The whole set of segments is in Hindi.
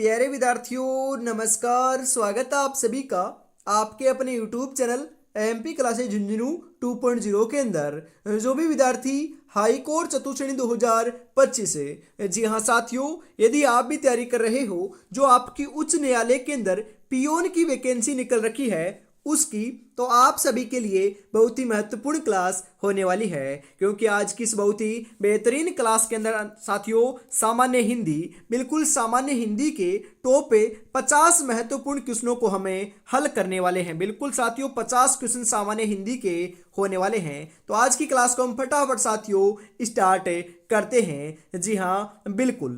प्यारे विद्यार्थियों नमस्कार। स्वागत है आप सभी का आपके अपने YouTube channel MP classes Jhunjhunu 2.0 के अंदर। जो भी विद्यार्थी हाई कोर्ट चतुर्थ श्रेणी 2025 है, जी हाँ साथियों, यदि आप भी तैयारी कर रहे हो जो आपकी उच्च न्यायालय के अंदर पियोन की वैकेंसी निकल रखी है उसकी, तो आप सभी के लिए बहुत ही महत्वपूर्ण क्लास होने वाली है। क्योंकि आज की इस बहुत ही बेहतरीन क्लास के अंदर साथियों सामान्य हिंदी, बिल्कुल सामान्य हिंदी के टॉप 50 महत्वपूर्ण क्वेश्चनों को हमें हल करने वाले हैं। बिल्कुल साथियों 50 क्वेश्चन सामान्य हिंदी के होने वाले हैं। तो आज की क्लास को हम फटाफट साथियों स्टार्ट करते हैं। जी हाँ बिल्कुल,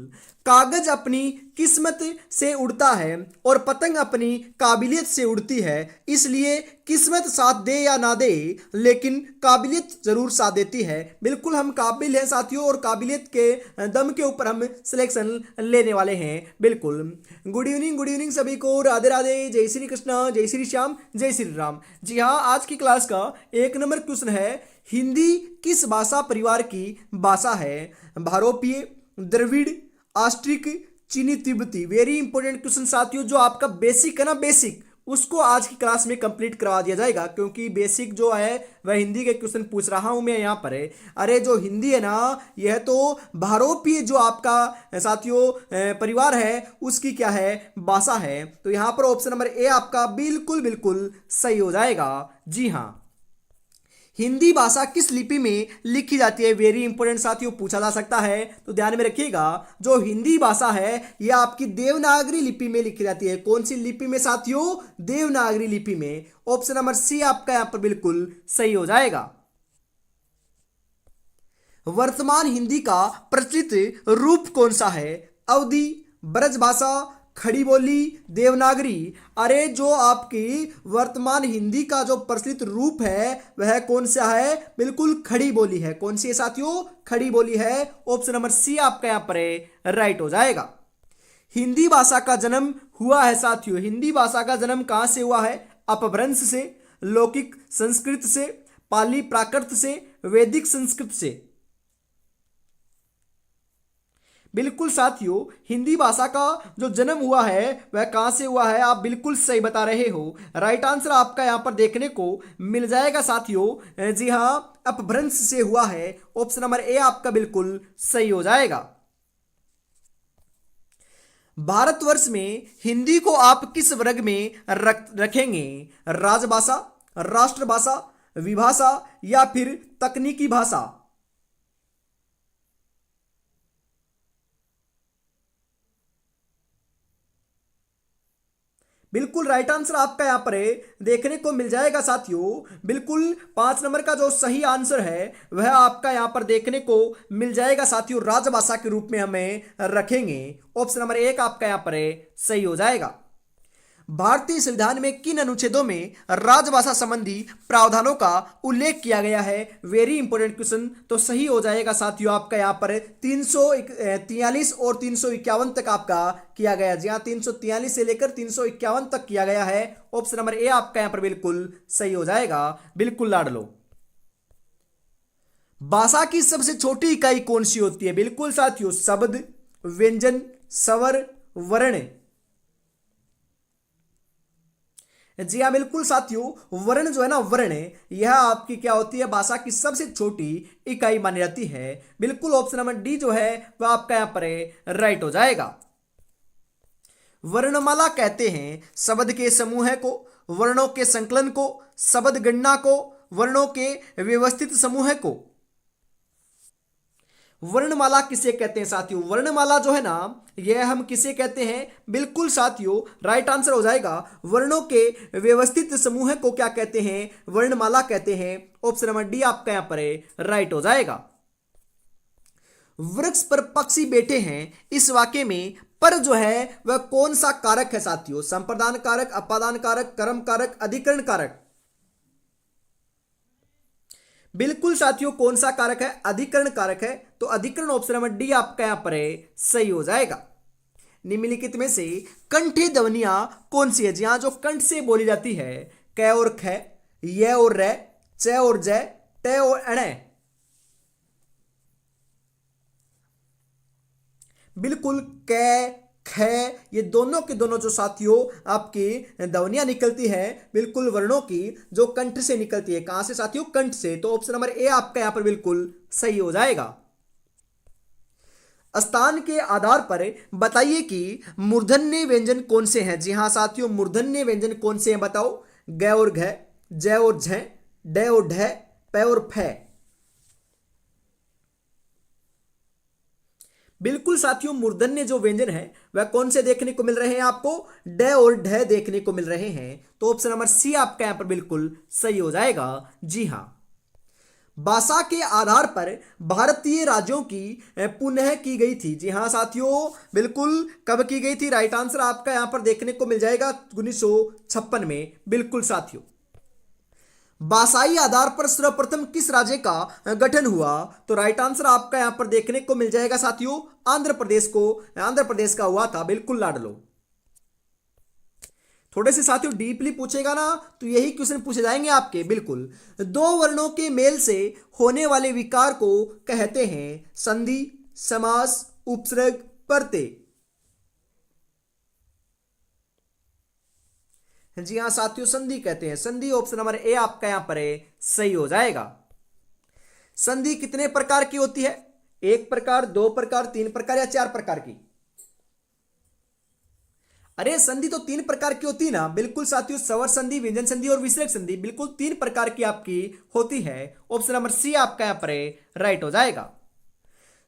कागज अपनी किस्मत से उड़ता है और पतंग अपनी काबिलियत से उड़ती है, इसलिए किस्मत साथ दे या ना दे लेकिन काबिलियत जरूर साथ देती है। बिल्कुल हम काबिल हैं साथियों और काबिलियत के दम के ऊपर हम सिलेक्शन लेने वाले हैं। बिल्कुल गुड इवनिंग सभी को, राधे राधे, जय श्री कृष्णा, जय श्री श्याम, जय श्री राम। जी हाँ, आज की क्लास का एक नंबर क्वेश्चन है, हिंदी किस भाषा परिवार की भाषा है? भारोपीय, द्रविड़, ऑस्ट्रिक, चीनी, तिब्बती। वेरी इंपॉर्टेंट क्वेश्चन साथियों, जो आपका बेसिक है ना, बेसिक उसको आज की क्लास में कंप्लीट करवा दिया जाएगा। क्योंकि बेसिक जो है वह हिंदी के क्वेश्चन पूछ रहा हूं मैं यहाँ पर है। अरे जो हिंदी है ना, यह तो भारोपीय जो आपका साथियों परिवार है उसकी क्या है, भाषा है। तो यहाँ पर ऑप्शन नंबर ए आपका बिल्कुल बिल्कुल सही हो जाएगा। जी हाँ, हिंदी भाषा किस लिपि में लिखी जाती है? वेरी इंपॉर्टेंट साथियों, पूछा जा सकता है, तो ध्यान में रखिएगा। जो हिंदी भाषा है यह आपकी देवनागरी लिपि में लिखी जाती है। कौन सी लिपि में साथियों? देवनागरी लिपि में। ऑप्शन नंबर सी आपका यहां पर बिल्कुल सही हो जाएगा। वर्तमान हिंदी का प्रचलित रूप कौन सा है? अवधी, ब्रजभाषा, खड़ी बोली, देवनागरी। अरे जो आपकी वर्तमान हिंदी का जो प्रचलित रूप है वह कौन सा है? बिल्कुल खड़ी बोली है। कौन सी है साथियों? खड़ी बोली है। ऑप्शन नंबर सी आपका यहां पर राइट हो जाएगा। हिंदी भाषा का जन्म हुआ है साथियों, हिंदी भाषा का जन्म कहां से हुआ है? अपभ्रंश से, लौकिक संस्कृत से, पाली प्राकृत से, वैदिक संस्कृत से। बिल्कुल साथियों, हिंदी भाषा का जो जन्म हुआ है वह कहां से हुआ है? आप बिल्कुल सही बता रहे हो। राइट आंसर आपका यहां पर देखने को मिल जाएगा साथियों। जी हां, अपभ्रंश से हुआ है। ऑप्शन नंबर ए आपका बिल्कुल सही हो जाएगा। भारतवर्ष में हिंदी को आप किस वर्ग में रखेंगे? राजभाषा, राष्ट्रभाषा, विभाषा या फिर तकनीकी भाषा? बिल्कुल राइट आंसर आपका यहां पर देखने को मिल जाएगा साथियों। बिल्कुल 5 नंबर का जो सही आंसर है वह आपका यहां पर देखने को मिल जाएगा साथियों। राजभाषा के रूप में हमें रखेंगे। ऑप्शन नंबर 1 आपका यहां पर सही हो जाएगा। भारतीय संविधान में किन अनुच्छेदों में राजभाषा संबंधी प्रावधानों का उल्लेख किया गया है? वेरी इंपॉर्टेंट क्वेश्चन, तो सही हो जाएगा साथियों आपका यहां पर 343 और 351 तक आपका किया गया। जी हाँ, 343 से लेकर 351 तक किया गया है। ऑप्शन नंबर ए आपका यहां पर बिल्कुल सही हो जाएगा। बिल्कुल लाड लो। भाषा की सबसे छोटी इकाई कौन सी होती है? बिल्कुल साथियों, शब्द, व्यंजन, स्वर, वर्ण। जी हाँ बिल्कुल साथियों, वर्ण जो है ना, वर्ण यह आपकी क्या होती है? भाषा की सबसे छोटी इकाई मानी जाती है। बिल्कुल ऑप्शन नंबर डी जो है वह आपका यहां पर राइट हो जाएगा। वर्णमाला कहते हैं शब्द के समूह को, वर्णों के संकलन को, शब्द गणना को, वर्णों के व्यवस्थित समूह को। वर्णमाला किसे कहते हैं साथियों? वर्णमाला जो है ना, यह हम किसे कहते हैं? बिल्कुल साथियों राइट आंसर हो जाएगा, वर्णों के व्यवस्थित समूह को क्या कहते हैं? वर्णमाला कहते हैं। ऑप्शन नंबर डी आपका यहां पर राइट हो जाएगा। वृक्ष पर पक्षी बैठे हैं, इस वाक्य में पर जो है वह कौन सा कारक है साथियों? संप्रदान कारक, अपादान कारक, कर्म कारक, अधिकरण कारक। बिल्कुल साथियों कौन सा कारक है? अधिकरण कारक है। तो अधिकरण ऑप्शन नंबर डी आपका यहां पर सही हो जाएगा। निम्नलिखित में से कंठी ध्वनियां कौन सी है? जी हाँ, जो कंठ से बोली जाती है, क और ख, य और र, च और ज, ट और अण। बिल्कुल क, ख, ये दोनों के दोनों जो साथियों आपकी ध्वनियां निकलती है बिल्कुल वर्णों की जो कंठ से निकलती है। कहां से साथियों? कंठ से। तो ऑप्शन नंबर ए आपका यहां पर बिल्कुल सही हो जाएगा। स्थान के आधार पर बताइए कि मूर्धन्य व्यंजन कौन से हैं। जी हां साथियों, मूर्धन्य व्यंजन कौन से हैं बताओ? ग और घ, ज और झ, ड और ढ, प और फ। बिल्कुल साथियों, मूर्धन्य जो व्यंजन है वह कौन से देखने को मिल रहे हैं आपको? ड और ढ देखने को मिल रहे हैं। तो ऑप्शन नंबर सी आपका यहां पर बिल्कुल सही हो जाएगा। जी हां। भाषा के आधार पर भारतीय राज्यों की पुनः की गई थी। जी हां साथियों, बिल्कुल कब की गई थी? राइट आंसर आपका यहां पर देखने को मिल जाएगा 1956 में। बिल्कुल साथियों। भाषाई आधार पर सर्वप्रथम किस राज्य का गठन हुआ? तो राइट आंसर आपका यहां पर देखने को मिल जाएगा साथियों, आंध्र प्रदेश को, आंध्र प्रदेश का हुआ था। बिल्कुल लाडलो। थोड़े से साथियों डीपली पूछेगा ना तो यही क्वेश्चन पूछे जाएंगे आपके। बिल्कुल, दो वर्णों के मेल से होने वाले विकार को कहते हैं संधि, समास, उपसर्ग, प्रत्यय। जी हां साथियों, संधि कहते हैं। संधि ऑप्शन नंबर ए आपका यहां पर है, सही हो जाएगा। संधि कितने प्रकार की होती है? एक प्रकार, दो प्रकार, तीन प्रकार या चार प्रकार की? अरे संधि तो तीन प्रकार की होती है ना। बिल्कुल साथियों, स्वर संधि, व्यंजन संधि और विसर्ग संधि बिल्कुल तीन प्रकार की आपकी होती है। ऑप्शन नंबर सी आपका यहां पर राइट हो जाएगा।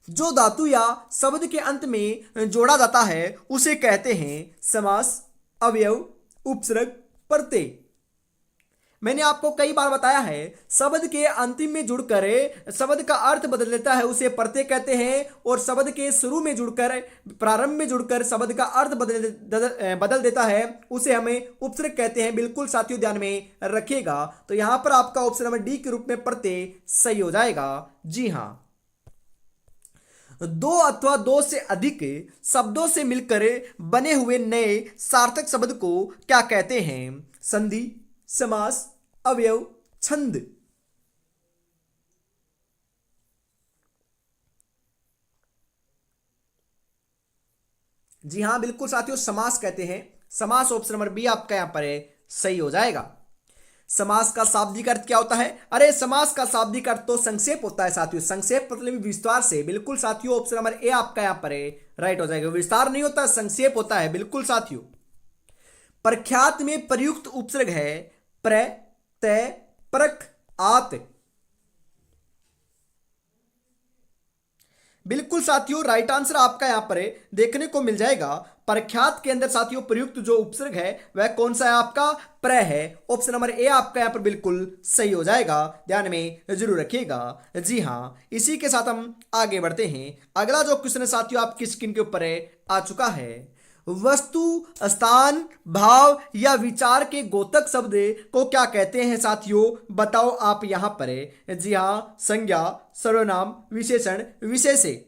जो धातु या शब्द के अंत में जोड़ा जाता है उसे कहते हैं समास, अवयव, उपसर्ग, प्रत्यय। मैंने आपको कई बार बताया है, शब्द के अंतिम में जुड़कर शब्द का अर्थ बदल देता है उसे प्रत्यय कहते हैं, और शब्द के शुरू में जुड़कर, प्रारंभ में जुड़कर शब्द का अर्थ बदल देता है उसे हमें उपसर्ग कहते हैं। बिल्कुल साथियों ध्यान में रखिएगा। तो यहां पर आपका ऑप्शन नंबर डी के रूप में प्रत्यय सही हो जाएगा। जी हां। दो अथवा दो से अधिक शब्दों से मिलकर बने हुए नए सार्थक शब्द को क्या कहते हैं? संधि, समास, अवयव, छंद। जी हां बिल्कुल साथियों, समास कहते हैं। समास ऑप्शन नंबर बी आपका यहां पर है, सही हो जाएगा। समास का शाब्दिक अर्थ क्या होता है? अरे समास का शाब्दिक अर्थ तो संक्षेप होता है साथियों। संक्षेप मतलब विस्तार से। बिल्कुल साथियों, ऑप्शन नंबर ए आपका यहां पर है, राइट हो जाएगा। विस्तार नहीं होता, संक्षेप होता है। बिल्कुल साथियों। प्रख्यात में प्रयुक्त उपसर्ग है प्र, तय, प्रख, आत। बिल्कुल साथियों, राइट आंसर आपका यहां पर देखने को मिल जाएगा। प्रख्यात के अंदर साथियों प्रयुक्त जो उपसर्ग है वह कौन सा है? आपका प्र है। ऑप्शन नंबर ए आपका यहां पर बिल्कुल सही हो जाएगा। ध्यान में जरूर रखिएगा। जी हां, इसी के साथ हम आगे बढ़ते हैं। अगला जो क्वेश्चन है साथियों आपकी स्क्रीन के ऊपर आ चुका है। वस्तु, स्थान, भाव या विचार के गोतक शब्द को क्या कहते हैं साथियों? बताओ आप यहां पर। जी हां, संज्ञा, सर्वनाम, विशेषण, विशेष्य।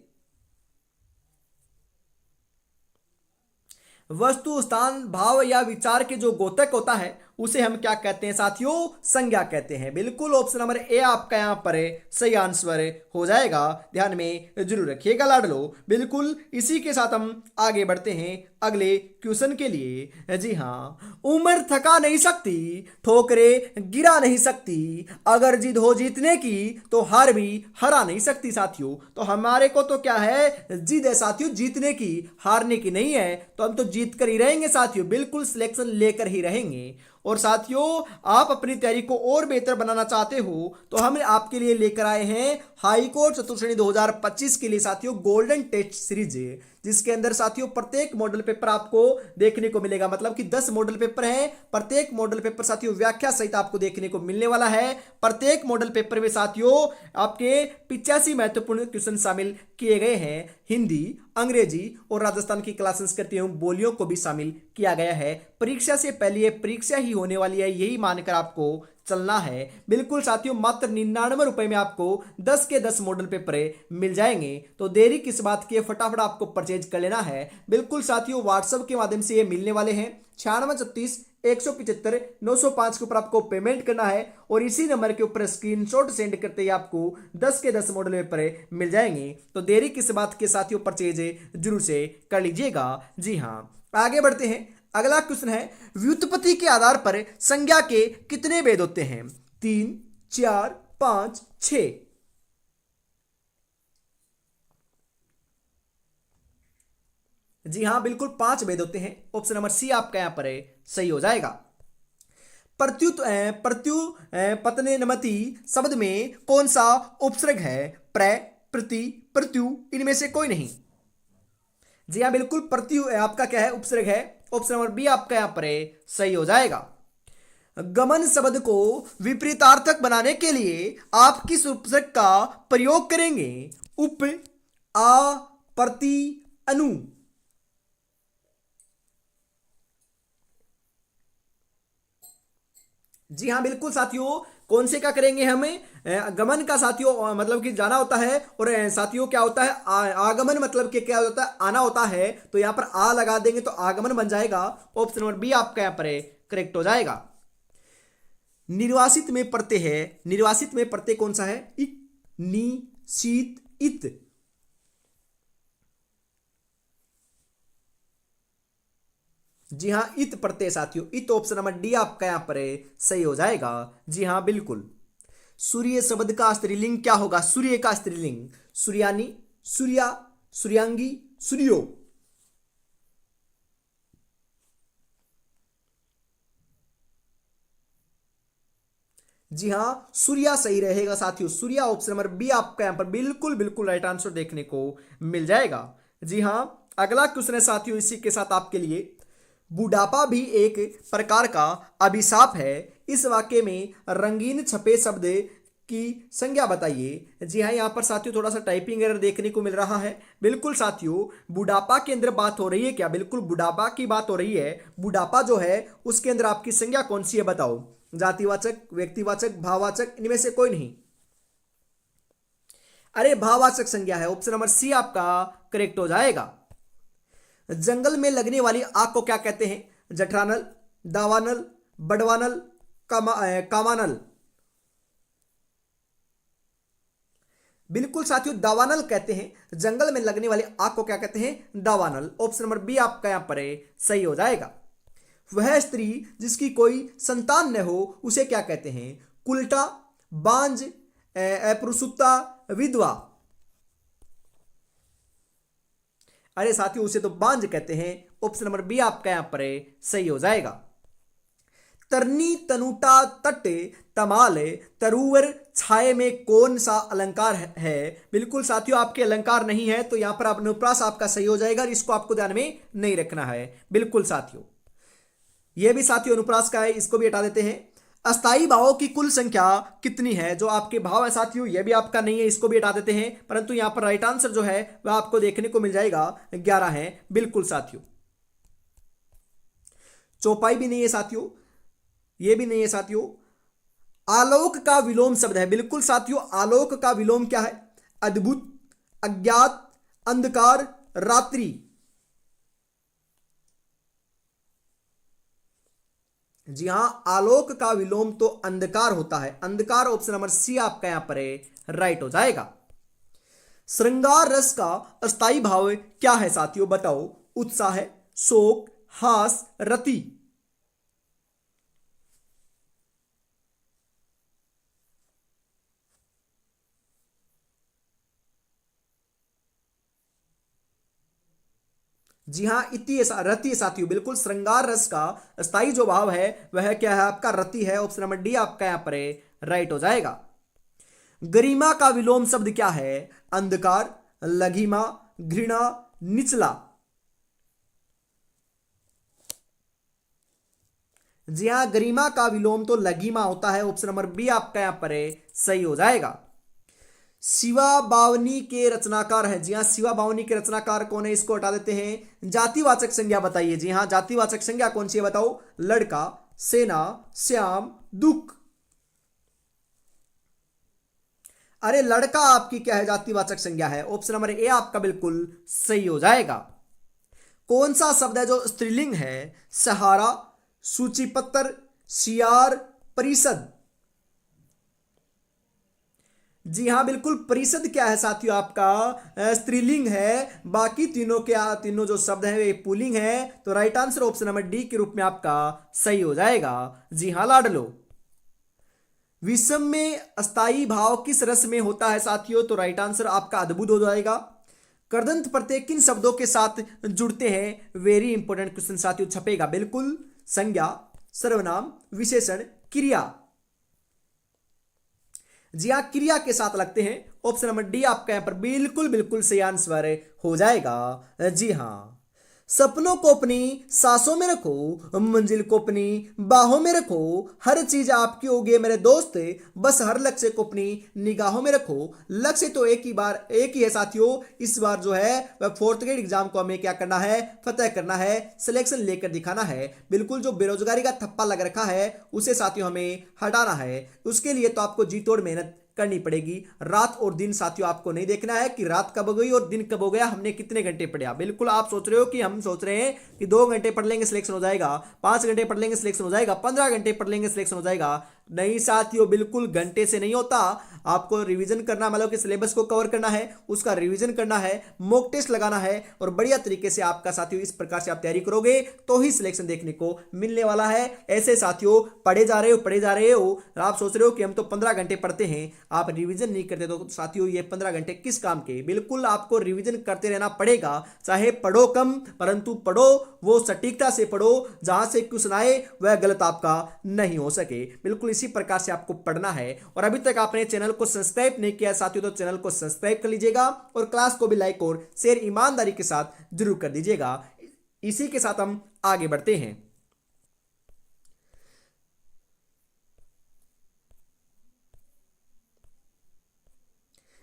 वस्तु, स्थान, भाव या विचार के जो गोतक होता है उसे हम क्या कहते हैं साथियों? संज्ञा कहते हैं। बिल्कुल ऑप्शन नंबर ए आपका यहां पर सही आंसर हो जाएगा। ध्यान में जरूर रखिएगा लाडलो। बिल्कुल इसी के साथ हम आगे बढ़ते हैं अगले क्वेश्चन के लिए। जी हाँ, उम्र थका नहीं सकती, ठोकरे गिरा नहीं सकती, अगर जिद हो जीतने की तो हार भी हरा नहीं सकती साथियों। तो हमारे को तो क्या है? जिद है साथियों, जीतने की, हारने की नहीं है। तो हम तो जीत कर ही रहेंगे साथियों। बिल्कुल सिलेक्शन लेकर ही रहेंगे। और साथियों, आप अपनी तैयारी को और बेहतर बनाना चाहते हो तो हम आपके लिए लेकर आए हैं हाई कोर्ट चतुर्थ श्रेणी 2025 के लिए साथियों गोल्डन टेस्ट सीरीज, जिसके अंदर साथियों प्रत्येक मॉडल पेपर आपको देखने को मिलेगा। मतलब कि 10 मॉडल पेपर हैं। प्रत्येक मॉडल पेपर साथियों व्याख्या सहित आपको देखने को मिलने वाला है। प्रत्येक मॉडल पेपर में साथियों आपके 85 महत्वपूर्ण क्वेश्चन शामिल किए गए हैं। हिंदी, अंग्रेजी और राजस्थान की क्लास संस्कृति एवं बोलियों को भी शामिल किया गया है। परीक्षा से पहले ये परीक्षा ही होने वाली है, यही मानकर आपको चलना है। बिल्कुल साथियों, मात्र 99 रुपए में आपको 10 के 10 मॉडल पेपर मिल जाएंगे। तो देरी किस बात की है, फटाफट आपको परचेज कर लेना है। बिल्कुल साथियों, व्हाट्सएप के माध्यम से ये मिलने वाले हैं। 96 36 175 905 के ऊपर आपको पेमेंट करना है और इसी नंबर के ऊपर स्क्रीनशॉट सेंड करते ही आपको 10 के 10 मॉडल पेपर मिल जाएंगे। तो देरी किस बात के साथियों, परचेज जरूर से कर लीजिएगा। जी हाँ, आगे बढ़ते हैं। अगला क्वेश्चन है, व्युत्पत्ति के आधार पर संज्ञा के कितने भेद होते हैं? 3, 4, 5, 6। जी हाँ, बिल्कुल 5 भेद होते हैं। ऑप्शन नंबर सी आपका यहां पर सही हो जाएगा। पतनेनमति शब्द में कौन सा उपसर्ग है? प्र, प्रति, प्रत्यु, इनमें से कोई नहीं। जी हाँ, बिल्कुल प्रत्यु आपका क्या है? उपसर्ग है। ऑप्शन नंबर बी आपका यहां पर सही हो जाएगा। गमन शब्द को विपरीतार्थक बनाने के लिए आप किस उपसर्ग का प्रयोग करेंगे? उप, आ, प्रति, अनु। जी हाँ, बिल्कुल साथियों, कौन से का करेंगे हमें? गमन का साथियों मतलब कि जाना होता है, और साथियों क्या होता है? आगमन मतलब कि क्या होता है? आना होता है। तो यहां पर आ लगा देंगे तो आगमन बन जाएगा। ऑप्शन नंबर बी आपका यहां पर करेक्ट हो जाएगा। निर्वासित में प्रत्यय है, निर्वासित में प्रत्यय कौन सा है? इत, नी, शीत, इत। जी हाँ, इत प्रत्यय साथियों, इत। ऑप्शन नंबर डी आपका यहां पर सही हो जाएगा। जी हाँ, बिल्कुल। सूर्य शब्द का स्त्रीलिंग क्या होगा? सूर्य का स्त्रीलिंग सूर्यानी, सूर्या, सूर्यांगी, सूर्यो। जी हाँ, सूर्या सही रहेगा साथियों, सूर्या। ऑप्शन नंबर बी आपका यहां पर बिल्कुल बिल्कुल राइट आंसर देखने को मिल जाएगा। जी हाँ, अगला क्वेश्चन है साथियों इसी के साथ आपके लिए। बुढ़ापा भी एक प्रकार का अभिशाप है। इस वाक्य में रंगीन छपे शब्द की संज्ञा बताइए। जी हाँ, यहाँ पर साथियों थोड़ा सा टाइपिंग एरर देखने को मिल रहा है। बिल्कुल साथियों, बुढ़ापा के अंदर बात हो रही है क्या? बिल्कुल बुढ़ापा की बात हो रही है। बुढ़ापा जो है उसके अंदर आपकी संज्ञा कौन सी है बताओ? जातिवाचक, व्यक्तिवाचक, भाववाचक, इनमें से कोई नहीं। अरे भाववाचक संज्ञा है। ऑप्शन नंबर सी आपका करेक्ट हो जाएगा। जंगल में लगने वाली आग को क्या कहते हैं? जठरानल, दावानल, बड़वानल, कामानल। बिल्कुल साथियों, दावानल कहते हैं। जंगल में लगने वाली आग को क्या कहते हैं? दावानल। ऑप्शन नंबर बी आपका यहां पर सही हो जाएगा। वह स्त्री जिसकी कोई संतान न हो उसे क्या कहते हैं? कुलटा, बांझ, अपुरुषता, विधवा। अरे साथियों, उसे तो बांझ कहते हैं। ऑप्शन नंबर बी आपका यहां पर सही हो जाएगा। तरनी, तनुटा, तट, तमाल, तरुवर, छाये में कौन सा अलंकार है? बिल्कुल साथियों, आपके अलंकार नहीं है तो यहां पर आप अनुप्रास आपका सही हो जाएगा। इसको आपको ध्यान में नहीं रखना है। बिल्कुल साथियों, यह भी साथियों अनुप्रास का है, इसको भी हटा देते हैं। अस्थाई भावों की कुल संख्या कितनी है? जो आपके भाव है साथियों, यह भी आपका नहीं है, इसको भी हटा देते हैं। परंतु यहां पर राइट आंसर जो है वह आपको देखने को मिल जाएगा 11 है। बिल्कुल साथियों, चौपाई भी नहीं है साथियों, यह भी नहीं है साथियों। आलोक का विलोम शब्द है। बिल्कुल साथियों, आलोक का विलोम क्या है? अद्भुत, अज्ञात, अंधकार, रात्रि। जी हां, आलोक का विलोम तो अंधकार होता है। अंधकार। ऑप्शन नंबर सी आपका यहां पर राइट हो जाएगा। श्रृंगार रस का अस्थाई भाव क्या है साथियों बताओ? उत्साह, शोक, हास, रति। जी हाँ, इति रति साथियों। बिल्कुल, श्रृंगार रस का स्थायी जो भाव है वह क्या है? आपका रति है। ऑप्शन नंबर डी आपका यहां पर राइट हो जाएगा। गरिमा का विलोम शब्द क्या है? अंधकार, लघिमा, घृणा, निचला। जी हाँ, गरिमा का विलोम तो लघिमा होता है। ऑप्शन नंबर बी आपका यहां पर सही हो जाएगा। शिवा बावनी के रचनाकार है। जी हाँ, शिवा बावनी के रचनाकार कौन है? इसको हटा देते हैं। जातिवाचक संज्ञा बताइए। जी हाँ, जातिवाचक संज्ञा कौन सी है बताओ? लड़का, सेना, श्याम, दुख। अरे लड़का आपकी क्या है? जातिवाचक संज्ञा है। ऑप्शन नंबर ए आपका बिल्कुल सही हो जाएगा। कौन सा शब्द है जो स्त्रीलिंग है? सहारा, सूची पत्र, सियार, परिषद। जी हाँ बिल्कुल, परिषद क्या है साथियों, आपका स्त्रीलिंग है। बाकी तीनों क्या, तीनों जो शब्द हैं वे पुल्लिंग है। तो right answer option number D के रूप में आपका सही हो जाएगा। जी हाँ लाडलो। विषम में अस्थाई भाव किस रस में होता है साथियों, तो राइट आंसर आपका अद्भुत हो जाएगा। कर्दंत प्रत्यय किन शब्दों के साथ जुड़ते हैं, वेरी इंपॉर्टेंट क्वेश्चन साथियों, छपेगा बिल्कुल। संज्ञा, सर्वनाम, विशेषण, क्रिया। जी हाँ, क्रिया के साथ लगते हैं। ऑप्शन नंबर डी आपका यहां पर बिल्कुल बिल्कुल सही आंसर हो जाएगा। जी हाँ। सपनों को अपनी सांसों में रखो, मंजिल को अपनी बाहों में रखो, हर चीज आपकी होगी मेरे दोस्त, बस हर लक्ष्य को अपनी निगाहों में रखो। लक्ष्य तो एक ही है साथियों। इस बार जो है वह फोर्थ ग्रेड एग्जाम को हमें क्या करना है, फतेह करना है, सिलेक्शन लेकर दिखाना है। बिल्कुल जो बेरोजगारी का थप्पा लग रखा है उसे साथियों हमें हटाना है। उसके लिए तो आपको जी तोड़ मेहनत करनी पड़ेगी। रात और दिन साथियों आपको नहीं देखना है कि रात कब हो गई और दिन कब हो गया, हमने कितने घंटे पढ़ा। बिल्कुल आप सोच रहे हो कि हम सोच रहे हैं कि 2 घंटे पढ़ लेंगे सिलेक्शन हो जाएगा, 5 घंटे पढ़ लेंगे सिलेक्शन हो जाएगा, 15 घंटे पढ़ लेंगे सिलेक्शन हो जाएगा। नहीं साथियों, बिल्कुल घंटे से नहीं होता। आपको रिवीजन करना, मतलब कि सिलेबस को कवर करना है, उसका रिवीजन करना है, मॉक टेस्ट लगाना है और बढ़िया तरीके से आपका साथियों इस प्रकार से आप तैयारी करोगे तो ही सिलेक्शन देखने को मिलने वाला है। ऐसे साथियों पढ़े जा रहे हो, आप सोच रहे हो कि हम तो 15 घंटे पढ़ते हैं, आप रिवीजन नहीं करते तो साथियों ये 15 घंटे किस काम के। बिल्कुल आपको रिवीजन करते रहना पड़ेगा, चाहे पढ़ो कम परंतु पढ़ो वो सटीकता से पढ़ो, जहां से क्वेश्चन आए वह गलत आपका नहीं हो सके। बिल्कुल इसी प्रकार से आपको पढ़ना है। और अभी तक आपने चैनल को सब्सक्राइब नहीं किया साथियों तो चैनल को सब्सक्राइब कर लीजिएगा और क्लास को भी लाइक और शेयर ईमानदारी के साथ जरूर कर दीजिएगा। इसी के साथ हम आगे बढ़ते हैं।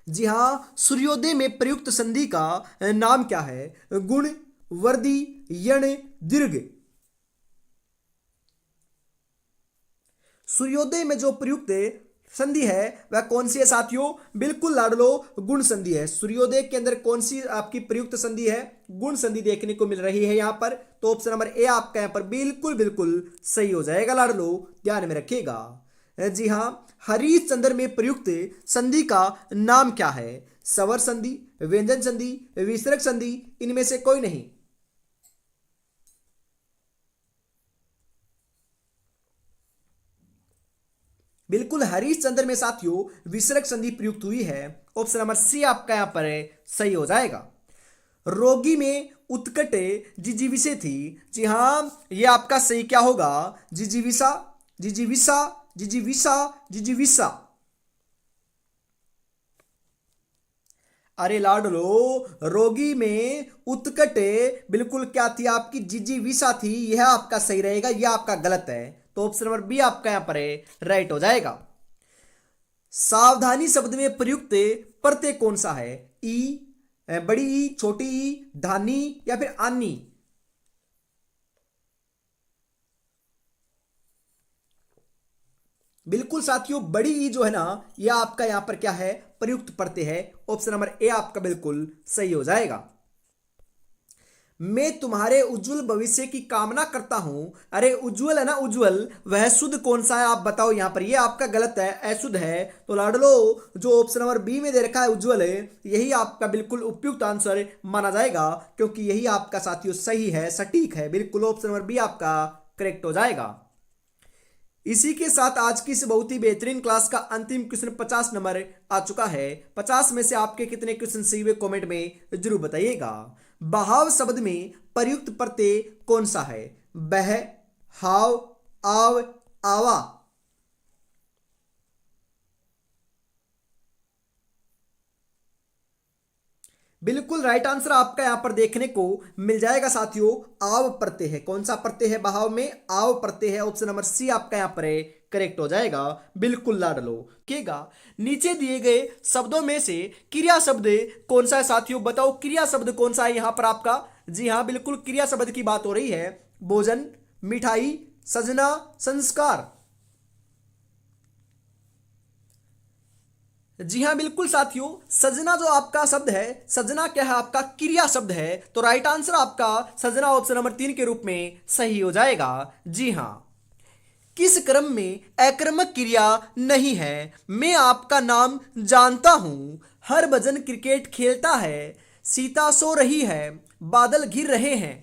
जी हां, सूर्योदय में प्रयुक्त संधि का नाम क्या है, गुण, वर्दी, यण, दीर्घ। सूर्योदय में जो प्रयुक्त संधि है वह कौन सी है साथियों, बिल्कुल लाडलो गुण संधि है। सूर्योदय के अंदर कौन सी आपकी प्रयुक्त संधि है, गुण संधि देखने को मिल रही है यहां पर। तो ऑप्शन नंबर ए आपका यहां पर बिल्कुल बिल्कुल सही हो जाएगा लाडलो, ध्यान में रखिएगा। जी हां, हरिश्चंद्र में प्रयुक्त संधि का नाम क्या है, स्वर संधि, व्यंजन संधि, विसर्ग संधि, इनमें से कोई नहीं। बिल्कुल हरिश्चंद्र में साथियों विसर्ग संधि प्रयुक्त हुई है। ऑप्शन नंबर सी आपका यहां पर सही हो जाएगा। रोगी में उत्कट जिजीविषे थी। जी हां, यह आपका सही क्या होगा, जिजीविषा, जिजीविषा, जिजीविषा, जिजीविषा। अरे लाडलो, रोगी में उत्कट बिल्कुल क्या थी, आपकी जिजीविषा थी। यह आपका सही रहेगा, यह आपका गलत है। तो ऑप्शन नंबर बी आपका यहां पर राइट हो जाएगा। सावधानी शब्द में प्रयुक्त प्रत्यय कौन सा है, ई, बड़ी ई, छोटी ई, धानी या फिर आनी। बिल्कुल साथियों बड़ी ई जो है ना, यह आपका यहां पर क्या है, प्रयुक्त प्रत्यय है। ऑप्शन नंबर ए आपका बिल्कुल सही हो जाएगा। मैं तुम्हारे उज्जवल भविष्य की कामना करता हूं। अरे उज्जवल है ना, उज्जवल, वह शुद्ध कौन सा है आप बताओ। यहां पर यह आपका गलत है, अशुद्ध है। तो लाडलो जो ऑप्शन नंबर बी में दे रखा है उज्जवल है, यही आपका बिल्कुल उपयुक्त आंसर माना जाएगा, क्योंकि यही आपका साथियों सही है, सटीक है। बिल्कुल ऑप्शन नंबर बी आपका करेक्ट हो जाएगा। इसी के साथ आज की इस बहुत ही बेहतरीन क्लास का अंतिम क्वेश्चन 50 नंबर आ चुका है। 50 में से आपके कितने क्वेश्चन सही हुए कमेंट में जरूर बताइएगा। बहाव शब्द में प्रयुक्त प्रत्यय कौन सा है, बह, हाव, आव, आवा। बिल्कुल राइट आंसर आपका यहां पर देखने को मिल जाएगा साथियों, आव प्रत्यय है। कौन सा प्रत्यय है बहाव में, आव प्रत्यय है। ऑप्शन नंबर सी आपका यहां पर करेक्ट हो जाएगा। बिल्कुल लाडलो केगा। नीचे दिए गए शब्दों में से क्रिया शब्द कौन सा है साथियों, बताओ क्रिया शब्द कौन सा है यहां पर आपका। जी हां, बिल्कुल क्रिया शब्द की बात हो रही है। भोजन, मिठाई, सजना, संस्कार। जी हाँ बिल्कुल साथियों, सजना जो आपका शब्द है, सजना क्या है आपका क्रिया शब्द है, तो राइट आंसर आपका सजना ऑप्शन नंबर 3 के रूप में सही हो जाएगा। जी हाँ। किस क्रम में अक्रमक क्रिया नहीं है? मैं आपका नाम जानता हूं, हरभजन क्रिकेट खेलता है, सीता सो रही है, बादल घिर रहे हैं।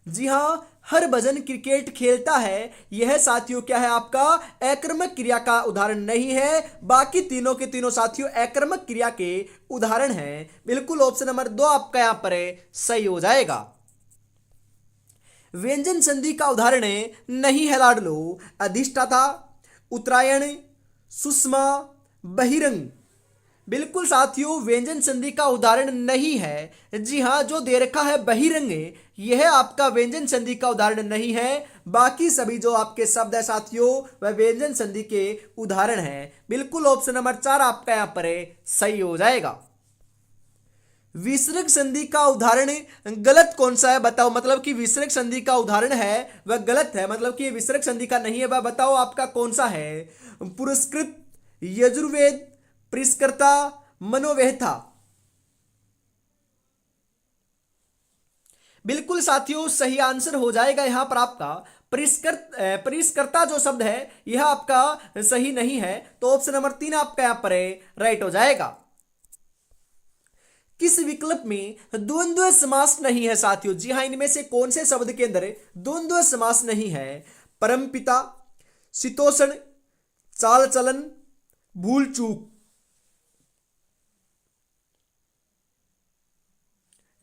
जी हाँ, हरभजन क्रिकेट खेलता है, यह साथियों क्या है आपका अकर्मक क्रिया का उदाहरण नहीं है। बाकी तीनों के तीनों साथियों अकर्मक क्रिया के उदाहरण हैं। बिल्कुल ऑप्शन नंबर 2 आपका यहां पर सही हो जाएगा। व्यंजन संधि का उदाहरण नहीं है लाडलो, अधिष्ठाता, उत्तरायण, सुषमा, बहिरंग। बिल्कुल साथियों, व्यंजन संधि का उदाहरण नहीं है। जी हाँ, जो दे रखा है बहिरंग, यह आपका व्यंजन संधि का उदाहरण नहीं है। बाकी सभी जो आपके शब्द है साथियों वह व्यंजन संधि के उदाहरण हैं। बिल्कुल ऑप्शन नंबर 4 आपका यहाँ पर सही हो जाएगा। विसर्ग संधि का उदाहरण गलत कौन सा है बताओ, मतलब कि विसर्ग संधि का उदाहरण है वह गलत है, मतलब कि विसर्ग संधि का नहीं है, वह बताओ आपका कौन सा है? पुरस्कृत, यजुर्वेद, परिष्कृता, मनोव्यथा। बिल्कुल साथियों सही आंसर हो जाएगा यहां पर आपका परिष्कृता जो शब्द है यह आपका सही नहीं है, तो ऑप्शन नंबर 3 आपका यहां पर राइट हो जाएगा। किस विकल्प में द्वंद्व समास नहीं है साथियों? जी हां, इनमें से कौन से शब्द के अंदर द्वंद्व समास नहीं है? परमपिता, शीतोषण, चाल चलन, भूल चूक।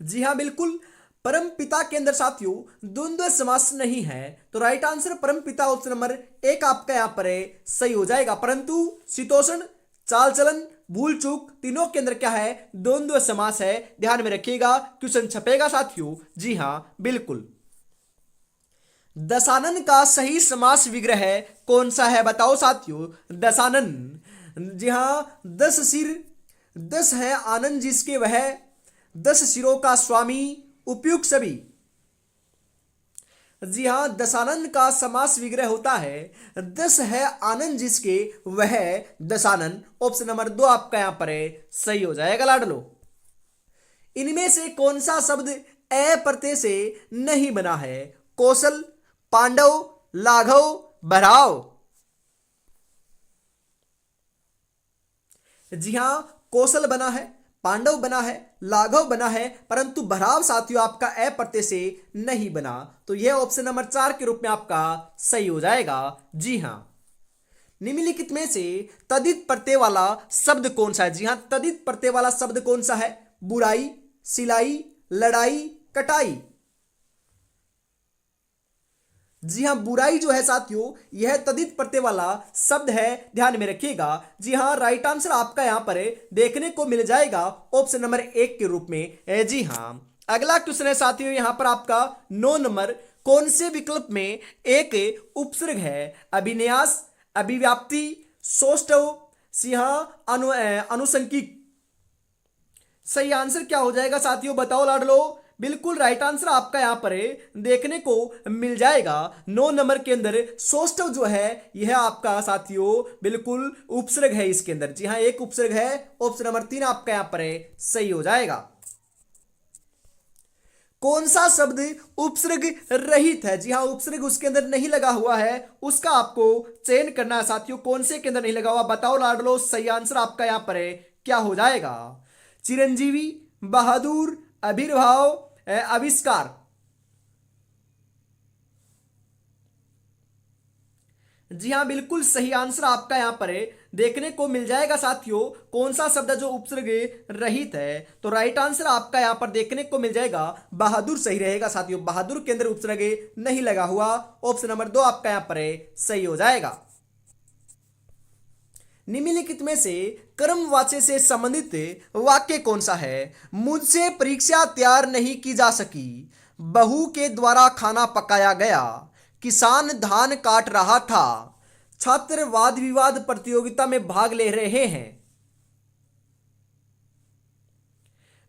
जी हाँ बिल्कुल, परम पिता के अंदर साथियों द्वंद्व समास नहीं है, तो राइट आंसर परम पिता ऑप्शन नंबर 1 आपका यहां पर सही हो जाएगा। परंतु शीतोषण, चाल चलन, भूल चूक तीनों के अंदर क्या है द्वंद्व समास है। ध्यान में रखिएगा, क्वेश्चन छपेगा साथियों। जी हाँ बिल्कुल। दशानन का सही समास विग्रह कौन सा है बताओ साथियों? दशानन, जी हाँ, 10 सिर, 10 है आनंद जिसके वह, 10 सिरों का स्वामी, उपयुक्त सभी। जी हाँ, दशानन का समास विग्रह होता है 10 है आनंद जिसके वह दशानन। ऑप्शन नंबर 2 आपका यहां पर सही हो जाएगा लाडलो। इनमें से कौन सा शब्द ए प्रत्यय से नहीं बना है? कौशल, पांडव, लाघव, भराव। जी हां, कौशल बना है, पांडव बना है, लाघव बना है, परंतु भराव साथियों आपका ए प्रत्यय से नहीं बना, तो यह ऑप्शन नंबर 4 के रूप में आपका सही हो जाएगा। जी हां। निम्नलिखित में से तदित प्रत्यय वाला शब्द कौन सा है? जी हां, तदित प्रत्यय वाला शब्द कौन सा है? बुराई, सिलाई, लड़ाई, कटाई। जी हां, बुराई जो है साथियों यह तदित प्रत्यय वाला शब्द है। ध्यान में रखिएगा। जी हां, राइट आंसर आपका यहां पर देखने को मिल जाएगा ऑप्शन नंबर 1 के रूप में। जी हां। अगला क्वेश्चन है साथियों यहां पर आपका 9 नंबर, कौन से विकल्प में एक उपसर्ग है? अभिन्यास, अभिव्याप्ति, सौष्ठव, सिंह, अनुसंकिक। सही आंसर क्या हो जाएगा साथियों बताओ लाडलो? बिल्कुल राइट आंसर आपका यहां पर देखने को मिल जाएगा 9 नंबर के अंदर सौष्ठव जो है यह आपका साथियों बिल्कुल उपसर्ग है इसके अंदर। जी हां, एक उपसर्ग है। ऑप्शन नंबर 3 आपका यहां पर सही हो जाएगा। कौन सा शब्द उपसर्ग रहित है? जी हां, उपसर्ग उसके अंदर नहीं लगा हुआ है, उसका आपको चयन करना है साथियों। कौन से के अंदर नहीं लगा हुआ बताओ लाडलो? सही आंसर आपका यहां पर क्या हो जाएगा? चिरंजीवी, बहादुर, आविर्भाव, आविष्कार। जी हाँ, बिल्कुल सही आंसर आपका यहां पर देखने को मिल जाएगा साथियों। कौन सा शब्द है जो उपसर्ग रहित है? तो राइट आंसर आपका यहां पर देखने को मिल जाएगा बहादुर सही रहेगा साथियों। बहादुर के अंदर उपसर्ग नहीं लगा हुआ। ऑप्शन नंबर 2 आपका यहां पर सही हो जाएगा। निम्नलिखित में से कर्मवाच्य से संबंधित वाक्य कौन सा है? मुझसे परीक्षा तैयार नहीं की जा सकी, बहू के द्वारा खाना पकाया गया, किसान धान काट रहा था, छात्र वाद विवाद प्रतियोगिता में भाग ले रहे हैं।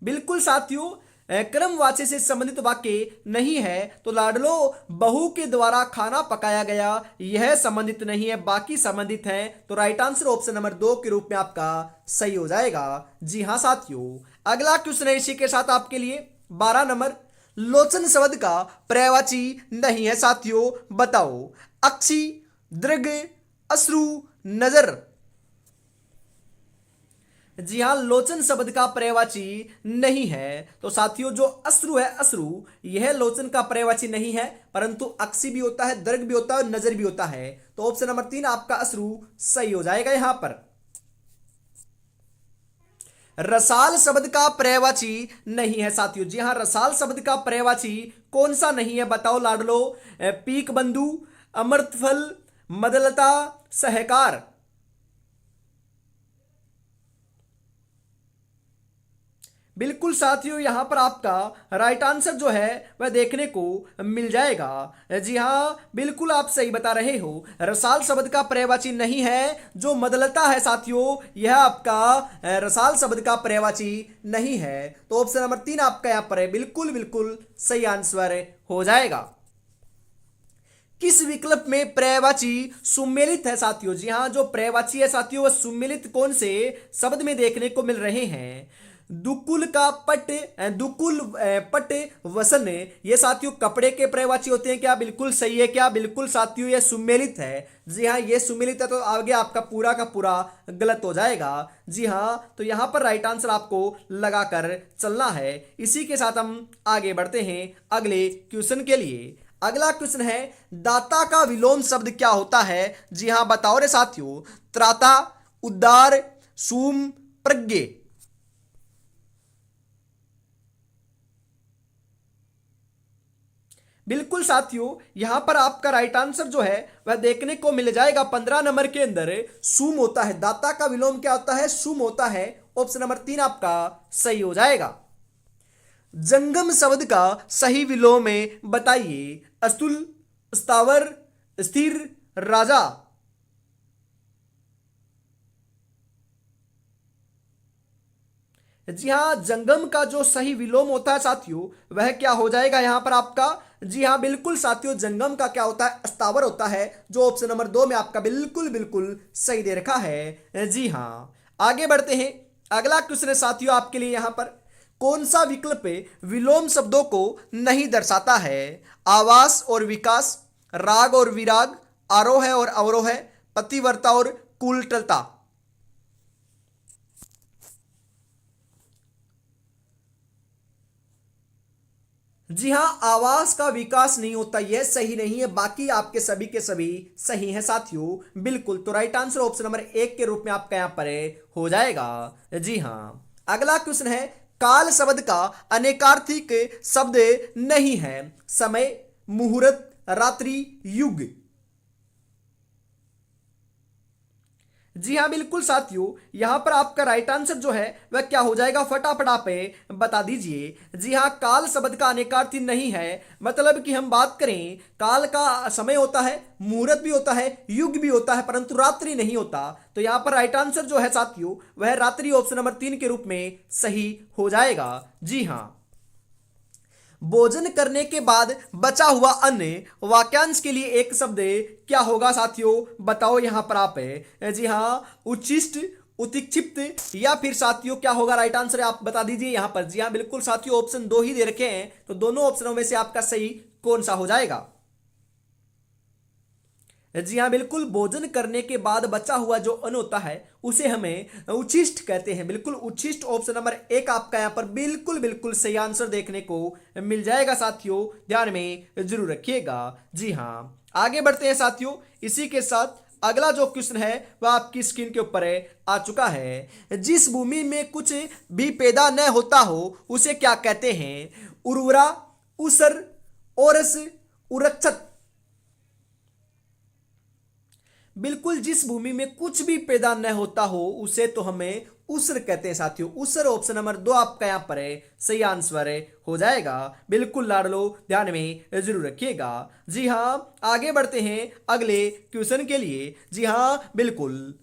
बिल्कुल साथियों, क्रमवाची से संबंधित वाक्य नहीं है तो लाडलो बहू के द्वारा खाना पकाया गया यह संबंधित नहीं है, बाकी संबंधित है। तो राइट आंसर ऑप्शन नंबर 2 के रूप में आपका सही हो जाएगा। जी हाँ साथियों, अगला क्वेश्चन है इसी के साथ आपके लिए 12 नंबर। लोचन शब्द का पर्यायवाची नहीं है साथियों, बताओ। अक्षी, दृग, अश्रु, नजर। जी हाँ, लोचन शब्द का पर्यायवाची नहीं है। तो साथियों जो अश्रु है, अश्रु यह लोचन का पर्यायवाची नहीं है, परंतु अक्षी भी होता है, दर्ग भी होता है और नजर भी होता है। तो ऑप्शन नंबर 3 आपका अश्रु सही हो जाएगा यहां पर। रसाल शब्द का पर्यायवाची नहीं है साथियों। जी हाँ, रसाल शब्द का पर्यायवाची कौन सा नहीं है, बताओ लाडलो। पीक बंधु, अमृतफल, मदलता, सहकार। बिल्कुल साथियों, यहां पर आपका राइट आंसर जो है वह देखने को मिल जाएगा। जी हाँ, बिल्कुल आप सही बता रहे हो। रसाल शब्द का पर्यायवाची नहीं है। जो मदलता है साथियों, यह आपका रसाल शब्द का पर्यायवाची नहीं है। तो ऑप्शन नंबर 3 आपका यहां पर है, बिल्कुल बिल्कुल सही आंसर हो जाएगा। किस विकल्प में पर्यायवाची सुमेलित है साथियों? जी हाँ, जो पर्यायवाची है साथियों वह सुमेलित कौन से शब्द में देखने को मिल रहे हैं? दुकुल का पट, दुकुल पट वसन, ये साथियों कपड़े के पर्यायवाची होते हैं क्या? बिल्कुल सही है क्या? बिल्कुल साथियों ये सुमेलित है। जी हाँ, ये सुमेलित है, तो आगे आपका पूरा का पूरा गलत हो जाएगा। जी हाँ, तो यहां पर राइट आंसर आपको लगाकर चलना है। इसी के साथ हम आगे बढ़ते हैं अगले क्वेश्चन के लिए। अगला क्वेश्चन है, दाता का विलोम शब्द क्या होता है? जी हां बताओ रे साथियों। त्राता, उद्धार, सूम, प्रज्ञ। बिल्कुल साथियों, यहां पर आपका राइट आंसर जो है वह देखने को मिल जाएगा 15 नंबर के अंदर सूम होता है। दाता का विलोम क्या होता है? सूम होता है। ऑप्शन नंबर 3 आपका सही हो जाएगा। जंगम शब्द का सही विलोम में बताइए। अस्तुल, स्थावर, स्थिर, राजा। जी हां, जंगम का जो सही विलोम होता है साथियों वह क्या हो जाएगा यहां पर आपका? जी हां बिल्कुल साथियों, जंगम का क्या होता है? स्थावर होता है, जो ऑप्शन नंबर 2 में आपका बिल्कुल बिल्कुल सही दे रखा है। जी हां, आगे बढ़ते हैं। अगला क्वेश्चन है साथियों आपके लिए यहां पर, कौन सा विकल्प विलोम शब्दों को नहीं दर्शाता है? आवास और विकास, राग और विराग, आरोह और अवरोह, पतिव्रता और कुलटता। जी हां, आवास का विकास नहीं होता, यह सही नहीं है। बाकी आपके सभी के सभी सही हैं साथियों, बिल्कुल। तो राइट आंसर ऑप्शन नंबर 1 के रूप में आपका यहां पर हो जाएगा। जी हां, अगला क्वेश्चन है, काल शब्द का अनेकार्थिक शब्द नहीं है। समय, मुहूर्त, रात्रि, युग। जी हाँ बिल्कुल साथियों, यहां पर आपका राइट आंसर जो है वह क्या हो जाएगा, फटाफट आप बता दीजिए। जी हाँ, काल शब्द का अनेकार्थी नहीं है। मतलब कि हम बात करें, काल का समय होता है, मुहूर्त भी होता है, युग भी होता है, परंतु रात्रि नहीं होता। तो यहां पर राइट आंसर जो है साथियों वह रात्रि ऑप्शन नंबर 3 के रूप में सही हो जाएगा। जी हाँ, भोजन करने के बाद बचा हुआ अन्न, वाक्यांश के लिए एक शब्द क्या होगा साथियों? बताओ यहां पर आप। जी हां, उच्छिष्ट, उत्क्षिप्त, या फिर साथियों क्या होगा राइट आंसर आप बता दीजिए यहां पर। जी हां बिल्कुल साथियों, ऑप्शन 2 ही दे रखे हैं, तो दोनों ऑप्शनों में से आपका सही कौन सा हो जाएगा? जी हाँ बिल्कुल, भोजन करने के बाद बचा हुआ जो अन्न होता है उसे हमें उच्छिष्ट कहते हैं। बिल्कुल उच्छिष्ट ऑप्शन नंबर 1 आपका यहाँ पर बिल्कुल बिल्कुल सही आंसर देखने को मिल जाएगा साथियों, ध्यान में जरूर रखिएगा। जी हाँ, आगे बढ़ते हैं साथियों। इसी के साथ अगला जो क्वेश्चन है वह आपकी स्क्रीन के ऊपर आ चुका है। जिस भूमि में कुछ भी पैदा न होता हो उसे क्या कहते हैं? उर्वरा, ऊसर, ओरस, उरक्षत। बिल्कुल, जिस भूमि में कुछ भी पैदा न होता हो उसे तो हमें उसर कहते हैं साथियों। उसर ऑप्शन नंबर 2 आपका यहां पर सही आंसर हो जाएगा। बिल्कुल लाडलो, ध्यान में जरूर रखिएगा। जी हां, आगे बढ़ते हैं अगले क्वेश्चन के लिए। जी हां बिल्कुल,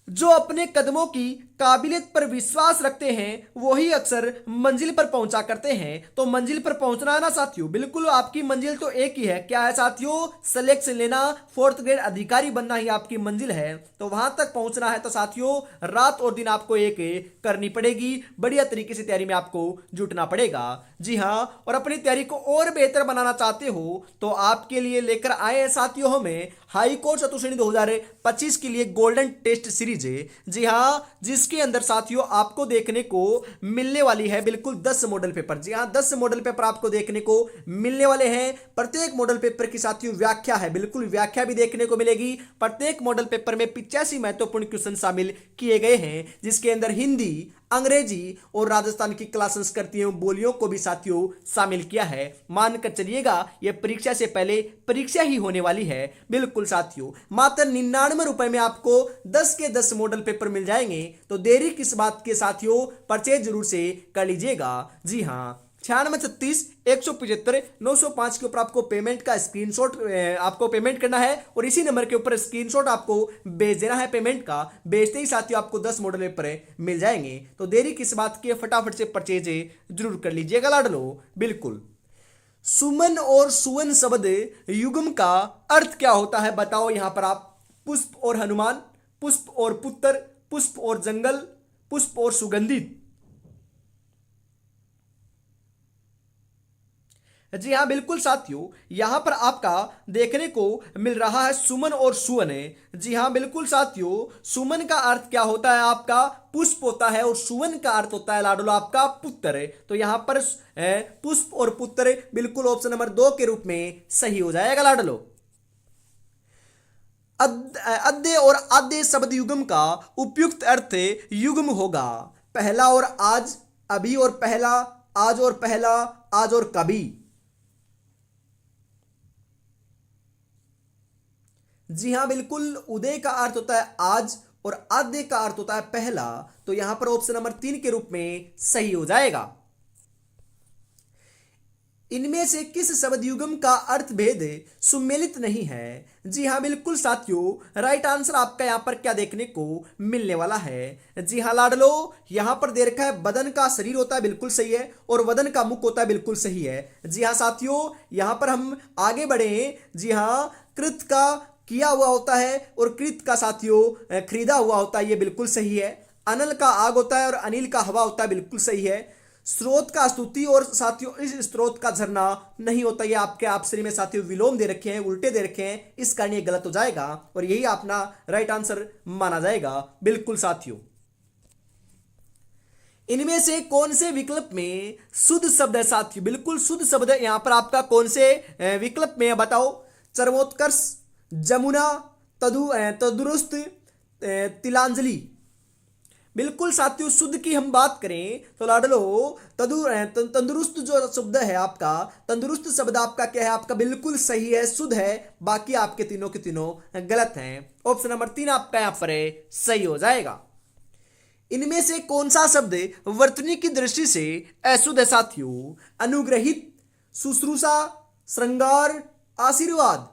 जो अपने कदमों की काबिलियत पर विश्वास रखते हैं वही अक्सर मंजिल पर पहुंचा करते हैं। तो मंजिल पर पहुंचना है ना साथियों, बिल्कुल आपकी मंजिल तो एक ही है। क्या है साथियों? सिलेक्शन लेना, 4th ग्रेड अधिकारी बनना ही आपकी मंजिल है। तो वहां तक पहुंचना है तो साथियों रात और दिन आपको एक करनी पड़ेगी, बढ़िया तरीके से तैयारी में आपको जुटना पड़ेगा। जी हाँ, और अपनी तैयारी को और बेहतर बनाना चाहते हो तो आपके लिए लेकर आए हैं साथियों हमें हाई कोर्ट चतुर्थ श्रेणी 2025 के लिए गोल्डन टेस्ट सीरीज है। जी हाँ, जिसके अंदर साथियों आपको देखने को मिलने वाली है बिल्कुल 10 मॉडल पेपर। जी हाँ, 10 मॉडल पेपर आपको देखने को मिलने वाले हैं। प्रत्येक मॉडल पेपर की साथियों व्याख्या है, बिल्कुल व्याख्या भी देखने को मिलेगी। प्रत्येक मॉडल पेपर में 85 महत्वपूर्ण क्वेश्चन शामिल किए गए हैं, जिसके अंदर हिंदी, अंग्रेजी और राजस्थान की कला संस्कृति एवं बोलियों को भी साथियों शामिल किया है। मानकर चलिएगा यह परीक्षा से पहले परीक्षा ही होने वाली है। बिल्कुल साथियों, मात्र 99 रुपए में आपको 10 के 10 मॉडल पेपर मिल जाएंगे। तो देरी किस बात के साथियों, परचेज जरूर से कर लीजिएगा। जी हाँ, 9636 175 905 के ऊपर आपको पेमेंट का स्क्रीनशॉट आपको पेमेंट करना है और इसी नंबर के ऊपर स्क्रीनशॉट आपको भेज देना है पेमेंट का। भेजते ही साथियों आपको 10 मॉडल पेपर मिल जाएंगे। तो देरी किस बात की, फटाफट से परचेज जरूर कर लीजिएगा लाडलो। बिल्कुल। सुमन और सुवन शब्द युग्म का अर्थ क्या होता है बताओ यहां पर आप। पुष्प और हनुमान, पुष्प और पुत्र, पुष्प और जंगल, पुष्प और सुगंधित। जी हाँ बिल्कुल साथियों, यहां पर आपका देखने को मिल रहा है सुमन और सुवन है। जी हाँ बिल्कुल साथियों, सुमन का अर्थ क्या होता है आपका? पुष्प होता है और सुवन का अर्थ होता है लाडलो आपका पुत्र है। तो यहां पर पुष्प और पुत्र बिल्कुल ऑप्शन नंबर 2 के रूप में सही हो जाएगा लाडलो। अद्य और आद्य शब्द युग्म का उपयुक्त अर्थ युग्म होगा। पहला और आज, अभी और पहला, आज और पहला, आज और कभी। जी हां बिल्कुल, उदय का अर्थ होता है आज और आद्य का अर्थ होता है पहला। तो यहां पर ऑप्शन नंबर 3 के रूप में सही हो जाएगा। इनमें से किस शब्द युग्म का अर्थ भेद सुमेलित नहीं है? जी हाँ बिल्कुल साथियों, राइट आंसर आपका यहां पर क्या देखने को मिलने वाला है? जी हाँ लाडलो, यहां पर दे रखा है बदन का शरीर होता है, बिल्कुल सही है, और वदन का मुख होता है, बिल्कुल सही है। जी हाँ साथियों, यहां पर हम आगे बढ़े। जी हाँ, कृत का किया हुआ होता है और कृत का साथियों खरीदा हुआ होता है, ये बिल्कुल सही है। अनल का आग होता है और अनिल का हवा होता है, बिल्कुल सही है। स्रोत का स्तुति और साथियों इस स्रोत का झरना नहीं होता, ये आपके ऑप्शन में साथियों विलोम दे रखे हैं, उल्टे दे रखे हैं, इस कारण ये गलत हो जाएगा और यही अपना राइट आंसर माना जाएगा। बिल्कुल साथियों, इनमें से कौन से विकल्प में शुद्ध शब्द है साथियों? बिल्कुल शुद्ध शब्द है यहां पर आपका कौन से विकल्प में है बताओ। चरमोत्कर्ष, जमुना, तदुरुस्त, तिलांजलि। बिल्कुल साथियों, शुद्ध की हम बात करें तो लाडलो तंदुरुस्त जो शब्द है आपका, तंदुरुस्त शब्द आपका क्या है? आपका बिल्कुल सही है, शुद्ध है। बाकी आपके तीनों के तीनों गलत हैं। ऑप्शन नंबर 3 आपका यहां पर सही हो जाएगा। इनमें से कौन सा शब्द वर्तनी की दृष्टि से अशुद्ध है साथियों? अनुग्रहित, शुश्रूषा, श्रृंगार, आशीर्वाद।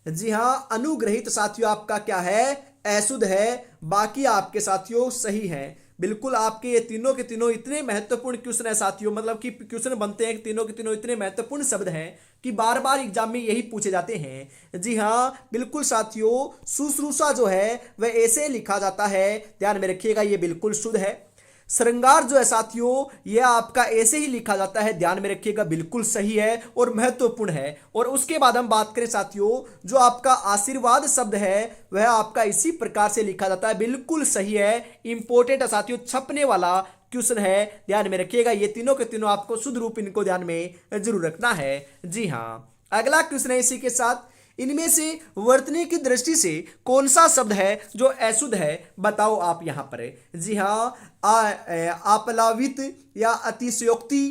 जी हां, अनुग्रहित साथियों आपका क्या है? अशुद्ध है। बाकी आपके साथियों सही है। बिल्कुल आपके ये तीनों के तीनों इतने महत्वपूर्ण क्वेश्चन है साथियों, मतलब कि क्वेश्चन बनते हैं तीनों के तीनों इतने महत्वपूर्ण शब्द हैं कि बार बार एग्जाम में यही पूछे जाते हैं। जी हाँ बिल्कुल साथियों, शुश्रूषा जो है वह ऐसे लिखा जाता है, ध्यान में रखिएगा, ये बिल्कुल शुद्ध है। श्रृंगार जो है साथियों यह आपका ऐसे ही लिखा जाता है, ध्यान में रखिएगा, बिल्कुल सही है और महत्वपूर्ण है। और उसके बाद हम बात करें साथियों, जो आपका आशीर्वाद शब्द है वह आपका इसी प्रकार से लिखा जाता है, बिल्कुल सही है। इंपॉर्टेंट है साथियों, छपने वाला क्वेश्चन है, ध्यान में रखिएगा। ये तीनों के तीनों आपको शुद्ध रूप इनको ध्यान में जरूर रखना है। जी हाँ, अगला क्वेश्चन है इसी के साथ, इनमें से वर्तनी की दृष्टि से कौन सा शब्द है जो अशुद्ध है बताओ आप यहां पर। जी हाँ, आप्लावित या अतिशयोक्ति,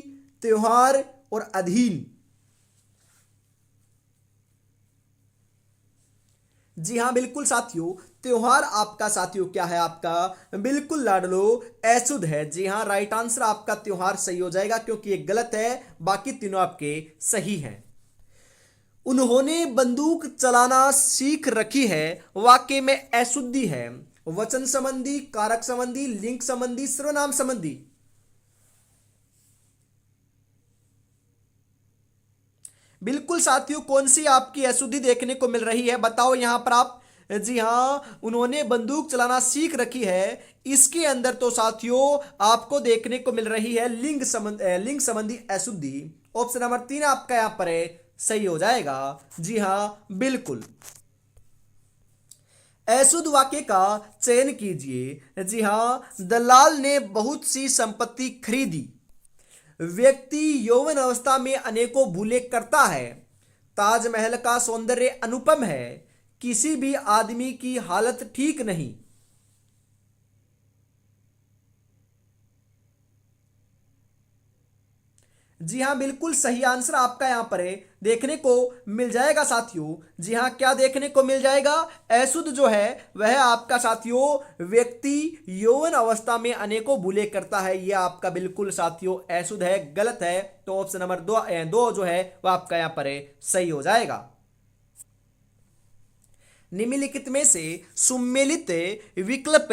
त्योहार और अधीन। जी हाँ बिल्कुल साथियों, त्योहार आपका साथियों क्या है? आपका बिल्कुल लाडलो अशुद्ध है। जी हाँ, राइट आंसर आपका त्योहार सही हो जाएगा क्योंकि ये गलत है, बाकी तीनों आपके सही हैं। उन्होंने बंदूक चलाना सीख रखी है वाक्य में अशुद्धि है। वचन संबंधी, कारक संबंधी, लिंग संबंधी, सर्वनाम संबंधी। बिल्कुल साथियों, कौन सी आपकी अशुद्धि देखने को मिल रही है बताओ यहां पर आप। जी हाँ, उन्होंने बंदूक चलाना सीख रखी है। इसके अंदर तो साथियों आपको देखने को मिल रही है लिंग संबंधी अशुद्धि। ऑप्शन नंबर 3 आपका यहां पर है सही हो जाएगा। जी हाँ बिल्कुल। अशुद्ध वाक्य का चयन कीजिए। जी हाँ, दलाल ने बहुत सी संपत्ति खरीदी। व्यक्ति यौवन अवस्था में अनेकों भूलें करता है। ताजमहल का सौंदर्य अनुपम है। किसी भी आदमी की हालत ठीक नहीं। जी हाँ बिल्कुल सही आंसर आपका यहां पर है देखने को मिल जाएगा साथियों। जी हाँ, क्या देखने को मिल जाएगा? अशुद्ध जो है वह आपका साथियों व्यक्ति यौवन अवस्था में अनेकों भूलें करता है। यह आपका बिल्कुल साथियों अशुद्ध है, गलत है। तो ऑप्शन नंबर दो जो है वह आपका यहां पर है सही हो जाएगा। निम्नलिखित में से सुमेलित विकल्प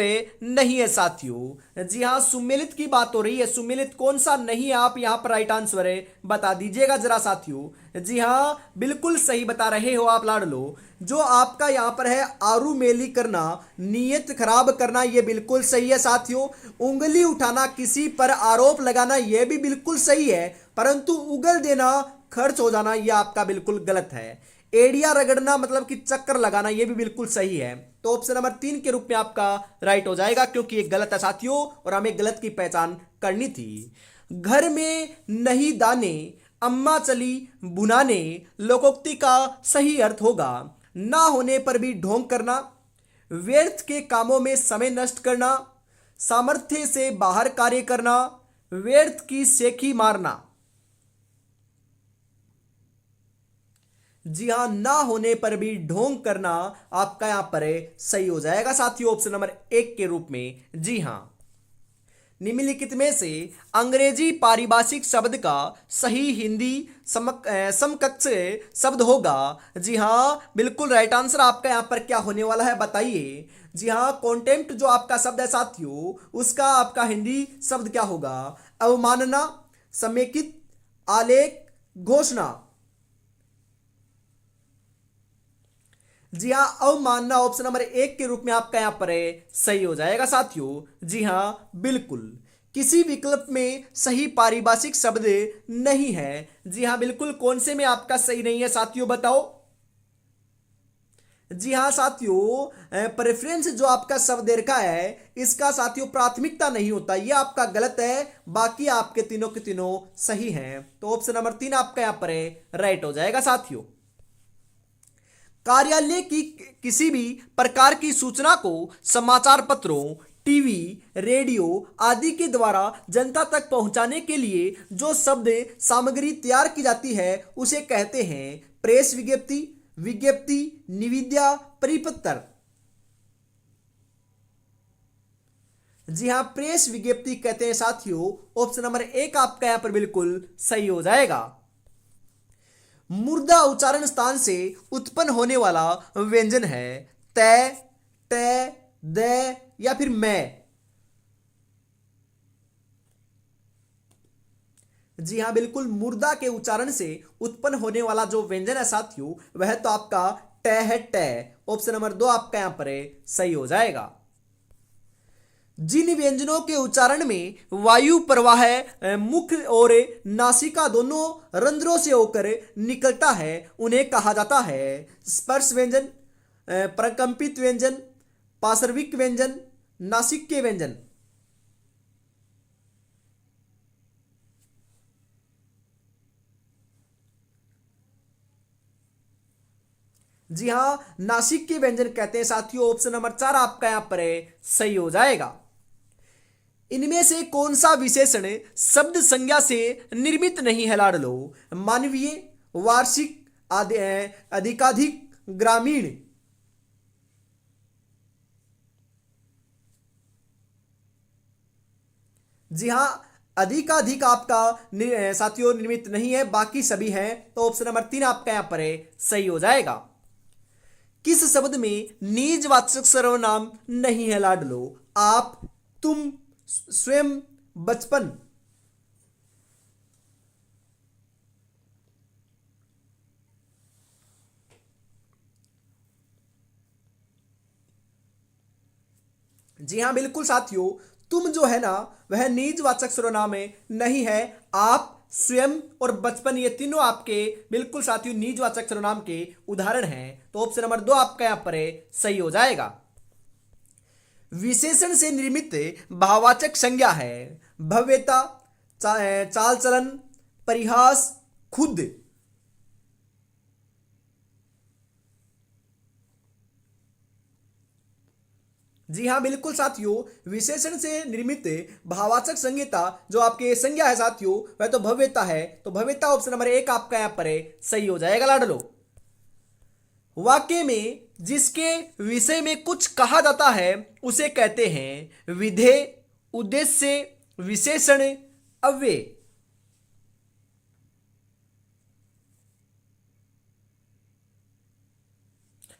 नहीं है साथियों। जी हाँ, सुमेलित की बात हो रही है। सुमेलित कौन सा नहीं है आप यहाँ पर राइट आंसर है बता दीजिएगा जरा साथियों। जी हाँ बिल्कुल सही बता रहे हो आप लाडलो। जो आपका यहाँ पर है आरूमेली करना, नीयत खराब करना, ये बिल्कुल सही है साथियों। उंगली उठाना, किसी पर आरोप लगाना, यह भी बिल्कुल सही है। परंतु उगल देना, खर्च हो जाना, यह आपका बिल्कुल गलत है। एड़िया रगड़ना मतलब कि चक्कर लगाना, यह भी बिल्कुल सही है। तो ऑप्शन नंबर 3 के रूप में आपका राइट हो जाएगा क्योंकि ये गलत है साथियों और हमें गलत की पहचान करनी थी। घर में नहीं दाने, अम्मा चली बुनाने, लोकोक्ति का सही अर्थ होगा ना होने पर भी ढोंग करना, व्यर्थ के कामों में समय नष्ट करना, सामर्थ्य से बाहर कार्य करना, व्यर्थ की सेखी मारना। जी हाँ, ना होने पर भी ढोंग करना आपका यहां पर है सही हो जाएगा साथियों ऑप्शन नंबर 1 के रूप में। जी हाँ, निम्नलिखित में से अंग्रेजी पारिभाषिक शब्द का सही हिंदी समकक्ष शब्द होगा। जी हाँ बिल्कुल राइट आंसर आपका यहां पर क्या होने वाला है बताइए। जी हाँ, कॉन्टेम्प्ट जो आपका शब्द है साथियों उसका आपका हिंदी शब्द क्या होगा? अवमानना, समेकित, आलेख, घोषणा। जी हाँ, अवमानना ऑप्शन नंबर 1 के रूप में आपका यहां पर है सही हो जाएगा साथियों। जी हाँ बिल्कुल। किसी विकल्प में सही पारिभाषिक शब्द नहीं है। जी हाँ बिल्कुल, कौन से में आपका सही नहीं है साथियों बताओ। जी हाँ साथियों, प्रेफरेंस जो आपका शब्द रखा है इसका साथियों प्राथमिकता नहीं होता, ये आपका गलत है। बाकी आपके तीनों के तीनों सही हैं। तो ऑप्शन नंबर 3 आपका यहां पर है राइट हो जाएगा साथियों। कार्यालय की किसी भी प्रकार की सूचना को समाचार पत्रों, टीवी, रेडियो आदि के द्वारा जनता तक पहुंचाने के लिए जो शब्द सामग्री तैयार की जाती है उसे कहते हैं प्रेस विज्ञप्ति, विज्ञप्ति, निविदा, परिपत्र। जी हाँ, प्रेस विज्ञप्ति कहते हैं साथियों। ऑप्शन नंबर 1 आपका यहां पर बिल्कुल सही हो जाएगा। मुर्दा उच्चारण स्थान से उत्पन्न होने वाला व्यंजन है तय, तय, द या फिर मैं। जी हाँ बिल्कुल, मुर्दा के उच्चारण से उत्पन्न होने वाला जो व्यंजन है साथियों वह तो आपका ट है, ट। ऑप्शन नंबर 2 आपका यहां पर है सही हो जाएगा। जिन व्यंजनों के उच्चारण में वायु प्रवाह मुख और नासिका दोनों रंध्रों से होकर निकलता है उन्हें कहा जाता है स्पर्श व्यंजन, प्रकंपित व्यंजन, पार्श्विक व्यंजन, नासिक के व्यंजन। जी हाँ, नासिक के व्यंजन कहते हैं साथियों। ऑप्शन नंबर 4 आपका यहां पर है सही हो जाएगा। इनमें से कौन सा विशेषण शब्द संज्ञा से निर्मित नहीं है लाडलो? मानवीय, वार्षिक, अधिकाधिक, ग्रामीण। जी हाँ, अधिकाधिक आपका साथियों निर्मित नहीं है, बाकी सभी हैं। तो ऑप्शन नंबर 3 आपका यहां पर है सही हो जाएगा। किस शब्द में निजवाचक सर्वनाम नहीं है लाडलो? आप, तुम, स्वयं, बचपन। जी हाँ बिल्कुल साथियों, तुम जो है ना वह निजवाचक सर्वनाम में नहीं है। आप, स्वयं और बचपन ये तीनों आपके बिल्कुल साथियों निजवाचक सर्वनाम के उदाहरण हैं। तो ऑप्शन नंबर 2 आपका यहां पर है सही हो जाएगा। विशेषण से निर्मित भाववाचक संज्ञा है भव्यता, चाल चलन, परिहास, खुद। जी हाँ बिल्कुल साथियों, विशेषण से निर्मित भाववाचक संज्ञा जो आपके संज्ञा है साथियों वह तो भव्यता है। तो भव्यता ऑप्शन नंबर 1 आपका यहां पर है सही हो जाएगा लाडलो। वाक्य में जिसके विषय में कुछ कहा जाता है उसे कहते हैं विधेय, उद्देश्य, विशेषण, अव्यय।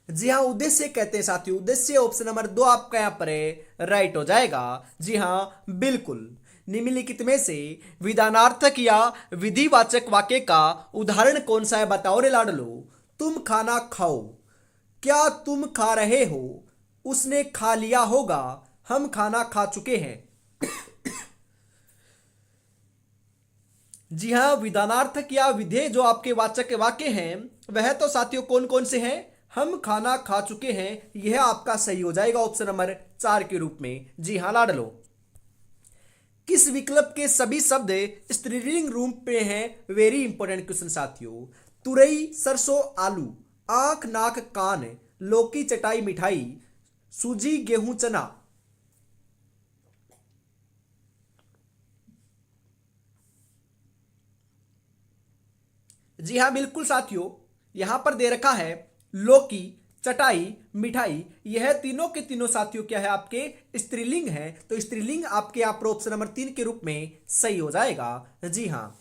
जी हाँ उद्देश्य कहते हैं साथियों। उद्देश्य ऑप्शन नंबर 2 आपका यहां पर है राइट हो जाएगा। जी हाँ बिल्कुल। निम्नलिखित में से विधानार्थक या विधिवाचक वाक्य का उदाहरण कौन सा है बताओ रे लाडलो? तुम खाना खाओ, क्या तुम खा रहे हो, उसने खा लिया होगा, हम खाना खा चुके हैं। जी हाँ, विधानार्थक या विधेय जो आपके वाचक वाक्य हैं वह तो साथियों कौन कौन से हैं? हम खाना खा चुके हैं, यह आपका सही हो जाएगा ऑप्शन नंबर 4 के रूप में। जी हाँ लाडलो। किस विकल्प के सभी शब्द स्त्रीलिंग रूप में हैं? वेरी इंपॉर्टेंट क्वेश्चन साथियों। तुरई, सरसों, आलू, आंख, नाक, कान, लौकी, चटाई, मिठाई, सूजी, गेहूं, चना। जी हाँ बिल्कुल साथियों, यहां पर दे रखा है लौकी, चटाई, मिठाई, यह तीनों के तीनों साथियों क्या है आपके स्त्रीलिंग है। तो स्त्रीलिंग आपके यहाँ पर ऑप्शन नंबर 3 के रूप में सही हो जाएगा। जी हाँ।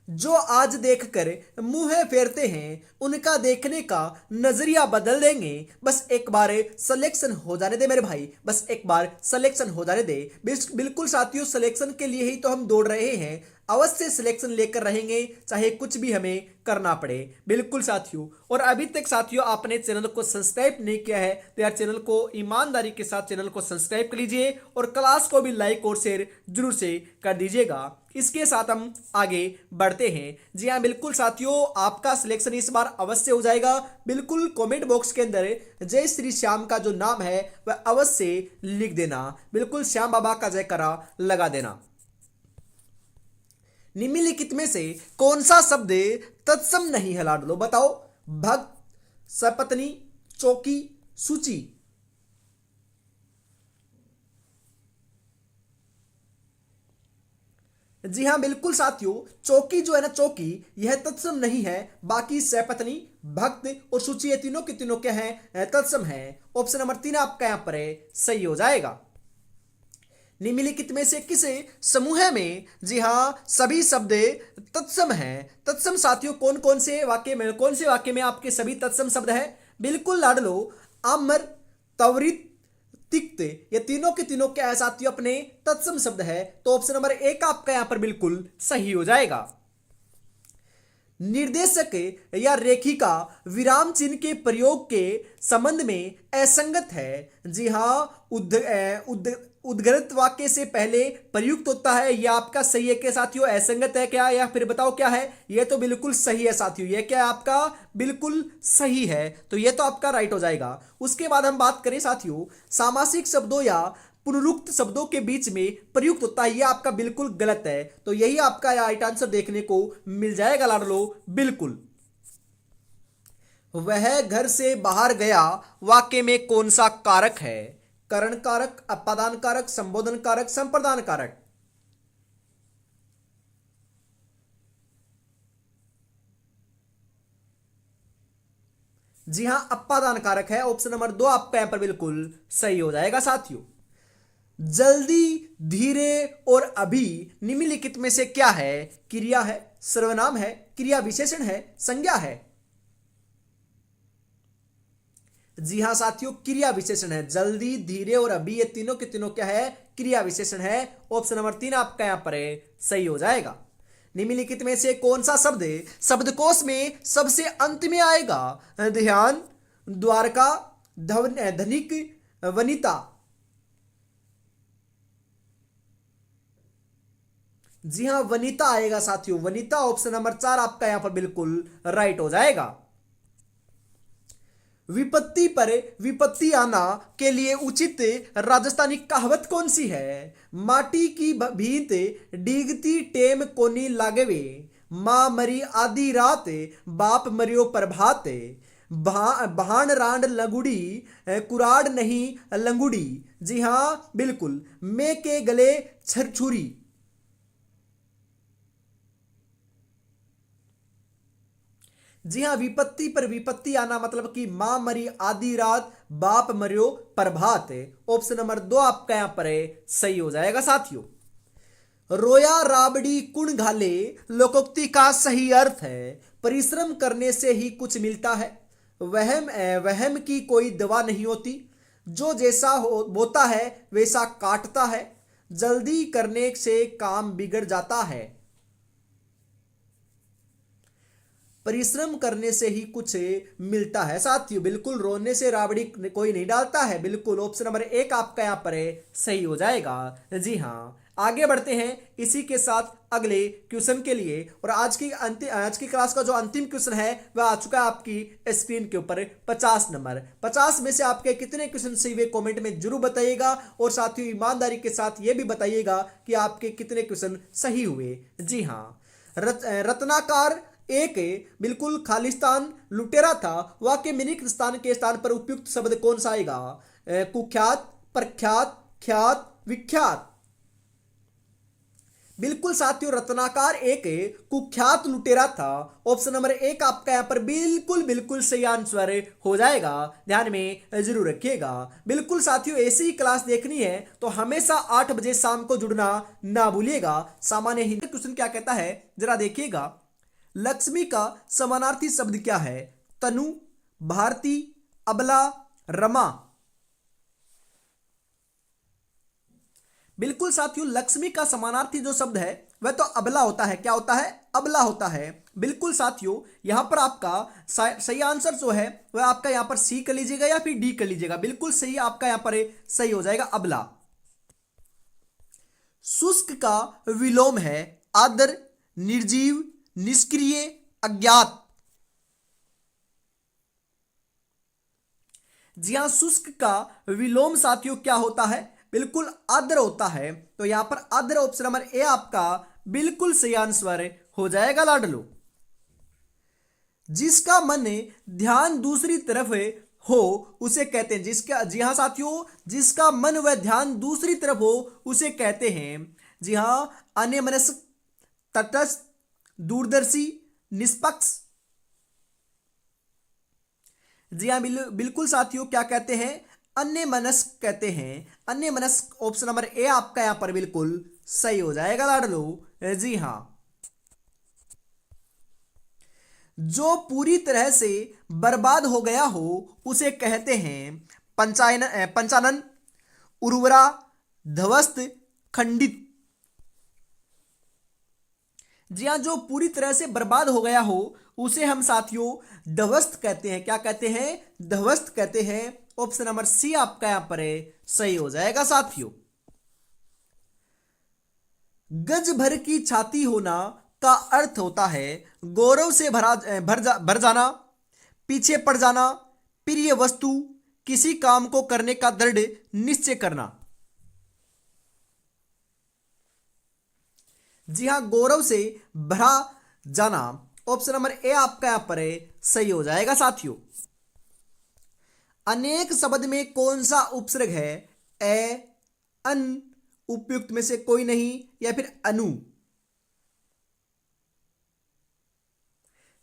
जो आज देखकर मुंह फेरते हैं उनका देखने का नजरिया बदल देंगे। बस एक बार सिलेक्शन हो जाने दे मेरे भाई, बस एक बार सिलेक्शन हो जाने दे। बिल्कुल साथियों, सिलेक्शन के लिए ही तो हम दौड़ रहे हैं। अवश्य सिलेक्शन लेकर रहेंगे चाहे कुछ भी हमें करना पड़े। बिल्कुल साथियों, और अभी तक साथियों आपने चैनल को सब्सक्राइब नहीं किया है तो यार चैनल को ईमानदारी के साथ चैनल को सब्सक्राइब कर लीजिए और क्लास को भी लाइक और शेयर जरूर से कर दीजिएगा। इसके साथ हम आगे बढ़ते हैं। जी हाँ बिल्कुल साथियों, आपका सिलेक्शन इस बार अवश्य हो जाएगा। बिल्कुल कमेंट बॉक्स के अंदर जय श्री श्याम का जो नाम है वह अवश्य लिख देना। बिल्कुल श्याम बाबा का जयकारा लगा देना। निम्नलिखित में से कौन सा शब्द तत्सम नहीं है लाडलो बताओ? भक्त, सपत्नी, चौकी, सूची। जी हाँ बिल्कुल साथियों, चौकी जो है ना चौकी यह तत्सम नहीं है। बाकी सपत्नी, भक्त और सूची ये तीनों के तीनों क्या है तत्सम है। ऑप्शन नंबर 3 आपका यहां पर है सही हो जाएगा। निम्नलिखित में से किस समूह में जी हाँ सभी शब्द तत्सम हैं? तत्सम साथियों कौन कौन से वाक्य में, कौन से वाक्य में आपके सभी तत्सम शब्द हैं? बिल्कुल लाडलो, आम्र, त्वरित, तिक्त, ये तीनों के तीनों क्या है साथियों अपने तत्सम शब्द है। तो ऑप्शन नंबर 1 आपका यहां पर बिल्कुल सही हो जाएगा। निर्देशक या रेखिका विराम चिन्ह के प्रयोग के संबंध में असंगत है। जी हाँ, उद्धृत वाक्य से पहले प्रयुक्त होता है, यह आपका सही है क्या साथियों? असंगत है क्या, या फिर बताओ क्या है? यह तो बिल्कुल सही है साथियों। यह क्या है आपका बिल्कुल सही है, तो यह तो आपका राइट हो जाएगा। उसके बाद हम बात करें साथियों सामासिक शब्दों या पुनरुक्त शब्दों के बीच में प्रयुक्त होता है, यह आपका बिल्कुल गलत है। तो यही आपका राइट आंसर देखने को मिल जाएगा लाडलो। बिल्कुल। वह घर से बाहर गया वाक्य में कौन सा कारक है? करण कारक, अपादान कारक, संबोधन कारक, संप्रदान कारक। जी हां, अपादान कारक है। ऑप्शन नंबर 2 आपका यहां पर बिल्कुल सही हो जाएगा साथियों। जल्दी, धीरे, और अभी निम्नलिखित में से क्या है? क्रिया है, सर्वनाम है, क्रिया विशेषण है, संज्ञा है? जी हाँ साथियों, क्रिया विशेषण है। जल्दी, धीरे और अभी, ये तीनों के तीनों क्या है? क्रिया विशेषण है। ऑप्शन नंबर 3 आपका यहां पर है, सही हो जाएगा। निम्नलिखित में से कौन सा शब्द शब्दकोश में सबसे अंत में आएगा? ध्यान, द्वारका, धनिक, वनिता। जी हाँ, वनिता आएगा साथियों, वनिता। ऑप्शन नंबर 4 आपका यहां पर बिल्कुल राइट हो जाएगा। विपत्ति पर विपत्ति आना के लिए उचित राजस्थानी कहावत कौन सी है? माटी की भीत डीगती टेम कोनी लागवे, मां मरी आधी रात, बाप मरियो प्रभात, भाण रांड लगुड़ी, कुराड़ नहीं लंगुड़ी। जी हाँ बिल्कुल, मैं के गले छरछुरी। जी हाँ, विपत्ति पर विपत्ति आना मतलब कि मां मरी आधी रात, बाप मरियो प्रभात। ऑप्शन नंबर 2 आपका यहां पर है, सही हो जाएगा साथियों। रोया राबड़ी कुण घाले लोकोक्ति का सही अर्थ है परिश्रम करने से ही कुछ मिलता है। वहम वहम की कोई दवा नहीं होती, जो जैसा बोता है वैसा काटता है। जल्दी करने से काम बिगड़ जाता है। परिश्रम करने से ही कुछ मिलता है साथियों, बिल्कुल। रोने से राबड़ी कोई नहीं डालता है, बिल्कुल। ऑप्शन नंबर 1 आपका यहां पर है, सही हो जाएगा। जी हाँ, आगे बढ़ते हैं इसी के साथ अगले क्वेश्चन के लिए। और आज की क्लास का जो अंतिम क्वेश्चन है वह आ चुका है आपकी स्क्रीन के ऊपर। 50 नंबर, 50 में से आपके कितने क्वेश्चन सही हुए कमेंट में जरूर बताइएगा। और साथियों ईमानदारी के साथ यह भी बताइएगा कि आपके कितने क्वेश्चन सही हुए। जी हाँ, रत्नाकार एक बिल्कुल खालिस्तान लुटेरा था। वाक्य में निम्न स्थान के स्थान पर उपयुक्त शब्द कौन सा आएगा? कुख्यात, प्रख्यात, ख्यात, विख्यात। बिल्कुल साथियों, रत्नाकर एक कुख्यात लुटेरा था। ऑप्शन नंबर 1 आपका यहां पर बिल्कुल बिल्कुल सही आंसर हो जाएगा। ध्यान में जरूर रखिएगा। बिल्कुल साथियों, ऐसी ही क्लास देखनी है तो हमेशा 8 बजे शाम को जुड़ना ना भूलिएगा। सामान्य हिंदी क्वेश्चन क्या कहता है जरा देखिएगा। लक्ष्मी का समानार्थी शब्द क्या है? तनु, भारती, अबला, रमा। बिल्कुल साथियों, लक्ष्मी का समानार्थी जो शब्द है वह तो अबला होता है। क्या होता है? अबला होता है। बिल्कुल साथियों, यहां पर आपका सही आंसर जो है वह आपका यहां पर सी कर लीजिएगा या फिर डी कर लीजिएगा। बिल्कुल सही आपका यहां पर सही हो जाएगा, अबला। शुष्क का विलोम है आदर, निर्जीव, निष्क्रिय, अज्ञात। जी हां, शुष्क का विलोम साथियों क्या होता है? बिल्कुल आर्द्र होता है। तो यहां पर आर्द्र ऑप्शन नंबर ए आपका बिल्कुल सही आंसर हो जाएगा लाडलो। जिसका मन ध्यान दूसरी तरफ हो उसे कहते हैं जिसका जी हां साथियों, जिसका मन व ध्यान दूसरी तरफ हो उसे कहते हैं जी हां अन्यमनस्क, तटस्थ, दूरदर्शी, निष्पक्ष। जी हाँ बिल्कुल साथियों, क्या कहते हैं? अन्य मनस्क कहते हैं। अन्य मनस्क ऑप्शन नंबर ए आपका यहां पर बिल्कुल सही हो जाएगा लाडलो। जी हां, जो पूरी तरह से बर्बाद हो गया हो उसे कहते हैं पंचानन, उर्वरा, ध्वस्त, खंडित। जी हाँ, जो पूरी तरह से बर्बाद हो गया हो उसे हम साथियों ध्वस्त कहते हैं। क्या कहते हैं? ध्वस्त कहते हैं। ऑप्शन नंबर सी आपका यहां पर सही हो जाएगा साथियों। गज भर की छाती होना का अर्थ होता है गौरव से भर जाना, पीछे पड़ जाना, प्रिय वस्तु, किसी काम को करने का दृढ़ निश्चय करना। जी हां, गौरव से भरा जाना। ऑप्शन नंबर ए आपका यहां पर सही हो जाएगा साथियों। अनेक शब्द में कौन सा उपसर्ग है? ए, अन, उपयुक्त में से कोई नहीं, या फिर अनु।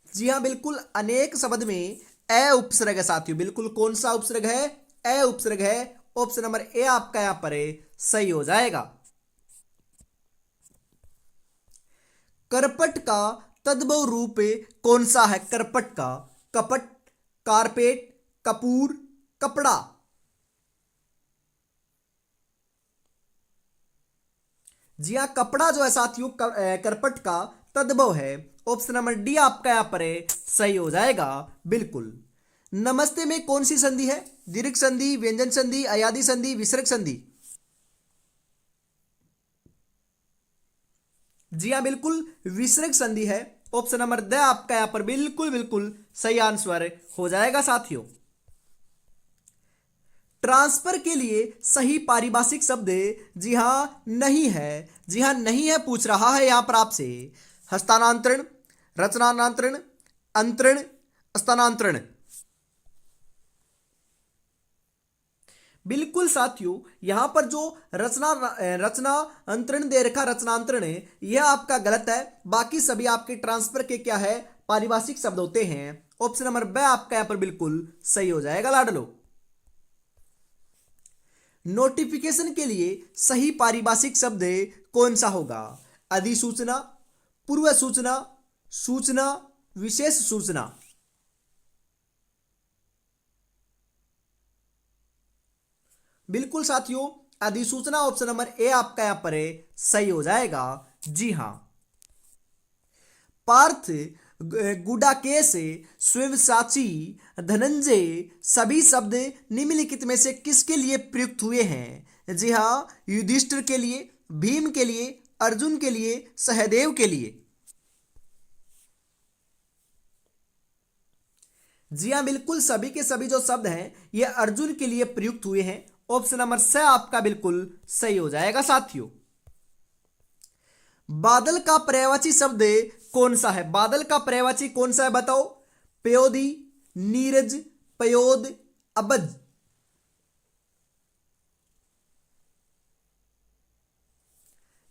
जी हां बिल्कुल, अनेक शब्द में ए उपसर्ग है साथियों। बिल्कुल, कौन सा उपसर्ग है? ए उपसर्ग है। ऑप्शन नंबर ए आपका यहां पर सही हो जाएगा। करपट का तद्भव रूप कौन सा है? करपट का कपट, कारपेट, कपूर, कपड़ा। जी हाँ, कपड़ा जो है साथियों करपट का तद्भव है। ऑप्शन नंबर डी आपका यहां पर सही हो जाएगा। बिल्कुल। नमस्ते में कौन सी संधि है? दीर्घ संधि, व्यंजन संधि, अयादि संधि, विसर्ग संधि। जी हाँ, बिल्कुल विसर्ग संधि है। ऑप्शन नंबर द आपका यहां पर बिल्कुल बिल्कुल सही आंसर हो जाएगा साथियों। ट्रांसफर के लिए सही पारिभाषिक शब्द जी हां नहीं है। जी हां नहीं है पूछ रहा है यहां पर आपसे। हस्तांतरण, रचनांतरण, अंतरण, स्थानांतरण। बिल्कुल साथियों, यहां पर जो रचना रचना अंतरण दे रखा रचनांतरण है यह आपका गलत है। बाकी सभी आपके ट्रांसफर के क्या है? पारिभाषिक शब्द होते हैं। ऑप्शन नंबर ब आपका यहां पर बिल्कुल सही हो जाएगा लाडलो। नोटिफिकेशन के लिए सही पारिभाषिक शब्द कौन सा होगा? अधिसूचना, पूर्व सूचना, सूचना, विशेष सूचना। बिल्कुल साथियों, अधिसूचना ऑप्शन नंबर ए आपका यहां पर सही हो जाएगा। जी हां। पार्थ, गुडाकेश, शिवसाची, धनंजय सभी शब्द निम्नलिखित में से किसके लिए प्रयुक्त हुए हैं? जी हां, युधिष्ठिर के लिए, भीम के लिए, अर्जुन के लिए, सहदेव के लिए। जी हां, बिल्कुल सभी के सभी जो शब्द हैं ये अर्जुन के लिए प्रयुक्त हुए हैं। ऑप्शन नंबर स आपका बिल्कुल सही हो जाएगा साथियों। बादल का पर्यायवाची शब्द कौन सा है? बादल का पर्यायवाची कौन सा है बताओ? पयोदी, नीरज, पयोद, अबज।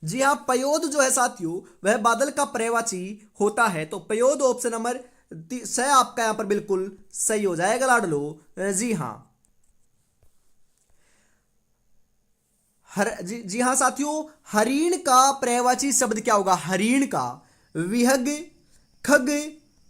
जी हां, पयोद जो है साथियों वह बादल का पर्यायवाची होता है। तो पयोद ऑप्शन नंबर स आपका यहां पर बिल्कुल सही हो जाएगा लाडलो। जी हां। जी हाँ साथियों, हरिण का पर्यायवाची शब्द क्या होगा? हरिण का विहग, खग,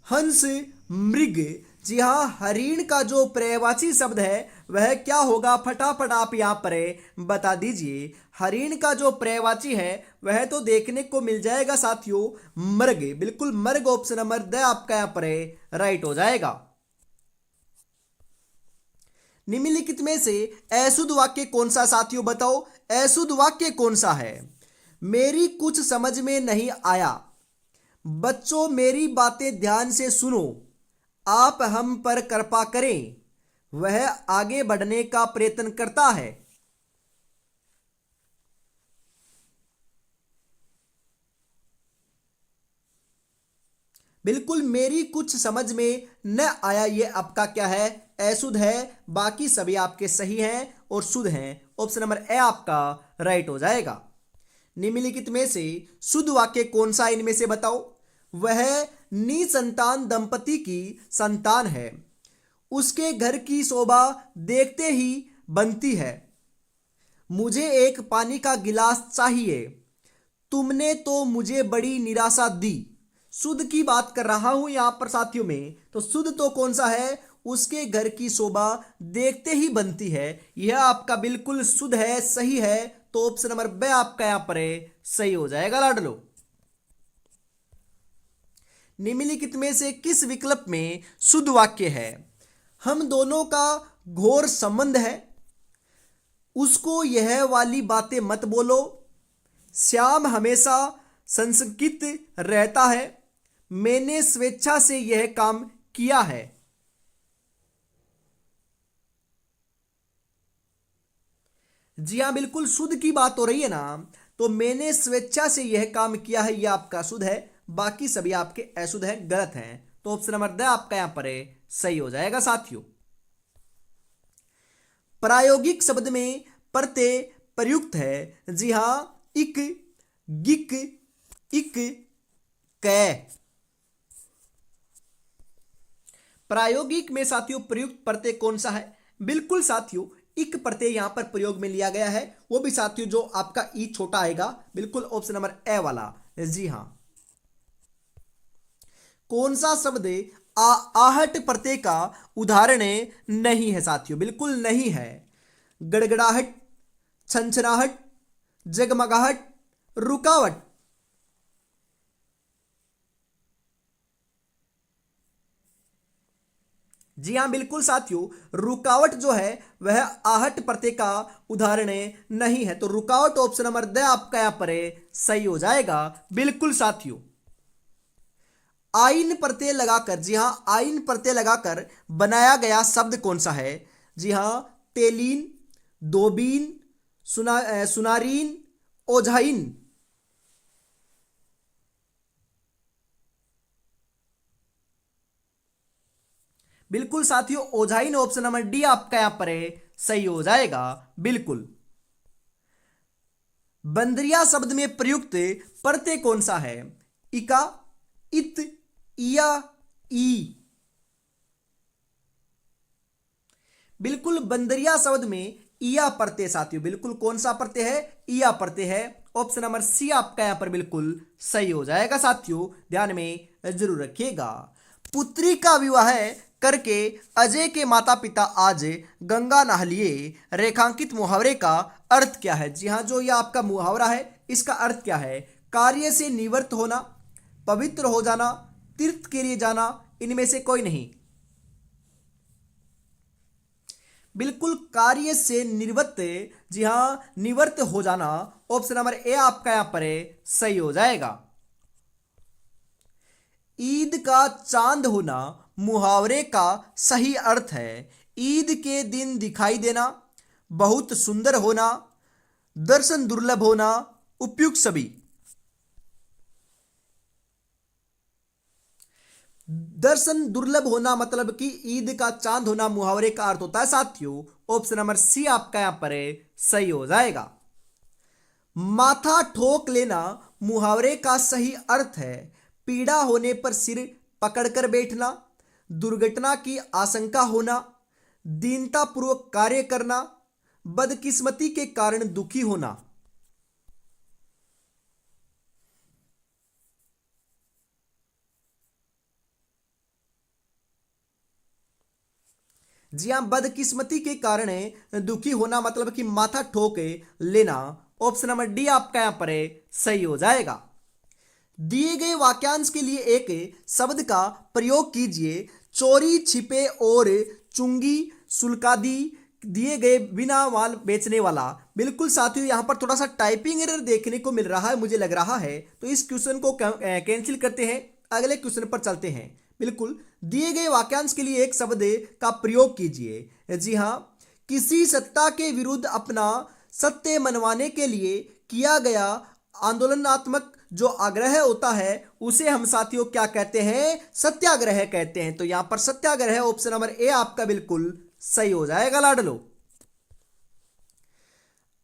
हंस, मृग। जी हाँ, हरिण का जो पर्यायवाची शब्द है वह क्या होगा? फटाफट आप यहाँ पर बता दीजिए। हरिण का जो पर्यायवाची है वह तो देखने को मिल जाएगा साथियों मृग। बिल्कुल मृग ऑप्शन नंबर द आपका यहाँ पर राइट हो जाएगा। निम्नलिखित में से अशुद्ध वाक्य कौन सा साथियों बताओ? अशुद्ध वाक्य कौन सा है? मेरी कुछ समझ में नहीं आया। बच्चों मेरी बातें ध्यान से सुनो। आप हम पर कृपा करें। वह आगे बढ़ने का प्रयत्न करता है। बिल्कुल मेरी कुछ समझ में न आया ये आपका क्या है? अशुद्ध है। बाकी सभी आपके सही हैं और शुद्ध हैं। ऑप्शन नंबर ए आपका राइट हो जाएगा। निम्नलिखित में से शुद्ध वाक्य कौन सा इनमें से बताओ? वह निसंतान दंपति की संतान है। उसके घर की शोभा देखते ही बनती है। मुझे एक पानी का गिलास चाहिए। तुमने तो मुझे बड़ी निराशा दी। शुद्ध की बात कर रहा हूं यहां पर साथियों में। तो शुद्ध तो कौन सा है? उसके घर की शोभा देखते ही बनती है। यह आपका बिल्कुल शुद्ध है, सही है। तो ऑप्शन नंबर ब आपका यहां पर सही हो जाएगा लाडलो। निम्नलिखित में से किस विकल्प में शुद्ध वाक्य है? हम दोनों का घोर संबंध है। उसको यह वाली बातें मत बोलो। श्याम हमेशा संशयित रहता है। मैंने स्वेच्छा से यह काम किया है। जी हां, बिल्कुल शुद्ध की बात हो रही है ना। तो मैंने स्वेच्छा से यह काम किया है यह आपका शुद्ध है। बाकी सभी आपके अशुद्ध हैं, गलत हैं। तो ऑप्शन नंबर द आपका यहां पर सही हो जाएगा साथियों। प्रायोगिक शब्द में प्रत्यय प्रयुक्त है। जी हां, इक, गिक, इक, कै। प्रायोगिक में साथियों प्रयुक्त प्रत्यय कौन सा है? बिल्कुल साथियों इक प्रत्यय यहां पर प्रयोग में लिया गया है। वो भी साथियों जो आपका ई छोटा आएगा। बिल्कुल ऑप्शन नंबर ए वाला। जी हां। कौन सा शब्द आहट प्रत्यय का उदाहरण नहीं है साथियों? बिल्कुल नहीं है। गड़गड़ाहट, छनछनाहट, जगमगाहट, रुकावट। जी हाँ बिल्कुल साथियों, रुकावट जो है वह आहट प्रत्यय का उदाहरण नहीं है। तो रुकावट ऑप्शन नंबर द आपका यहां पर सही हो जाएगा। बिल्कुल साथियों, आइन प्रत्यय लगाकर, जी हां आइन प्रत्यय लगाकर बनाया गया शब्द कौन सा है? जी हां, तेलीन, दोबीन, सुनारीन, ओझाइन। बिल्कुल साथियों, ओझाइन ऑप्शन नंबर डी आपका यहां पर सही हो जाएगा। बिल्कुल। बंदरिया शब्द में प्रयुक्त प्रत्यय कौन सा है? इका, इत, इया, ई। बिल्कुल बंदरिया शब्द में इया प्रत्यय साथियों, बिल्कुल कौन सा प्रत्यय है? इया प्रत्यय है। ऑप्शन नंबर सी आपका यहां पर बिल्कुल सही हो जाएगा साथियों, ध्यान में जरूर रखिएगा। पुत्री का विवाह करके अजय के माता पिता आज गंगा नहा लिए, रेखांकित मुहावरे का अर्थ क्या है? जी हाँ, जो यह आपका मुहावरा है इसका अर्थ क्या है? कार्य से निवृत्त होना, पवित्र हो जाना, तीर्थ के लिए जाना, इनमें से कोई नहीं। बिल्कुल कार्य से निवृत्त, जी हां निवृत्त हो जाना, ऑप्शन नंबर ए आपका यहां पर सही हो जाएगा। ईद का चांद होना मुहावरे का सही अर्थ है। ईद के दिन दिखाई देना, बहुत सुंदर होना, दर्शन दुर्लभ होना, उपयुक्त सभी। दर्शन दुर्लभ होना मतलब कि ईद का चांद होना मुहावरे का अर्थ होता है साथियों। ऑप्शन नंबर सी आपका यहां पर सही हो जाएगा। माथा ठोक लेना मुहावरे का सही अर्थ है। पीड़ा होने पर सिर पकड़कर बैठना, दुर्घटना की आशंका होना, दीनतापूर्वक कार्य करना, बदकिस्मती के कारण दुखी होना। जी हां, बदकिस्मती के कारण दुखी होना मतलब कि माथा ठोक लेना। ऑप्शन नंबर डी आपका यहां पर सही हो जाएगा। दिए गए वाक्यांश के लिए एक शब्द का प्रयोग कीजिए। चोरी, छिपे और चुंगी, शुल्कादी, दिए गए बिना माल बेचने वाला। बिल्कुल साथियों, यहां पर थोड़ा सा टाइपिंग एरर देखने को मिल रहा है मुझे लग रहा है, तो इस क्वेश्चन को कैंसिल करते हैं, अगले क्वेश्चन पर चलते हैं। बिल्कुल, दिए गए वाक्यांश के लिए एक शब्द का प्रयोग कीजिए। जी हां, किसी सत्ता के विरुद्ध अपना सत्य मनवाने के लिए किया गया आंदोलनात्मक जो आग्रह होता है उसे हम साथियों क्या कहते हैं? सत्याग्रह कहते हैं। तो यहां पर सत्याग्रह ऑप्शन नंबर ए आपका बिल्कुल सही हो जाएगा लाडलो।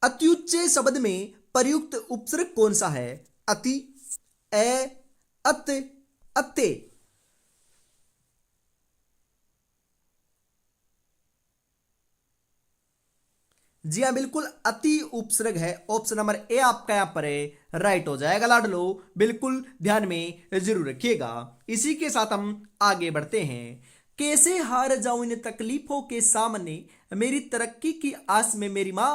अत्युच्च शब्द में प्रयुक्त उपसर्ग कौन सा है? अति, ए, अत, अत्ते। जी हाँ बिल्कुल, अति उपसर्ग है। ऑप्शन नंबर ए आपका यहां पर राइट हो जाएगा लाडलो, बिल्कुल ध्यान में जरूर रखिएगा। इसी के साथ हम आगे बढ़ते हैं। कैसे हार जाऊं इन तकलीफों के सामने, मेरी तरक्की की आस में मेरी माँ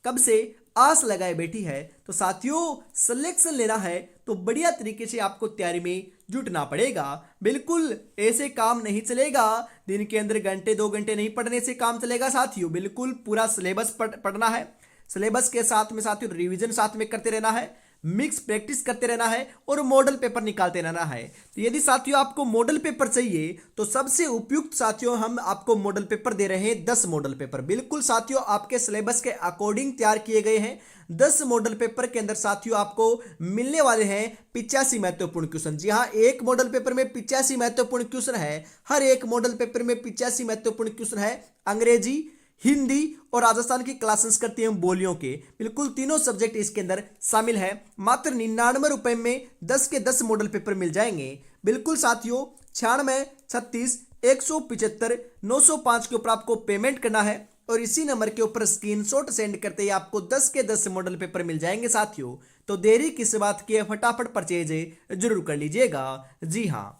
कब से आस लगाए बैठी है। तो साथियों, सिलेक्शन लेना है तो बढ़िया तरीके से आपको तैयारी में जुटना पड़ेगा। बिल्कुल ऐसे काम नहीं चलेगा, दिन के अंदर घंटे 2 घंटे नहीं पढ़ने से काम चलेगा साथियों। बिल्कुल पूरा सिलेबस पढ़ना है, सिलेबस के साथ में साथियों रिवीजन साथ में करते रहना है, मिक्स प्रैक्टिस करते रहना है और मॉडल पेपर निकालते रहना है। तो यदि साथियों आपको मॉडल पेपर चाहिए तो सबसे उपयुक्त साथियों हम आपको मॉडल पेपर दे रहे हैं, 10 मॉडल पेपर। बिल्कुल साथियों, आपके सिलेबस के अकॉर्डिंग तैयार किए गए हैं। 10 मॉडल पेपर के अंदर साथियों आपको मिलने वाले हैं 85 महत्वपूर्ण क्वेश्चन। जी हाँ, एक मॉडल पेपर में 85 महत्वपूर्ण क्वेश्चन है। हर एक मॉडल पेपर में 85 महत्वपूर्ण क्वेश्चन है। अंग्रेजी, हिंदी और राजस्थान की क्लास संस्कृति एवं बोलियों के बिल्कुल तीनों सब्जेक्ट इसके अंदर शामिल है। मात्र 99 रुपए में 10 के 10 मॉडल पेपर मिल जाएंगे। बिल्कुल साथियों, 96 36 175 905 के ऊपर आपको पेमेंट करना है और इसी नंबर के ऊपर स्क्रीनशॉट सेंड करते ही आपको 10 के 10 मॉडल पेपर मिल जाएंगे साथियों। तो देरी किस बात की है, फटाफट परचेज जरूर कर लीजिएगा। जी हाँ,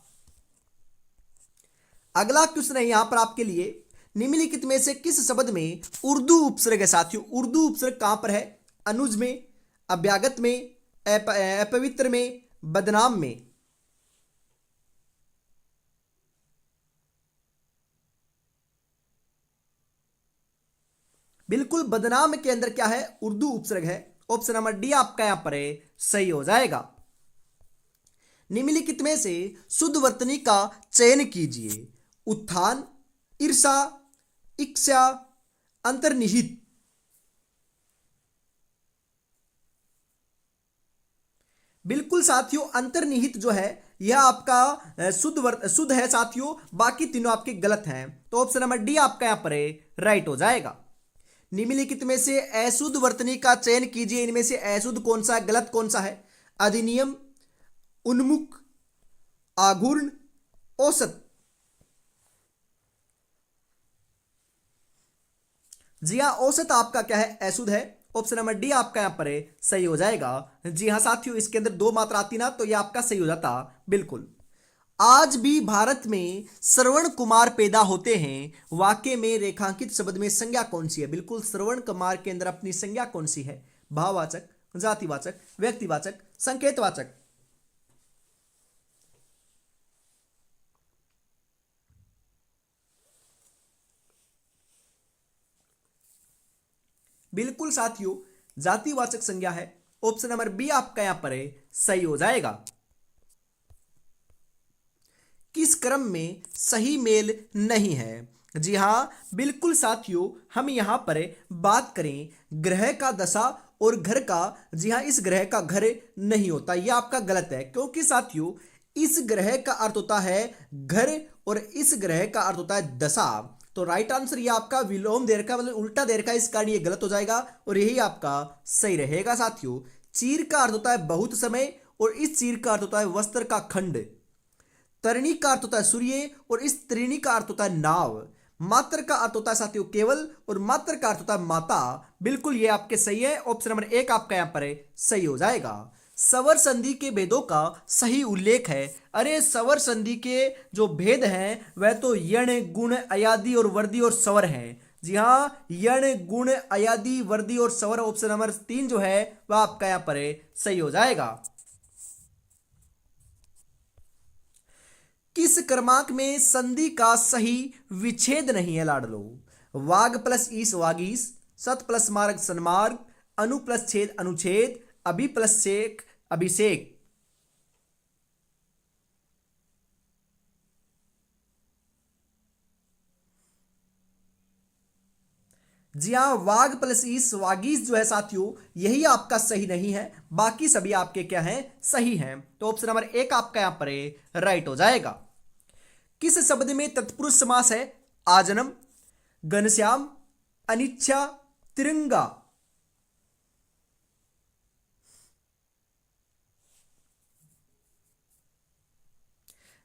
अगला क्वेश्चन है यहां पर आपके लिए, निम्नलिखित में से किस शब्द में उर्दू उपसर्ग है साथियों? उर्दू उपसर्ग कहां पर है? अनुज में, अभ्यागत में, अपवित्र में, बदनाम में। बिल्कुल बदनाम के अंदर क्या है? उर्दू उपसर्ग है। ऑप्शन नंबर डी आपका यहां पर है सही हो जाएगा। निम्नलिखित में से शुद्ध वर्तनी का चयन कीजिए। उत्थान, ईर्षा, इच्छा, अंतर्निहित। बिल्कुल साथियों, अंतर्निहित जो है यह आपका शुद्ध है साथियों, बाकी तीनों आपके गलत हैं। तो ऑप्शन नंबर डी आपका यहां पर है राइट हो जाएगा। निम्नलिखित में से अशुद्ध वर्तनी का चयन कीजिए। इनमें से अशुद्ध कौन सा है, गलत कौन सा है? अधिनियम, उन्मुख, आघूर्ण, औसत। जी हाँ, औसत आपका क्या है? अशुद्ध है। ऑप्शन नंबर डी आपका यहां पर है सही हो जाएगा। जी हाँ साथियों, इसके अंदर दो मात्रा आती ना तो यह आपका सही हो जाता। बिल्कुल। आज भी भारत में श्रवण कुमार पैदा होते हैं, वाक्य में रेखांकित शब्द में संज्ञा कौन सी है? बिल्कुल, श्रवण कुमार के अंदर अपनी संज्ञा कौन सी है? भाववाचक, जातिवाचक, व्यक्तिवाचक, संकेतवाचक। बिल्कुल साथियों, जातिवाचक संज्ञा है। ऑप्शन नंबर बी आपका यहां पर है सही हो जाएगा। किस क्रम में सही मेल नहीं है? जी हां, बिल्कुल साथियों, हम यहां पर बात करें ग्रह का दशा और घर का। जी हां, इस ग्रह का घर नहीं होता, यह आपका गलत है, क्योंकि साथियों इस ग्रह का अर्थ होता है घर और इस ग्रह का अर्थ होता है दशा। तो राइट आंसर ये आपका विलोम दे रखा, मतलब उल्टा दे रखा है, इस कारण ये गलत हो जाएगा और यही आपका सही रहेगा साथियों। चीर का अर्थ होता है बहुत समय और इस चीर का अर्थ होता है वस्त्र का खंड। तरणी का अर्थ होता है सूर्य और इस त्रिणी का अर्थ होता है नाव। मात्र का अर्थ होता है साथियों केवल और मात्र का अर्थ होता है माता। बिल्कुल ये आपके सही है। ऑप्शन नंबर एक आपका यहां पर है सही हो जाएगा। सवर संधि के भेदों का सही उल्लेख है। अरे सवर संधि के जो भेद हैं वह तो यण, गुण, अयादि और वर्दी और सवर हैं। जी हाँ, यण, गुण, अयादि, वर्दी और सवर। ऑप्शन नंबर 3 जो है वह आपका यहां पर है सही हो जाएगा। किस क्रमांक में संधि का सही विच्छेद नहीं है लाडलो? वाग प्लस ईस वागीस, सत प्लस मार्ग सन्मार्ग, अनु प्लस छेद अनुच्छेद, अभि प्लस शेख अभिषेक। जी हाँ, वाग प्लस ईस वागीस जो है साथियों यही आपका सही नहीं है, बाकी सभी आपके क्या हैं? सही हैं। तो ऑप्शन नंबर एक आपका यहां पर राइट हो जाएगा। किस शब्द में तत्पुरुष समास है? आजन्म, घनश्याम, अनिच्छा, तिरंगा।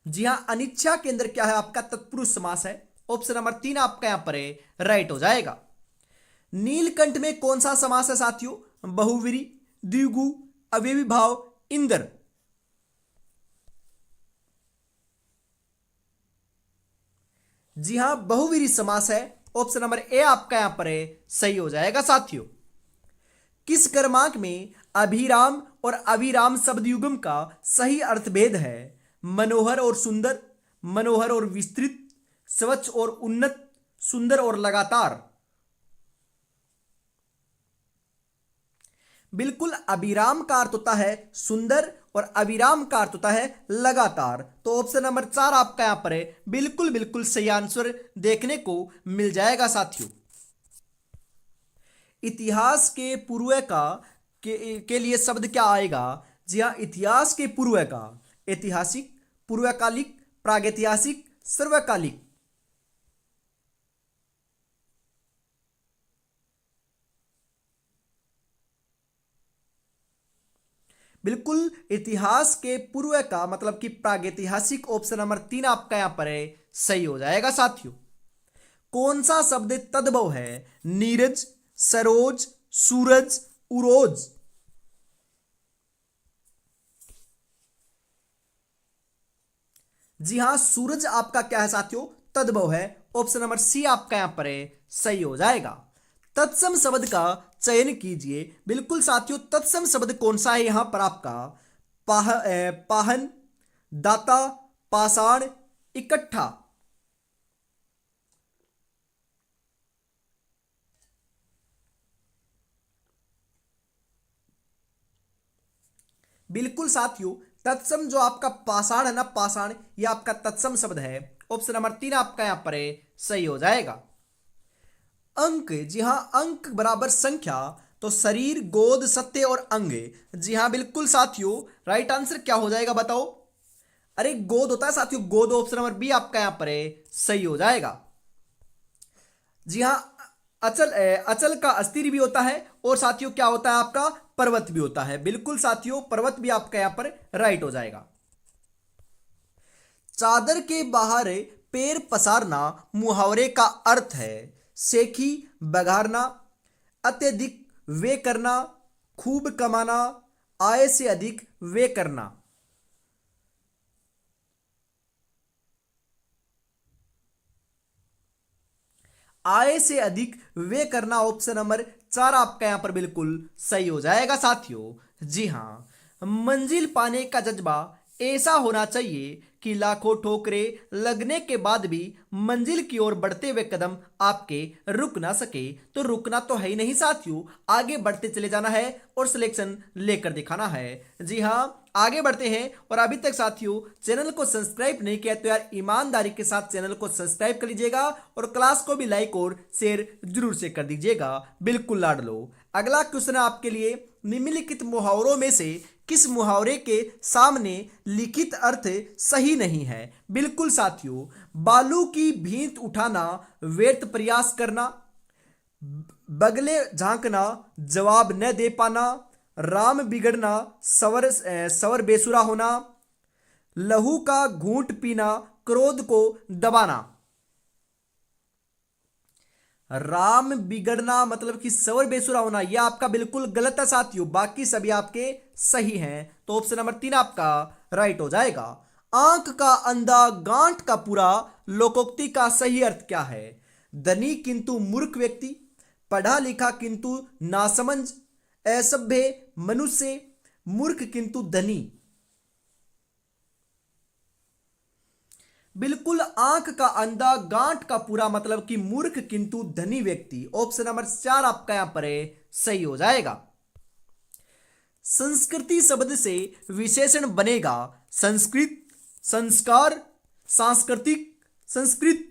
जी हां, अनिच्छा के अंदर क्या है? आपका तत्पुरुष समास है। ऑप्शन नंबर 3 आपका यहां पर राइट हो जाएगा। नीलकंठ में कौन सा समास है साथियों? बहुव्रीहि, द्विगु, अव्ययी भाव, इंद्र। जी हां, बहुव्रीहि समास है। ऑप्शन नंबर ए आपका यहां पर सही हो जाएगा साथियों। किस क्रमांक में अभिराम और अविराम शब्द युग्म का सही अर्थभेद है? मनोहर और सुंदर, मनोहर और विस्तृत, स्वच्छ और उन्नत, सुंदर और लगातार। बिल्कुल, अभिराम का अर्थ होता है सुंदर और अविराम का अर्थ होता है लगातार। तो ऑप्शन नंबर 4 आपका यहां पर बिल्कुल बिल्कुल सही आंसर देखने को मिल जाएगा साथियों। इतिहास के पूर्व का के लिए शब्द क्या आएगा? जी हाँ, इतिहास के पूर्व का ऐतिहासिक, पूर्वकालिक, प्रागैतिहासिक, सर्वकालिक। बिल्कुल, इतिहास के पूर्व का मतलब कि प्रागैतिहासिक। ऑप्शन नंबर 3 आपका यहां पर सही हो जाएगा साथियों। कौन सा शब्द तद्भव है? नीरज, सरोज, सूरज, उरोज। जी हाँ, सूरज आपका क्या है साथियों, तद्भव है। ऑप्शन नंबर सी आपका यहां पर है, सही हो जाएगा। तत्सम शब्द का चयन कीजिए। बिल्कुल साथियों, तत्सम शब्द कौन सा है यहां पर आपका, पाहन, दाता, पाषाण, इकट्ठा। बिल्कुल साथियों, तत्सम जो आपका पाषाण है ना, पाषाण, ये आपका तत्सम शब्द है। ऑप्शन नंबर 3 आपका यहां पर है, सही हो जाएगा। अंक, जी हाँ, अंक बराबर संख्या, तो शरीर, गोद, सत्य और अंग। जी हाँ बिल्कुल साथियों, राइट आंसर क्या हो जाएगा बताओ। अरे गोद होता है साथियों, गोद। ऑप्शन नंबर बी आपका यहां पर है, सही हो जाएगा। जी हाँ, अचल अचल का अस्थिर भी होता है, और साथियों क्या होता है आपका, पर्वत भी होता है। बिल्कुल साथियों, पर्वत भी आपका यहां पर राइट हो जाएगा। चादर के बाहर पैर पसारना मुहावरे का अर्थ है, सेखी, बघारना, अत्यधिक वे करना, खूब कमाना, आय से अधिक वे करना। आय से अधिक वे करना, ऑप्शन नंबर 4 आपका यहां पर बिल्कुल सही हो जाएगा साथियों। जी हाँ, मंजिल पाने का जज्बा ऐसा होना चाहिए कि लाखों ठोकरें लगने के बाद भी मंजिल की ओर बढ़ते हुए कदम आपके रुक ना सके। तो रुकना तो है ही नहीं साथियों, आगे बढ़ते चले जाना है और सिलेक्शन लेकर दिखाना है। जी हाँ, आगे बढ़ते हैं। और अभी तक साथियों चैनल को सब्सक्राइब नहीं किया तो यार ईमानदारी के साथ चैनल को सब्सक्राइब कर लीजिएगा, और क्लास को भी लाइक और शेयर जरूर से कर दीजिएगा। बिल्कुल लाड लो। अगला क्वेश्चन है आपके लिए, निम्नलिखित मुहावरों में से किस मुहावरे के सामने लिखित अर्थ सही नहीं है। बिल्कुल साथियों, बालू की भींत उठाना व्यर्थ प्रयास करना, बगले झांकना जवाब न दे पाना, राम बिगड़ना सवर बेसुरा होना, लहू का घूंट पीना क्रोध को दबाना। राम बिगड़ना मतलब कि सवर बेसुरा होना, यह आपका बिल्कुल गलत है साथियों, बाकी सभी आपके सही हैं। तो ऑप्शन नंबर 3 आपका राइट हो जाएगा। आंख का अंधा गांठ का पूरा लोकोक्ति का सही अर्थ क्या है। धनी किंतु मूर्ख व्यक्ति, पढ़ा लिखा किंतु नासमझ, असभ्य मनुष्य, मूर्ख किंतु धनी। बिल्कुल, आंख का अंधा गांठ का पूरा मतलब कि मूर्ख किंतु धनी व्यक्ति। ऑप्शन नंबर 4 आपका यहां पर है, सही हो जाएगा। संस्कृति शब्द से विशेषण बनेगा संस्कृत, संस्कार, सांस्कृतिक, संस्कृत।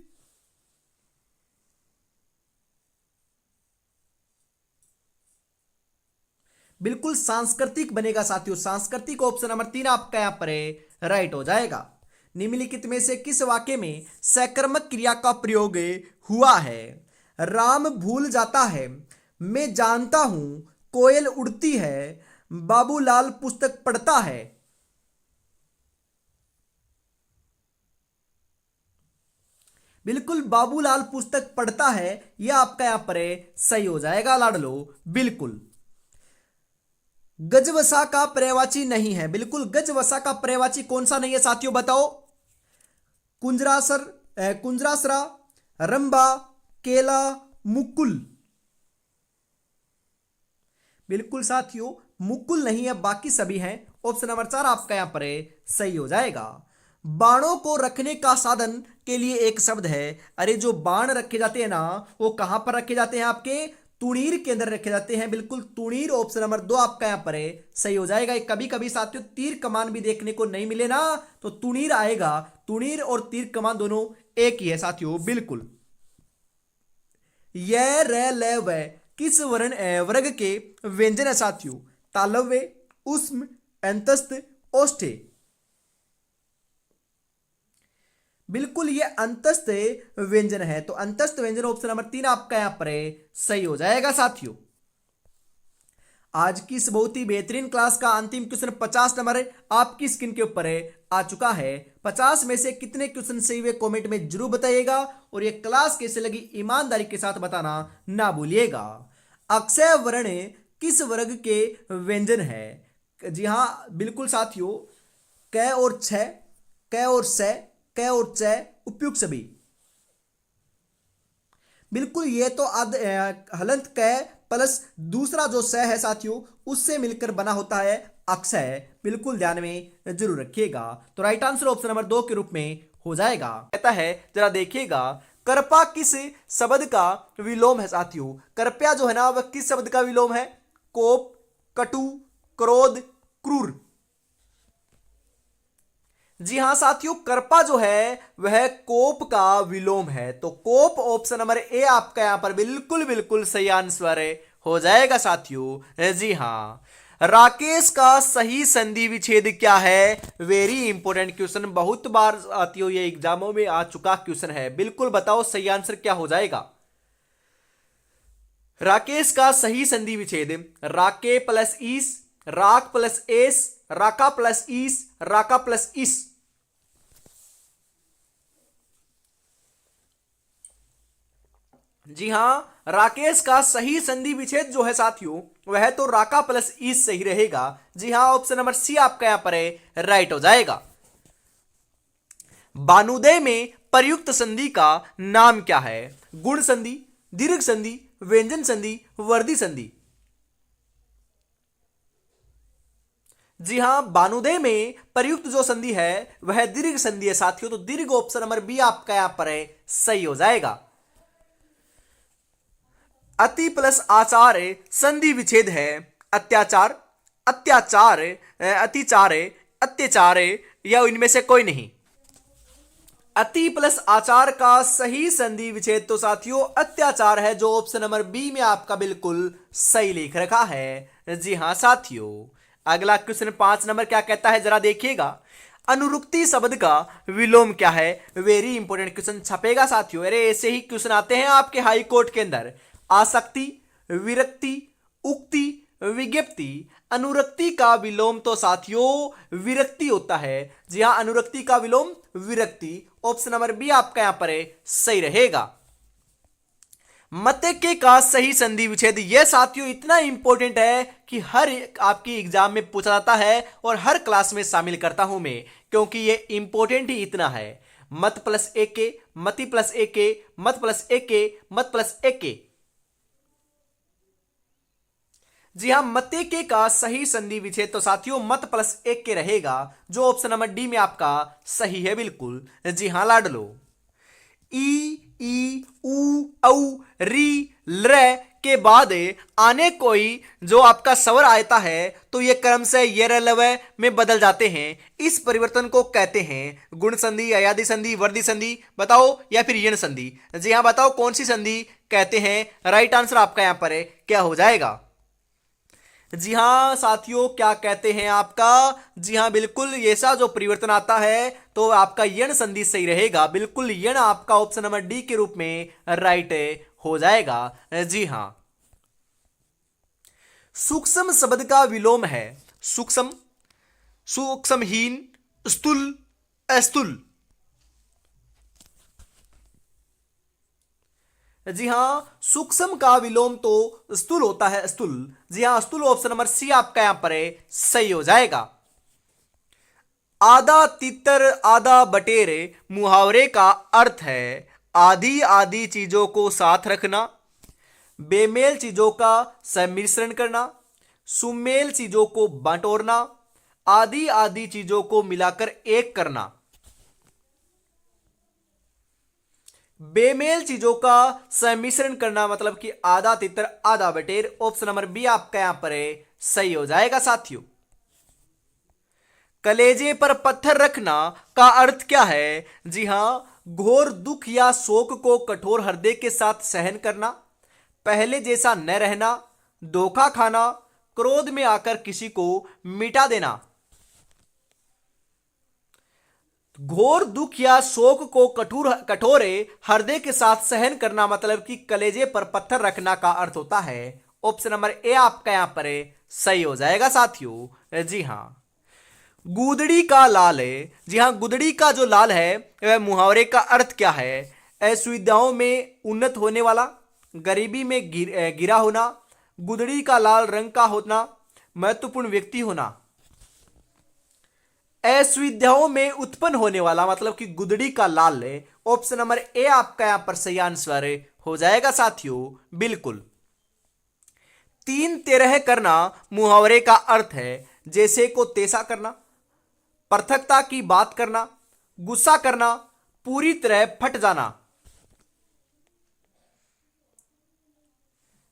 बिल्कुल सांस्कृतिक बनेगा साथियों, सांस्कृतिक। ऑप्शन नंबर 3 आपका यहां पर है, राइट हो जाएगा। निम्नलिखित में से किस वाक्य में सकर्मक क्रिया का प्रयोग हुआ है। राम भूल जाता है, मैं जानता हूं, कोयल उड़ती है, बाबूलाल पुस्तक पढ़ता है। बिल्कुल, बाबूलाल पुस्तक पढ़ता है, यह आपका यहां पर है, सही हो जाएगा लाडलो। बिल्कुल, गजवसा का पर्यायवाची नहीं है। बिल्कुल, गजवसा का पर्यायवाची कौन सा नहीं है साथियों बताओ। कुंजरासर, कुंजरासरा, रंबा, केला, मुकुल। बिल्कुल साथियों, मुकुल नहीं है, बाकी सभी हैं। ऑप्शन नंबर 4 आपका यहां पर है, सही हो जाएगा। बाणों को रखने का साधन के लिए एक शब्द है। अरे जो बाण रखे जाते हैं ना, वो कहां पर रखे जाते हैं, आपके तुणीर के अंदर रखे जाते हैं। बिल्कुल तुणीर, ऑप्शन नंबर 2 आपका यहां पर है, सही हो जाएगा। कभी कभी साथियों तीर कमान भी देखने को नहीं मिले ना, तो तुणीर आएगा। तुणीर और तीर कमान दोनों एक ही है साथियों। बिल्कुल, य र ल व किस वर्ग के व्यंजन है साथियों। तालव्य, उष्म, अंतस्थ, ओष्ठ्य। बिल्कुल, ये अंतस्थ व्यंजन है, तो अंतस्थ व्यंजन ऑप्शन नंबर 3 आपका यहां पर है, सही हो जाएगा साथियों। आज की इस बहुत ही बेहतरीन क्लास का अंतिम क्वेश्चन 50 नंबर आपकी स्क्रीन के ऊपर है, आ चुका है। 50 में से कितने क्वेश्चन सही हुए कमेंट में जरूर बताइएगा, और ये क्लास कैसे लगी ईमानदारी के साथ बताना ना भूलिएगा। अक्षय वर्ण किस वर्ग के व्यंजन है। जी हाँ बिल्कुल साथियों, क और छ, क और स, क और च उपयुक्त सभी। बिल्कुल, ये तो हलंत क प्लस दूसरा जो स है साथियों उससे मिलकर बना होता है अक्षय। बिल्कुल ध्यान में जरूर रखिएगा। तो राइट आंसर ऑप्शन नंबर 2 के रूप में हो जाएगा। कहता है जरा देखिएगा, कृपा किस शब्द का विलोम है साथियों? कृपया जो है ना वह किस शब्द का विलोम है? कोप, कटु, क्रोध, क्रूर। जी हां साथियों, कृपा जो है वह कोप का विलोम है। तो कोप ऑप्शन नंबर ए आपका यहां पर बिल्कुल बिल्कुल सही आंसर हो जाएगा साथियों। जी हां। राकेश का सही संधि विच्छेद क्या है? वेरी इंपॉर्टेंट क्वेश्चन, बहुत बार साथियों ये एग्जामों में आ चुका क्वेश्चन है। बिल्कुल बताओ सही आंसर क्या हो जाएगा? राकेश का सही संधि विच्छेद राके प्लस ईस, राक प्लस एस, राका प्लस ईस, राका प्लस इस। जी हां, राकेश का सही संधि विच्छेद जो है साथियों वह तो राका प्लस ईस सही रहेगा। जी हां, ऑप्शन नंबर सी आपका यहां पर राइट हो जाएगा। बानुदय में प्रयुक्त संधि का नाम क्या है? गुण संधि, दीर्घ संधि, व्यंजन संधि, वर्धी संधि। जी हां, बानुदय में प्रयुक्त जो संधि है वह दीर्घ संधि है साथियों। तो दीर्घ ऑप्शन नंबर बी आपका यहां पर सही हो जाएगा। अति प्लस आचार संधि विच्छेद है अत्याचार, अत्याचार, अतिचार, अत्याचार या इनमें से कोई नहीं। अति प्लस आचार का सही संधि विच्छेद तो साथियों अत्याचार है, जो ऑप्शन नंबर बी में आपका बिल्कुल सही लिख रखा है। जी हां साथियों। अगला क्वेश्चन 5 नंबर क्या कहता है जरा देखिएगा, अनुरुक्ति शब्द का विलोम क्या है? वेरी इंपॉर्टेंट क्वेश्चन छपेगा साथियों। अरे ऐसे ही क्वेश्चन आते हैं आपके हाई कोर्ट के अंदर। आसक्ति, विरक्ति, उक्ति, विज्ञप्ति। अनुरक्ति का विलोम तो साथियों विरक्ति होता है। जी हां, अनुरक्ति का विलोम विरक्ति। ऑप्शन नंबर बी आपका यहां पर सही रहेगा। मत्के का सही संधि विच्छेद, यह साथियों इतना इंपॉर्टेंट है कि हर आपकी एग्जाम में पूछा जाता है और हर क्लास में शामिल करता हूं मैं, क्योंकि यह इंपॉर्टेंट ही इतना है। मत प्लस एक के, मति प्लस एक के, मत प्लस एक के, मत प्लस एक के। जी हां, मतेके का सही संधि विच्छेद तो साथियों मत प्लस एक के रहेगा, जो ऑप्शन नंबर डी में आपका सही है बिल्कुल। जी हां लाडलो। ई उ औ री ल के बाद आने कोई जो आपका स्वर आता है तो ये क्रम से ये लवय में बदल जाते हैं। इस परिवर्तन को कहते हैं गुण संधि, अयादि संधि, वर्धी संधि, बताओ, या फिर यण संधि। जी हां बताओ कौन सी संधि कहते हैं? राइट आंसर आपका यहां पर क्या हो जाएगा? जी हां साथियों, क्या कहते हैं आपका? जी हां बिल्कुल, ऐसा जो परिवर्तन आता है तो आपका यण संधि सही रहेगा। बिल्कुल यण आपका ऑप्शन नंबर डी के रूप में राइट हो जाएगा। जी हां। सूक्ष्म शब्द का विलोम है सूक्ष्म, सूक्ष्महीन, स्थूल, अस्थूल। जी हां, सूक्ष्म का विलोम तो स्थूल होता है, स्थूल। जी हां, स्थूल ऑप्शन नंबर सी आपका यहां पर सही हो जाएगा। आधा तितर आधा बटेरे मुहावरे का अर्थ है आधी आधी चीजों को साथ रखना, बेमेल चीजों का सम्मिश्रण करना, सुमेल चीजों को बटोरना, आधी आधी चीजों को मिलाकर एक करना। बेमेल चीजों का सम्मिश्रण करना मतलब कि आधा तितर आधा बटेर। ऑप्शन नंबर बी आपका यहां पर सही हो जाएगा साथियों। कलेजे पर पत्थर रखना का अर्थ क्या है? जी हां, घोर दुख या शोक को कठोर हृदय के साथ सहन करना, पहले जैसा न रहना, धोखा खाना, क्रोध में आकर किसी को मिटा देना। घोर दुख या शोक को कठोर हृदय के साथ सहन करना मतलब कि कलेजे पर पत्थर रखना का अर्थ होता है। ऑप्शन नंबर ए आपका यहां पर सही हो जाएगा साथियों। जी हां। गुदड़ी का लाल है, जी हां गुदड़ी का जो लाल है वह मुहावरे का अर्थ क्या है? असुविधाओं में उन्नत होने वाला, गरीबी में गिरा होना, गुदड़ी का लाल रंग का होना, महत्वपूर्ण व्यक्ति होना। असुविधाओं में उत्पन्न होने वाला मतलब कि गुदड़ी का लाल है। ऑप्शन नंबर ए आपका यहां पर सही आंसर हो जाएगा साथियों बिल्कुल। तीन तेरह करना मुहावरे का अर्थ है जैसे को तैसा करना, पृथकता की बात करना, गुस्सा करना, पूरी तरह फट जाना।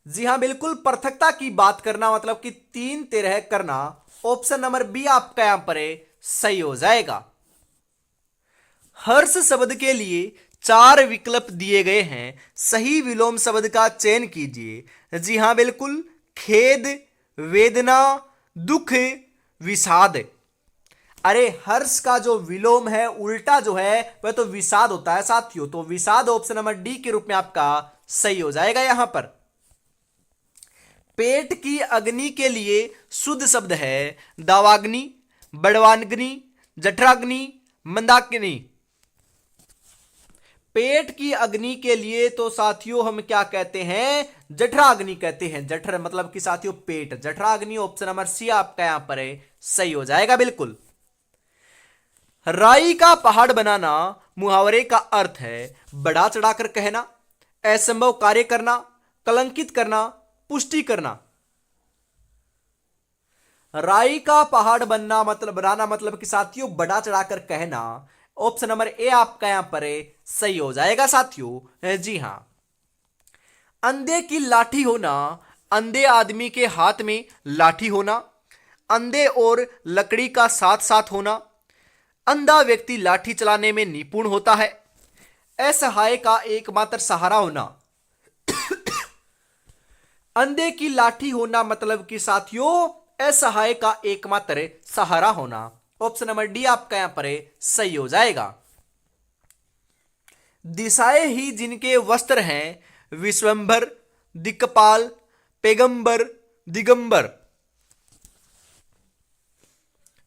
जी हां बिल्कुल, पृथकता की बात करना मतलब कि तीन तेरह करना। ऑप्शन नंबर बी आपका यहां पर सही हो जाएगा। हर्ष शब्द के लिए चार विकल्प दिए गए हैं, सही विलोम शब्द का चयन कीजिए। जी हां बिल्कुल, खेद, वेदना, दुख, विषाद। अरे हर्ष का जो विलोम है उल्टा जो है वह तो विषाद होता है साथियों, तो विषाद ऑप्शन नंबर डी के रूप में आपका सही हो जाएगा यहां पर। पेट की अग्नि के लिए शुद्ध शब्द है दावाग्नि, बड़वाग्नि, जठराग्नि, मंदाग्नि। पेट की अग्नि के लिए तो साथियों हम क्या कहते हैं, जठराग्नि कहते हैं। जठर मतलब कि साथियों पेट, जठराग्नि ऑप्शन नंबर सी आपका यहां पर सही हो जाएगा बिल्कुल। राई का पहाड़ बनाना मुहावरे का अर्थ है बढ़ा चढ़ाकर कहना, असंभव कार्य करना, कलंकित करना, पुष्टि करना। राई का पहाड़ बनना मतलब बनाना मतलब कि साथियों बढ़ा चढ़ाकर कहना। ऑप्शन नंबर ए आपका यहां पर सही हो जाएगा साथियों। जी हां। अंधे की लाठी होना, अंधे आदमी के हाथ में लाठी होना, अंधे और लकड़ी का साथ साथ होना, अंधा व्यक्ति लाठी चलाने में निपुण होता है, असहाय का एकमात्र सहारा होना। अंधे की लाठी होना मतलब कि साथियों असहाय का एकमात्र सहारा होना। ऑप्शन नंबर डी आपका यहां पर सही हो जाएगा। दिशाएं ही जिनके वस्त्र हैं विश्वंभर, दिक्पाल, पैगंबर, दिगंबर।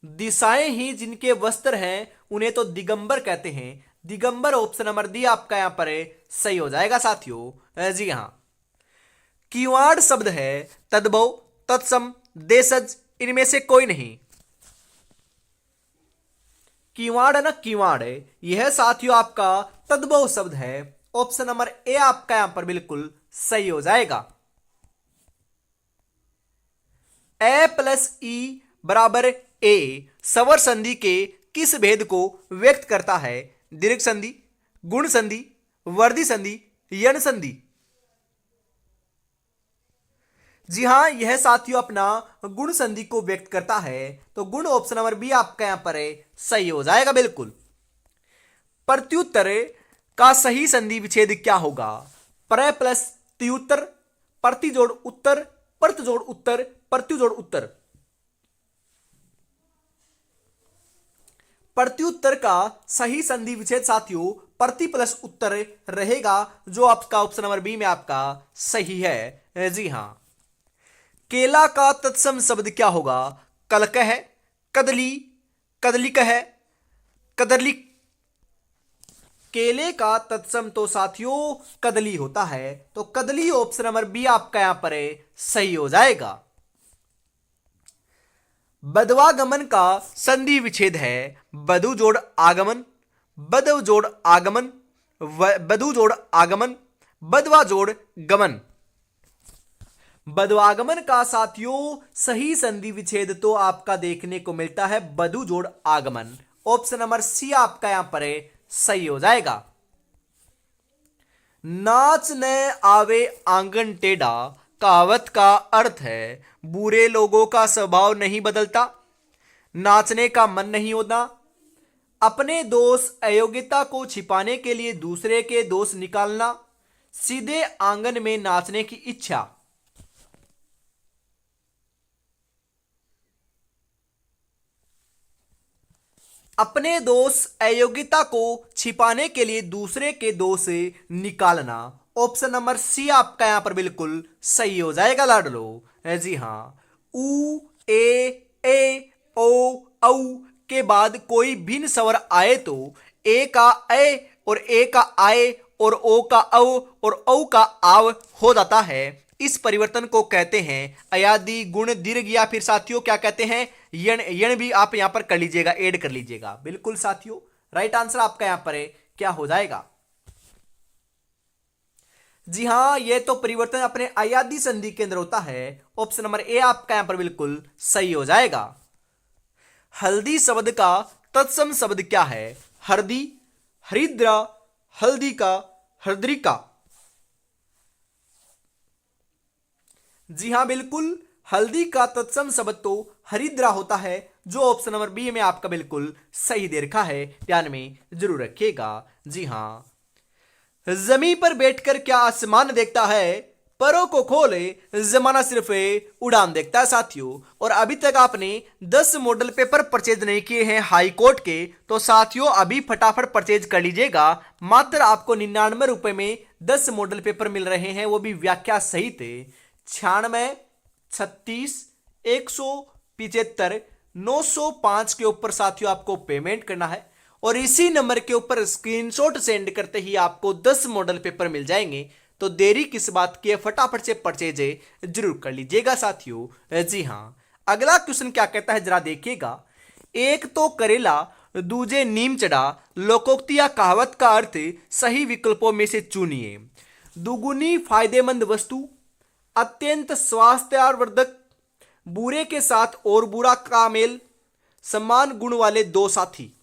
दिशाएं ही जिनके वस्त्र हैं उन्हें तो दिगंबर कहते हैं। दिगंबर ऑप्शन नंबर डी आपका यहां पर सही हो जाएगा साथियों। जी हां। किवाड़ शब्द है तद्भव, तत्सम, देशज, इनमें से कोई नहीं। किवाड़ है ना, किवाड़ है यह साथियों आपका तद्भव शब्द है। ऑप्शन नंबर ए आपका यहां पर बिल्कुल सही हो जाएगा। ए प्लस ई बराबर ए स्वर संधि के किस भेद को व्यक्त करता है, दीर्घ संधि, गुण संधि, वर्धी संधि, यण संधि। जी हां यह साथियों अपना गुण संधि को व्यक्त करता है, तो गुण ऑप्शन नंबर बी आपका यहां पर सही हो जाएगा बिल्कुल। प्रत्युत्तर का सही संधि विच्छेद क्या होगा, पर प्लस त्युत्तर, प्रति जोड़ उत्तर, प्रत जोड़ उत्तर, प्रत्यु जोड़ उत्तर। प्रत्युत्तर का सही संधि विच्छेद साथियों प्रति प्लस उत्तर रहेगा, जो आपका ऑप्शन नंबर बी में आपका सही है। जी हां। केला का तत्सम शब्द क्या होगा, कलक है, कदली, कदलिक है, कदली। केले का तत्सम तो साथियों कदली होता है, तो कदली ऑप्शन नंबर बी आपका यहां पर सही हो जाएगा। बदवागमन का संधि विच्छेद है बधु जोड़ आगमन, बधव जोड़ आगमन, बधु जोड़ आगमन, बदवा जोड़ गमन। बदवागमन का साथियों सही संधि विच्छेद तो आपका देखने को मिलता है बधु जोड़ आगमन। ऑप्शन नंबर सी आपका यहां पर सही हो जाएगा। नाच न आवे आंगन टेढ़ा कहावत का अर्थ है बुरे लोगों का स्वभाव नहीं बदलता, नाचने का मन नहीं होता, अपने दोष अयोग्यता को छिपाने के लिए दूसरे के दोष निकालना, सीधे आंगन में नाचने की इच्छा। अपने दोष अयोग्यता को छिपाने के लिए दूसरे के दोष निकालना। ऑप्शन नंबर सी आपका यहां पर बिल्कुल सही हो जाएगा लाडलो। जी हां। उ, ए, ओ, औ के बाद कोई भिन्न स्वर आए तो ए का ए और ए का आए और ओ का औ और औ का आव हो जाता है। इस परिवर्तन को कहते हैं अयादी, गुण, दीर्घ या फिर साथियों क्या कहते हैं यण। यण भी आप यहां पर कर लीजिएगा, ऐड कर लीजिएगा। बिल्कुल साथियों, राइट आंसर आपका यहां पर है क्या हो जाएगा? जी हां, यह तो परिवर्तन अपने अयादी संधि के अंदर होता है। ऑप्शन नंबर ए आपका यहां पर बिल्कुल सही हो जाएगा। हल्दी शब्द का तत्सम शब्द क्या है? हरदी, हरिद्रा, हल्दी का, हरद्रिका। जी हां बिल्कुल, हल्दी का तत्सम शब्द तो हरिद्रा होता है, जो ऑप्शन नंबर बी में आपका बिल्कुल सही दे रखा है, ध्यान में जरूर रखिएगा। जी हां, जमीन पर बैठकर क्या आसमान देखता है, परों को खोले जमाना सिर्फ उड़ान देखता है साथियों। और अभी तक आपने 10 मॉडल पेपर परचेज नहीं किए हैं हाई कोर्ट के, तो साथियों अभी फटाफट परचेज कर लीजिएगा। मात्र आपको 99 रुपए में 10 मॉडल पेपर मिल रहे हैं, वो भी व्याख्या सहित। 96, 36, 175, 905 के ऊपर साथियों आपको पेमेंट करना है, और इसी नंबर के ऊपर स्क्रीनशॉट सेंड करते ही आपको 10 मॉडल पेपर मिल जाएंगे। तो देरी किस बात की है, फटाफट से परचेज जरूर कर लीजिएगा साथियों। जी हां, अगला क्वेश्चन क्या कहता है जरा देखिएगा। एक तो करेला दूजे नीम चढ़ा, लोकोक्ति या कहावत का अर्थ सही विकल्पों में से चुनिए। दुगुनी फायदेमंद वस्तु, अत्यंत स्वास्थ्यवर्धक, बुरे के साथ और बुरा का मेल, समान गुण वाले दो साथी।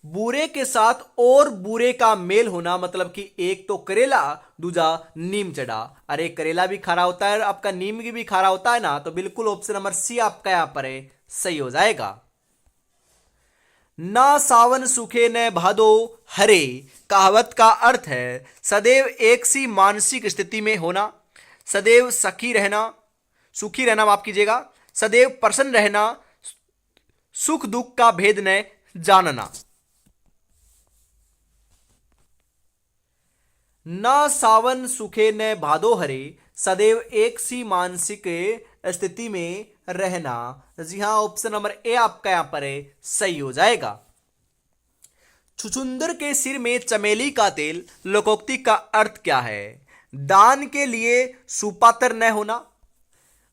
बुरे के साथ और बुरे का मेल होना मतलब कि एक तो करेला दूजा नीम चढ़ा। अरे करेला भी खारा होता है, आपका नीम भी खारा होता है ना, तो बिल्कुल ऑप्शन नंबर सी आपका यहां पर है सही हो जाएगा। ना सावन सूखे न भादो हरे, कहावत का अर्थ है सदैव एक सी मानसिक स्थिति में होना, सदैव सुखी रहना माफ कीजिएगा, सदैव प्रसन्न रहना, सुख दुख का भेद न जानना। न सावन सुखे न भादो हरे, सदैव एक सी मानसिक स्थिति में रहना। जी हां, ऑप्शन नंबर ए आपका यहां पर है सही हो जाएगा। छुछुंदर के सिर में चमेली का तेल, लोकोक्ति का अर्थ क्या है? दान के लिए सुपात्र न होना,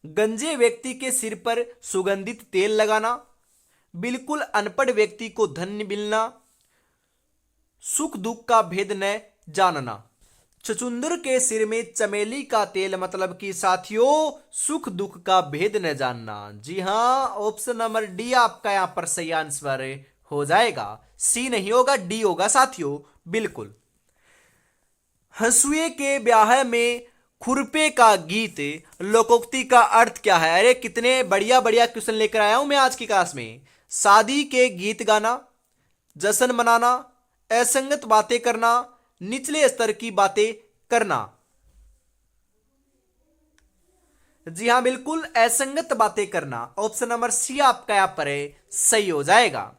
गंजे व्यक्ति के सिर पर सुगंधित तेल लगाना, बिल्कुल अनपढ़ व्यक्ति को धन मिलना, सुख दुख का भेद न जानना। छुछुंदर के सिर में चमेली का तेल मतलब कि साथियों सुख दुख का भेद न जानना। जी हां, ऑप्शन नंबर डी आपका यहां पर सही आंसर हो जाएगा। सी नहीं होगा, डी होगा साथियों, बिल्कुल। हंसुए के ब्याह में खुरपे का गीत, लोकोक्ति का अर्थ क्या है? अरे कितने बढ़िया बढ़िया क्वेश्चन लेकर आया हूं मैं आज की क्लास में। शादी के गीत गाना, जश्न मनाना, असंगत बातें करना, निचले स्तर की बातें करना। जी हां बिल्कुल, असंगत बातें करना, ऑप्शन नंबर सी आपका यहां पर है सही हो जाएगा।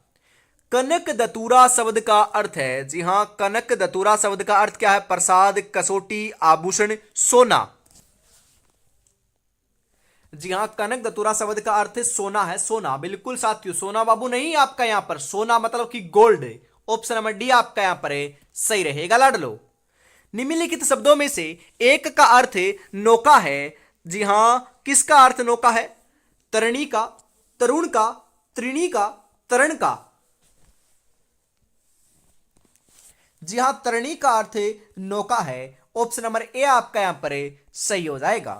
कनक दतूरा शब्द का अर्थ है, जी हां कनक दतूरा शब्द का अर्थ क्या है? प्रसाद, कसौटी, आभूषण, सोना। जी हां, कनक दतूरा शब्द का अर्थ सोना है, सोना। बिल्कुल साथियों, सोना बाबू नहीं आपका यहां पर, सोना मतलब कि गोल्ड। ऑप्शन नंबर डी आपका यहां पर है सही रहेगा लाडलो। निम्नलिखित शब्दों में से एक का अर्थ नौका है। जी हां, किसका अर्थ नौका है? तरणी का, तरुण का, त्रिणी का, तरण का। जी हां, तरणी का अर्थ नौका है, ऑप्शन नंबर ए आपका यहां पर सही हो जाएगा।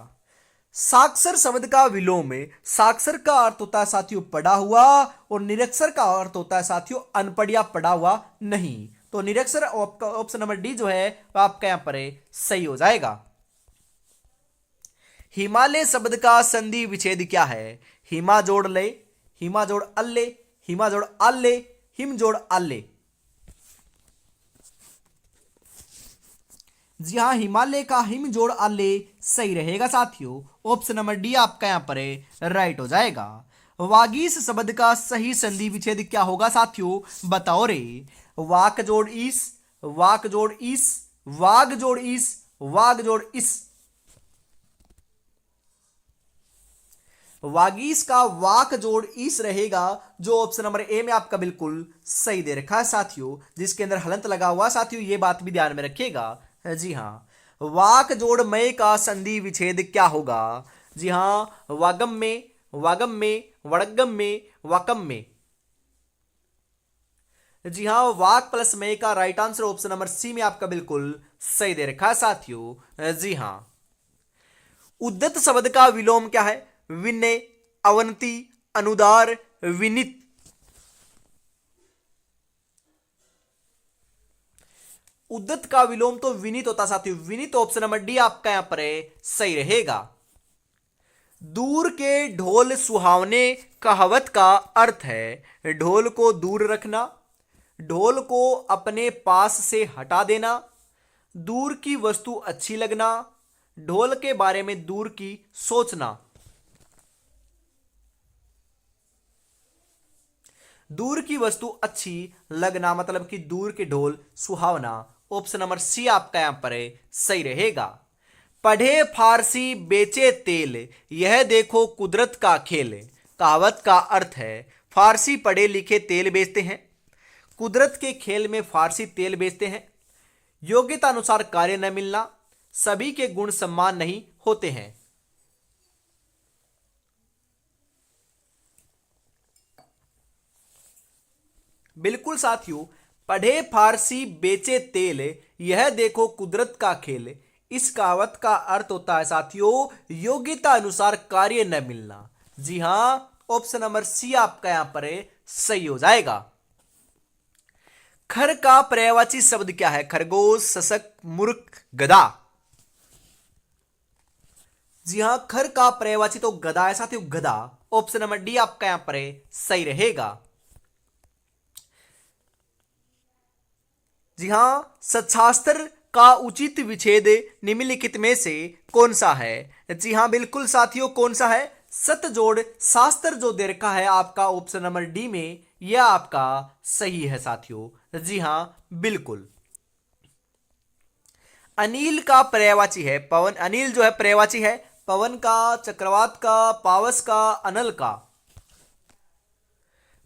साक्षर शब्द का विलोम में, साक्षर का अर्थ होता है साथियों पढ़ा हुआ, और निरक्षर का अर्थ होता है साथियों अनपढ़ या पढ़ा हुआ नहीं। तो निरक्षर ऑप्शन नंबर डी जो है वो आपका यहां पर सही हो जाएगा। हिमालय शब्द का संधि विच्छेद क्या है? हिमा जोड़ ले, हिमा जोड़ अल्ले, हिमा जोड़ आल्ले, हिम जोड़ आल्ले। जी हां, हिमालय का हिम जोड़ आल्ले सही रहेगा साथियों, ऑप्शन नंबर डी आपका यहां पर राइट हो जाएगा। वागीश शब्द का सही संधि विच्छेद क्या होगा साथियों, बताओ रे। वाक जोड़ ईस, वाक जोड़ ईस, वाग जोड़ ईस, वाग जोड़ इस। वागीश का वाक जोड़ ईस रहेगा, जो ऑप्शन नंबर ए में आपका बिल्कुल सही दे रखा है साथियों, जिसके अंदर हलंत लगा हुआ साथियों, ये बात भी ध्यान में रखिएगा। जी हां, वाक जोड़ मय का संधि विच्छेद क्या होगा? जी हाँ, वागम में, वागम में, वड़गम में, वाकम में। जी हाँ, वाक प्लस मय का right answer option number C में आपका बिल्कुल सही दे रखा है साथियों। जी हाँ, उद्दत शब्द का विलोम क्या है? विनय, अवनति, अनुदार, विनित। उद्दत का विलोम तो विनित होता साथियों, विनित ऑप्शन नंबर डी आपका यहां पर है सही रहेगा। दूर के ढोल सुहावने कहावत का अर्थ है ढोल को दूर रखना, ढोल को अपने पास से हटा देना, दूर की वस्तु अच्छी लगना, ढोल के बारे में दूर की सोचना। दूर की वस्तु अच्छी लगना मतलब कि दूर के ढोल सुहावना, ऑप्शन नंबर सी आपका यहां पर है सही रहेगा। पढ़े फारसी बेचे तेल, यह देखो कुदरत का खेल। कहावत का अर्थ है फारसी पढ़े लिखे तेल बेचते हैं, कुदरत के खेल में फारसी तेल बेचते हैं, योग्यता अनुसार कार्य न मिलना, सभी के गुण सम्मान नहीं होते हैं। बिल्कुल साथियों, पढ़े फारसी बेचे तेल, यह देखो कुदरत का खेल। इस कहावत का अर्थ होता है साथियों योग्यता अनुसार कार्य न मिलना। जी हां, ऑप्शन नंबर सी आपका यहां पर सही हो जाएगा। खर का पर्यायवाची शब्द क्या है? खरगोश, सशक, मूर्ख, गधा। जी हां, खर का पर्यायवाची तो गधा है साथियों, गधा। ऑप्शन नंबर डी आपका यहां पर सही रहेगा। जी हां, सच्छास्त्र का उचित विच्छेद निम्नलिखित में से कौन सा है? जी हां बिल्कुल साथियों, कौन सा है? सत जोड़ शास्त्र जो दे रखा है आपका ऑप्शन नंबर डी में, यह आपका सही है साथियों। जी हां बिल्कुल। अनिल का पर्यायवाची है पवन, अनिल जो है पर्यायवाची है पवन का, चक्रवात का, पावस का, अनल का।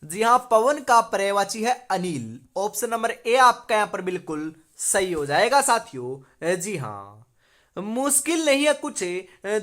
जी हां, पवन का पर्यायवाची है अनिल, ऑप्शन नंबर ए आपका यहां पर बिल्कुल सही हो जाएगा साथियों। जी हां, मुश्किल नहीं है कुछ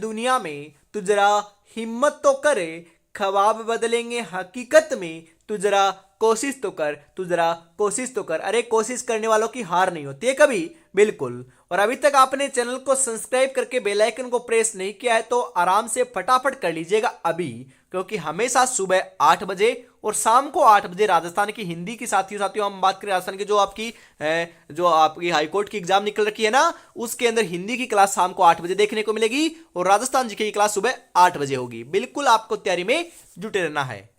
दुनिया में, तू जरा हिम्मत तो करे, ख्वाब बदलेंगे हकीकत में, तू जरा कोशिश तो कर, तू जरा कोशिश तो कर। अरे कोशिश करने वालों की हार नहीं होती है कभी, बिल्कुल। और अभी तक आपने चैनल को सब्सक्राइब करके बेल आइकन को प्रेस नहीं किया है तो आराम से फटाफट कर लीजिएगा अभी, क्योंकि हमेशा सुबह 8 बजे और शाम को 8 बजे राजस्थान की हिंदी की साथियों हम बात करें राजस्थान की जो आपकी हाईकोर्ट की एग्जाम निकल रखी है ना, उसके अंदर हिंदी की क्लास शाम को 8 बजे देखने को मिलेगी और राजस्थान जीके की क्लास सुबह 8 बजे होगी। बिल्कुल आपको तैयारी में जुटे रहना है।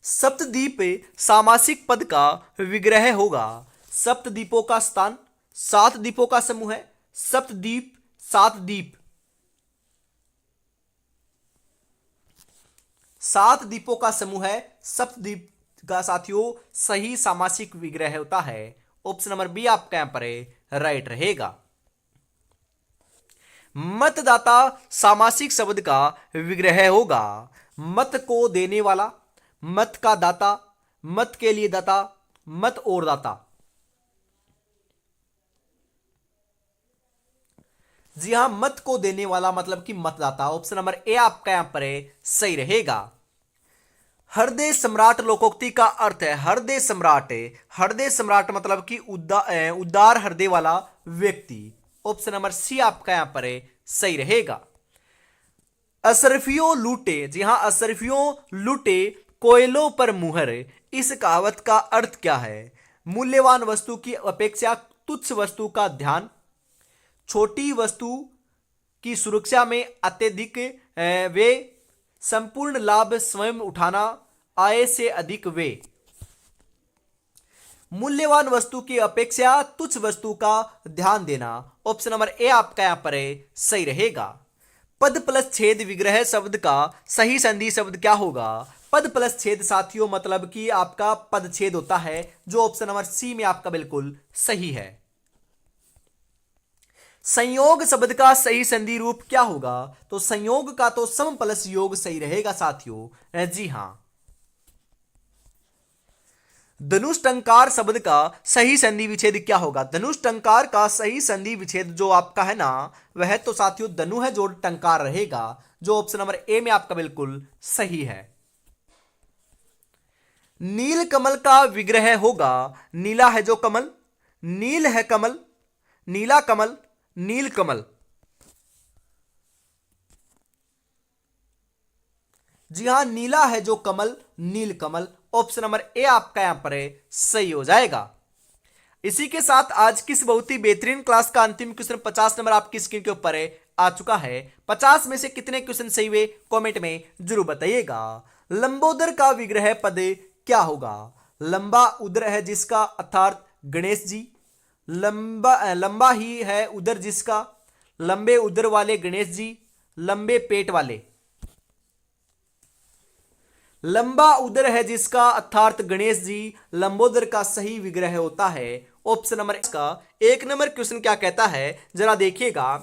सप्तद्वीप सामासिक पद का विग्रह होगा। सप्तद्वीपों का स्थान, 7 द्वीपों का समूह है। सप्तद्वीप, 7 द्वीप, 7 द्वीपों का समूह है। सप्तद्वीप का साथियों सही सामासिक विग्रह होता है। ऑप्शन नंबर बी आपका यहां पर राइट रहेगा। मतदाता सामासिक शब्द का विग्रह होगा। मत को देने वाला, मत का दाता, मत के लिए दाता, मत और दाता। जी हां, मत को देने वाला मतलब कि मतदाता, ऑप्शन नंबर ए आपका यहां पर सही रहेगा। हृदय सम्राट लोकोक्ति का अर्थ है हृदय सम्राट, हृदय सम्राट मतलब कि उदार हृदय वाला व्यक्ति, ऑप्शन नंबर सी आपका यहां पर सही रहेगा। अशरफियों लूटे, जी हां अशरफियों लूटे कोयलों पर मुहर, इस कहावत का अर्थ क्या है? मूल्यवान वस्तु की अपेक्षा तुच्छ वस्तु का ध्यान, छोटी वस्तु की सुरक्षा में अत्यधिक वे, संपूर्ण लाभ स्वयं उठाना, आय से अधिक वे। मूल्यवान वस्तु की अपेक्षा तुच्छ वस्तु का ध्यान देना, ऑप्शन नंबर ए आपका यहां पर सही रहेगा। पद प्लस छेद विग्रह शब्द का सही संधि शब्द क्या होगा? पद प्लस छेद साथियों मतलब कि आपका पद छेद होता है, जो ऑप्शन नंबर सी में आपका बिल्कुल सही है। संयोग शब्द का सही संधि रूप क्या होगा? तो संयोग का तो सम प्लस योग सही रहेगा साथियों। जी हां, धनुष्टंकार शब्द का सही संधि विच्छेद क्या होगा? धनुष्टंकार का सही संधि विच्छेद जो आपका है ना, वह तो साथियों धनु है जो टंकार रहेगा, जो ऑप्शन नंबर ए में आपका बिल्कुल सही है। नील कमल का विग्रह होगा, नीला है जो कमल, नील है कमल, नीला कमल, नील कमल। जी हां, नीला है जो कमल, Neel Kamal. Option number A आपका यहां पर सही हो जाएगा। इसी के साथ आज की इस बहुत ही बेहतरीन क्लास का अंतिम क्वेश्चन 50 नंबर आपकी स्क्रीन के ऊपर आ चुका है। 50 में से कितने क्वेश्चन सही हुए कमेंट में जरूर बताइएगा। लंबोदर का विग्रह पद क्या होगा? लंबा उदर है जिसका, अर्थात गणेश जी। लंबा ही है उदर जिसका, लंबे उदर वाले गणेश जी। लंबे पेट वाले, लंबा उदर है जिसका, अर्थात गणेश जी। लंबोदर का सही विग्रह होता है ऑप्शन नंबर इसका। एक नंबर क्वेश्चन क्या कहता है जरा देखिएगा।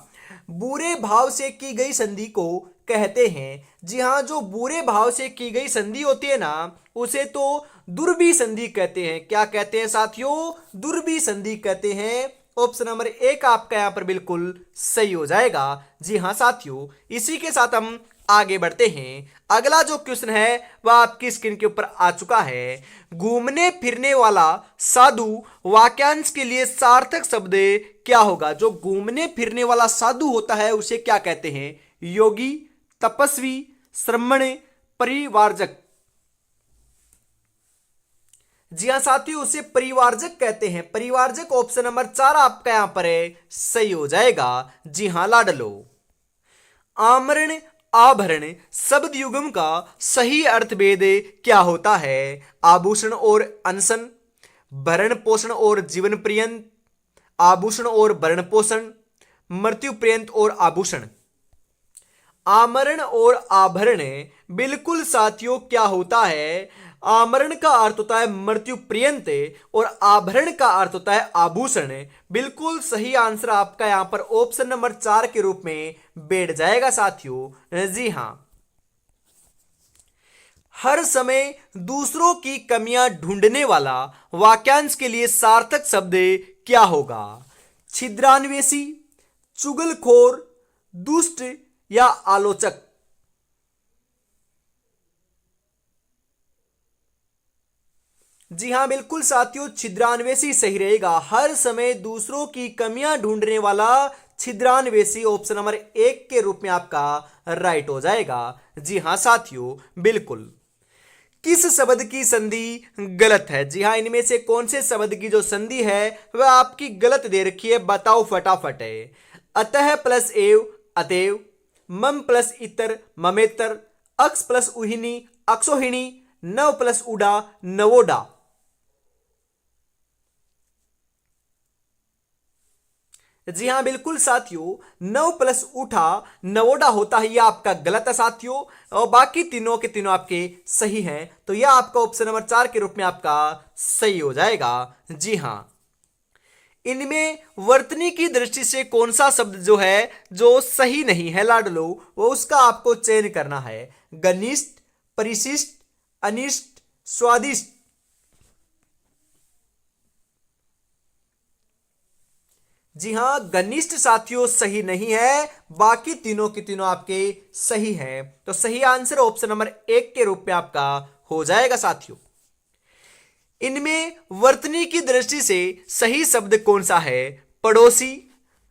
बुरे भाव से की गई संधि को कहते हैं। जी हां, जो बुरे भाव से की गई संधि होती है ना, उसे तो दुर्बी संधि कहते हैं। क्या कहते हैं साथियों? दुर्बी संधि कहते हैं। ऑप्शन नंबर एक आपका यहां पर बिल्कुल सही हो जाएगा। जी हां साथियों, इसी के साथ हम आगे बढ़ते हैं। अगला जो क्वेश्चन है वह आपकी स्क्रीन के ऊपर आ चुका है। घूमने फिरने वाला साधु वाक्यांश के लिए सार्थक शब्द क्या होगा? जो घूमने फिरने वाला साधु होता है उसे क्या कहते हैं? योगी, तपस्वी, श्रमण, परिवारजक। जी हां साथियों, उसे परिवारजक कहते हैं। परिवारजक ऑप्शन नंबर 4 आपका यहां पर सही हो जाएगा। जी हां लाडलो। आमरण आभरण शब्द युग्म का सही अर्थ भेद क्या होता है? आभूषण और अनशन, भरण पोषण और जीवन पर्यंत, आभूषण और भरण पोषण, मृत्यु पर्यंत और आभूषण। आमरण और आभरण बिल्कुल साथियों क्या होता है? आमरण का अर्थ होता है मृत्यु पर्यंत और आभरण का अर्थ होता है आभूषण। बिल्कुल सही आंसर आपका यहां पर ऑप्शन नंबर 4 के रूप में बैठ जाएगा साथियों। जी हां, हर समय दूसरों की कमियां ढूंढने वाला वाक्यांश के लिए सार्थक शब्द क्या होगा? छिद्रान्वेषी, चुगलखोर, दुष्ट या आलोचक। जी हां बिल्कुल साथियों, छिद्रान्वेषी सही रहेगा। हर समय दूसरों की कमियां ढूंढने वाला छिद्रान्वेषी ऑप्शन नंबर 1 के रूप में आपका राइट हो जाएगा। जी हां साथियों बिल्कुल। किस शब्द की संधि गलत है? जी हां, इनमें से कौन से शब्द की जो संधि है वह आपकी गलत दे रखी है, बताओ फटाफट है। अतः प्लस एव, अतएव। मम प्लस इतर, ममेतर। अक्स प्लस उहिनी, अक्षोहिणी। नव प्लस उडा, नवोडा। जी हां बिल्कुल साथियों, नव प्लस उठा नवोडा होता है, यह आपका गलत है साथियों। और बाकी तीनों के तीनों आपके सही हैं, तो यह आपका ऑप्शन नंबर 4 के रूप में आपका सही हो जाएगा। जी हां, इनमें वर्तनी की दृष्टि से कौन सा शब्द जो है जो सही नहीं है लाडलो, वो उसका आपको चयन करना है। घनिष्ठ, परिशिष्ट, अनिष्ट, स्वादिष्ट। जी हां, घनिष्ठ साथियों सही नहीं है, बाकी तीनों के तीनों आपके सही हैं, तो सही आंसर ऑप्शन नंबर 1 के रूप में आपका हो जाएगा साथियों। इनमें वर्तनी की दृष्टि से सही शब्द कौन सा है? पड़ोसी,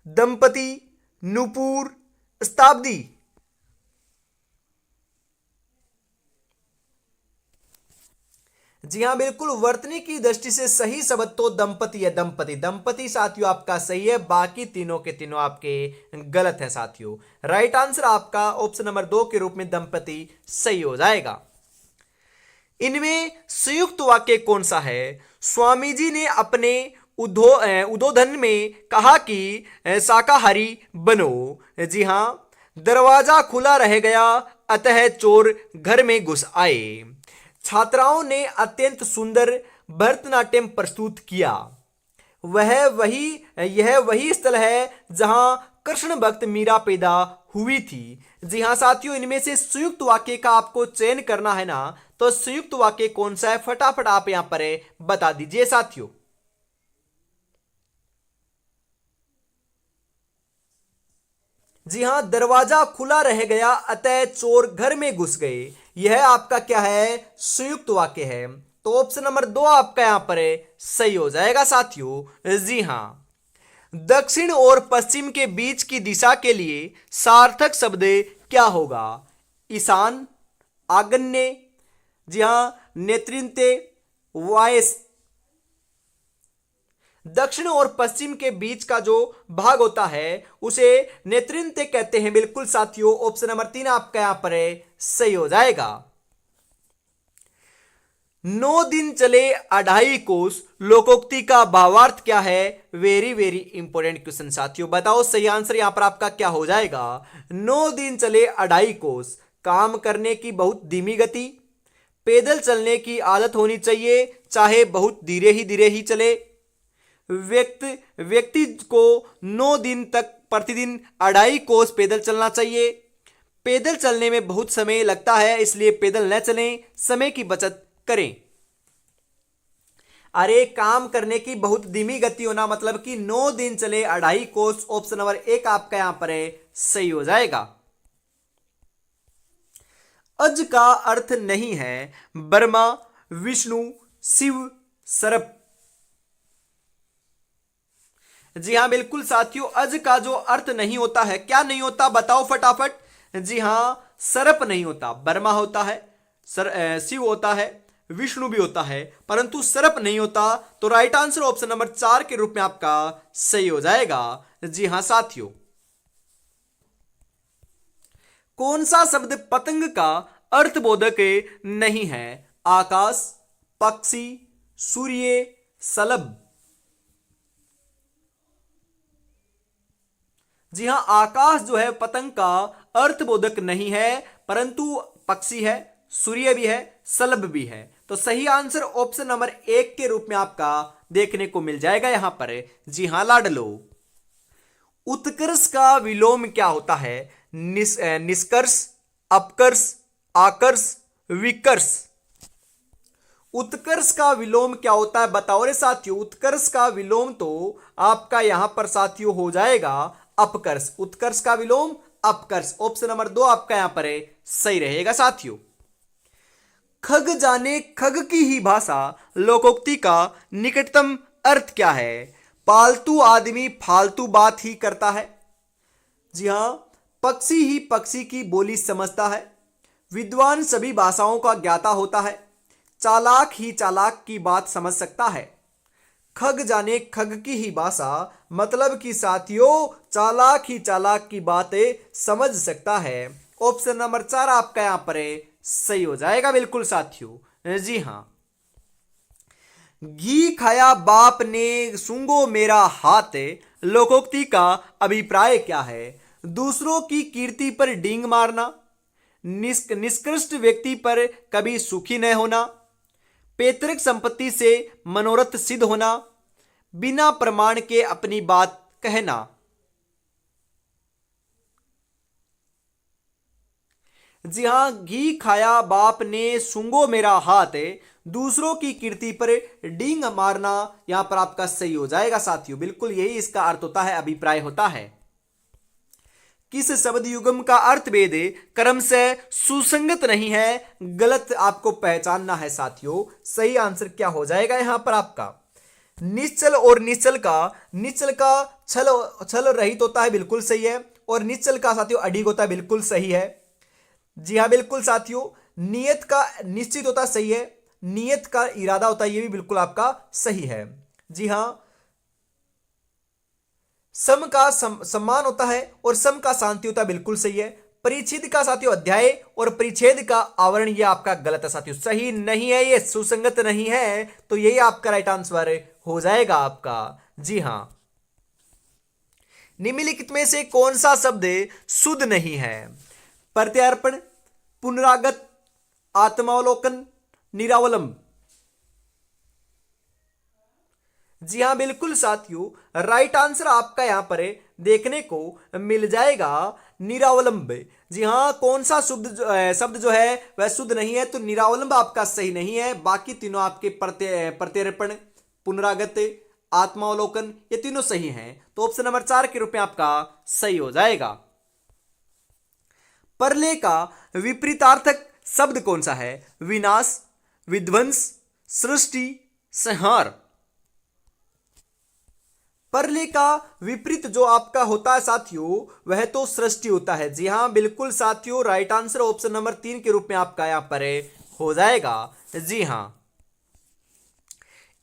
दंपति, नुपुर, शताब्दी। जी हां बिल्कुल, वर्तनी की दृष्टि से सही शब्द तो दंपति है। दंपति, दंपति साथियों आपका सही है, बाकी तीनों के तीनों आपके गलत है साथियों। राइट आंसर आपका ऑप्शन नंबर 2 के रूप में दंपति सही हो जाएगा। इनमें संयुक्त वाक्य कौन सा है? स्वामी जी ने अपने उद्बोधन में कहा कि शाकाहारी बनो। जी हां, दरवाजा खुला रह गया अतः चोर घर में घुस आए। छात्राओं ने अत्यंत सुंदर भरतनाट्यम प्रस्तुत किया। यह वही स्थल है जहां कृष्ण भक्त मीरा पैदा हुई थी। जी हां साथियों, इनमें से संयुक्त वाक्य का आपको चयन करना है ना, तो संयुक्त वाक्य कौन सा है, फटाफट आप यहां पर बता दीजिए साथियों। जी हां, दरवाजा खुला रह गया अतः चोर घर में घुस गए। यह आपका क्या है, संयुक्त वाक्य है। तो ऑप्शन नंबर 2 आपका यहां पर सही हो जाएगा साथियों। जी हां, दक्षिण और पश्चिम के बीच की दिशा के लिए सार्थक शब्द क्या होगा, ईशान, आग्नेय, जी हां, नेतृत्व, वायस। दक्षिण और पश्चिम के बीच का जो भाग होता है उसे नेतृत्व कहते हैं। बिल्कुल साथियों, ऑप्शन नंबर 3 आपका यहां पर सही हो जाएगा। 9 दिन चले 2.5 कोस लोकोक्ति का भावार्थ क्या है, वेरी वेरी इंपॉर्टेंट क्वेश्चन साथियों। बताओ सही आंसर यहां पर आपका क्या हो जाएगा। 9 दिन चले 2.5 कोस, काम करने की बहुत धीमी गति, पैदल चलने की आदत होनी चाहिए, चाहे बहुत धीरे ही चले, व्यक्ति को 9 दिन तक प्रतिदिन 2.5 कोस पैदल चलना चाहिए, पैदल चलने में बहुत समय लगता है इसलिए पैदल न चलें, समय की बचत करें। अरे काम करने की बहुत धीमी गति होना मतलब कि 9 दिन चले 2.5 कोस, ऑप्शन नंबर 1 आपका यहां पर सही हो जाएगा। अज का अर्थ नहीं है ब्रह्मा, विष्णु, शिव, सर्प। जी हां बिल्कुल साथियों, अज का जो अर्थ नहीं होता है, क्या नहीं होता बताओ फटाफट। जी हां, सर्प नहीं होता, ब्रह्मा होता है, शिव होता है, विष्णु भी होता है, परंतु सर्प नहीं होता। तो राइट आंसर ऑप्शन नंबर 4 के रूप में आपका सही हो जाएगा। जी हां साथियों, कौन सा शब्द पतंग का अर्थबोधक नहीं है, आकाश, पक्षी, सूर्य, शलभ। जी हां, आकाश जो है पतंग का अर्थबोधक नहीं है, परंतु पक्षी है, सूर्य भी है, शलभ भी है। तो सही आंसर ऑप्शन नंबर 1 के रूप में आपका देखने को मिल जाएगा यहां पर। जी हां लाडलो, उत्कर्ष का विलोम क्या होता है, निष्कर्ष, अपकर्ष, आकर्ष, विकर्ष। उत्कर्ष का विलोम क्या होता है बताओ रे साथियों। उत्कर्ष का विलोम तो आपका यहां पर साथियों हो जाएगा अपकर्ष। उत्कर्ष का विलोम अपकर्ष, ऑप्शन नंबर 2 आपका यहां पर सही रहेगा साथियों। खग जाने खग की ही भाषा लोकोक्ति का निकटतम अर्थ क्या है, पालतू आदमी फालतू बात ही करता है। जी हां, पक्षी ही पक्षी की बोली समझता है, विद्वान सभी भाषाओं का ज्ञाता होता है, चालाक ही चालाक की बात समझ सकता है। खग जाने खग की ही भाषा मतलब कि साथियों चालाक ही चालाक की बातें समझ सकता है। ऑप्शन नंबर 4 आपका यहां पर सही हो जाएगा बिल्कुल साथियों। जी हां, घी खाया बाप ने सूंघो मेरा हाथ लोकोक्ति का अभिप्राय क्या है, दूसरों की कीर्ति पर डींग मारना, निष्कृष्ट व्यक्ति पर कभी सुखी न होना, पैतृक संपत्ति से मनोरथ सिद्ध होना, बिना प्रमाण के अपनी बात कहना। जी हां, घी खाया बाप ने सूंघो मेरा हाथ, दूसरों की कीर्ति पर डींग मारना यहां पर आपका सही हो जाएगा साथियों। बिल्कुल यही इसका अर्थ होता है, अभिप्राय होता है। किस शब्द युगम का अर्थ भेद क्रम से सुसंगत नहीं है, गलत आपको पहचानना है साथियों। सही आंसर क्या हो जाएगा यहां पर आपका, निश्चल और निश्चल का छल रहित होता है, बिल्कुल सही है। और निश्चल का साथियों अडिग होता है, बिल्कुल सही है। जी हाँ बिल्कुल साथियों, नियत का निश्चित होता है, सही है। नियत का इरादा होता है, ये भी बिल्कुल आपका सही है। जी हाँ, सम का सम्मान होता है और सम का शांति होता है, बिल्कुल सही है। परिच्छेद का साथियों अध्याय और परिच्छेद का आवरण, ये आपका गलत है साथियों, सही नहीं है, ये सुसंगत नहीं है। तो यही आपका राइट आंसर हो जाएगा आपका। जी हां, निम्नलिखित में से कौन सा शब्द शुद्ध नहीं है, प्रत्यार्पण, पुनरागत, आत्मावलोकन, निरावलंब। जी हां बिल्कुल साथियों, राइट आंसर आपका यहां पर देखने को मिल जाएगा निरावलंब। जी हाँ, कौन सा शब्द जो है वह शुद्ध नहीं है, तो निरावलंब आपका सही नहीं है। बाकी तीनों आपके प्रत्यर्पण, पुनरागत, आत्मावलोकन, ये तीनों सही हैं। तो ऑप्शन नंबर 4 के रूप में आपका सही हो जाएगा। परले का विपरीतार्थक शब्द कौन सा है? विनाश, विध्वंस, सृष्टि, संहार। परले का विपरीत जो आपका होता है साथियों, वह तो सृष्टि होता है। जी हाँ, बिल्कुल साथियों, राइट आंसर ऑप्शन नंबर 3 के रूप में आपका यहां पर हो जाएगा। जी हाँ,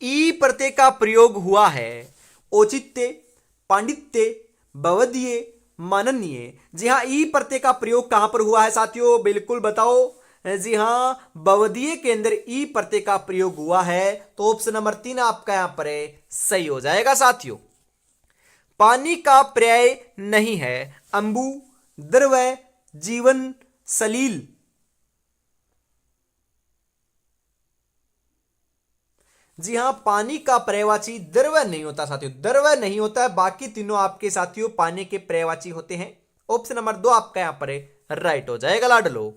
ई प्रत्यय का प्रयोग हुआ है औचित्य, पांडित्य, भवदीय, माननीय। जी हाँ, ई प्रत्यय का प्रयोग कहां पर हुआ है साथियों? बिल्कुल बताओ। जी हाँ, भवदीय के अंदर ई प्रत्यय का प्रयोग हुआ है। तो ऑप्शन नंबर 3 आपका यहां पर सही हो जाएगा साथियों। पानी का पर्याय नहीं है अंबु, द्रव, जीवन, सलील। जी हाँ, पानी का पर्यायवाची द्रव नहीं होता साथियों, द्रव नहीं होता है। बाकी तीनों आपके साथियों पानी के पर्यायवाची होते हैं। ऑप्शन नंबर 2 आपका यहां पर राइट हो जाएगा लाडलो।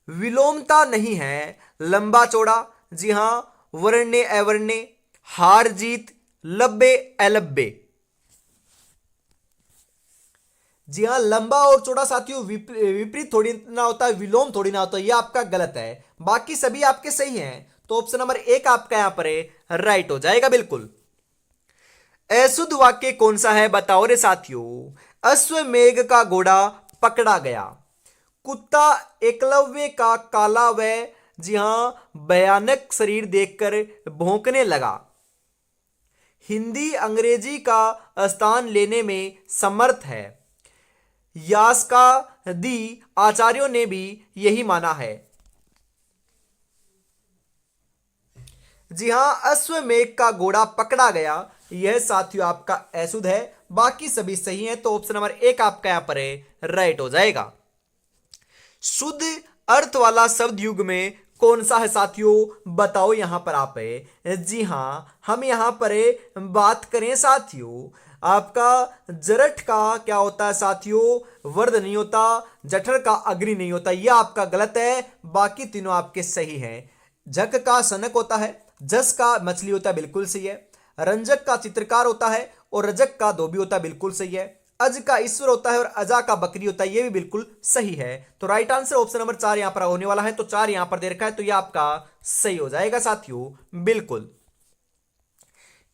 विलोमता नहीं है लंबा चौड़ा। जी हां, वर्ण्य अवर्ण्य, हार जीत, लब्बे अलब्बे। जी हां, लंबा और चौड़ा साथियों विपरीत थोड़ी ना होता है, विलोम थोड़ी ना होता है, ये आपका गलत है। बाकी सभी आपके सही हैं। तो ऑप्शन नंबर 1 आपका यहां पर राइट हो जाएगा बिल्कुल। अशुद्ध वाक्य कौन सा है बताओ रे साथियों? अश्वमेघ का घोड़ा पकड़ा गया, कुत्ता एकलव्य का काला व जी हां भयानक शरीर देखकर भौंकने लगा, हिंदी अंग्रेजी का स्थान लेने में समर्थ है, यास्कादी आचार्यों ने भी यही माना है। जी हां, अश्वमेघ का घोड़ा पकड़ा गया, यह साथियों आपका अशुद्ध है। बाकी सभी सही हैं। तो ऑप्शन नंबर 1 आपका यहां पर राइट हो जाएगा। शुद्ध अर्थ वाला शब्द युग में कौन सा है साथियों? बताओ यहां पर आप जी हां, हम यहां पर बात करें साथियों, आपका जरठ का क्या होता है साथियों? वर्द नहीं होता, जठर का अग्नि नहीं होता, यह आपका गलत है। बाकी तीनों आपके सही हैं। झक का सनक होता है, जस का मछली होता है, बिल्कुल सही है। रंजक का चित्रकार होता है और रजक का धोबी होता है, बिल्कुल सही है। अज का ईश्वर होता है और अजा का बकरी होता है, यह भी बिल्कुल सही है। तो राइट आंसर ऑप्शन नंबर 4 यहां पर होने वाला है। तो 4 यहां पर दे रखा है, तो यह आपका सही हो जाएगा साथियों बिल्कुल।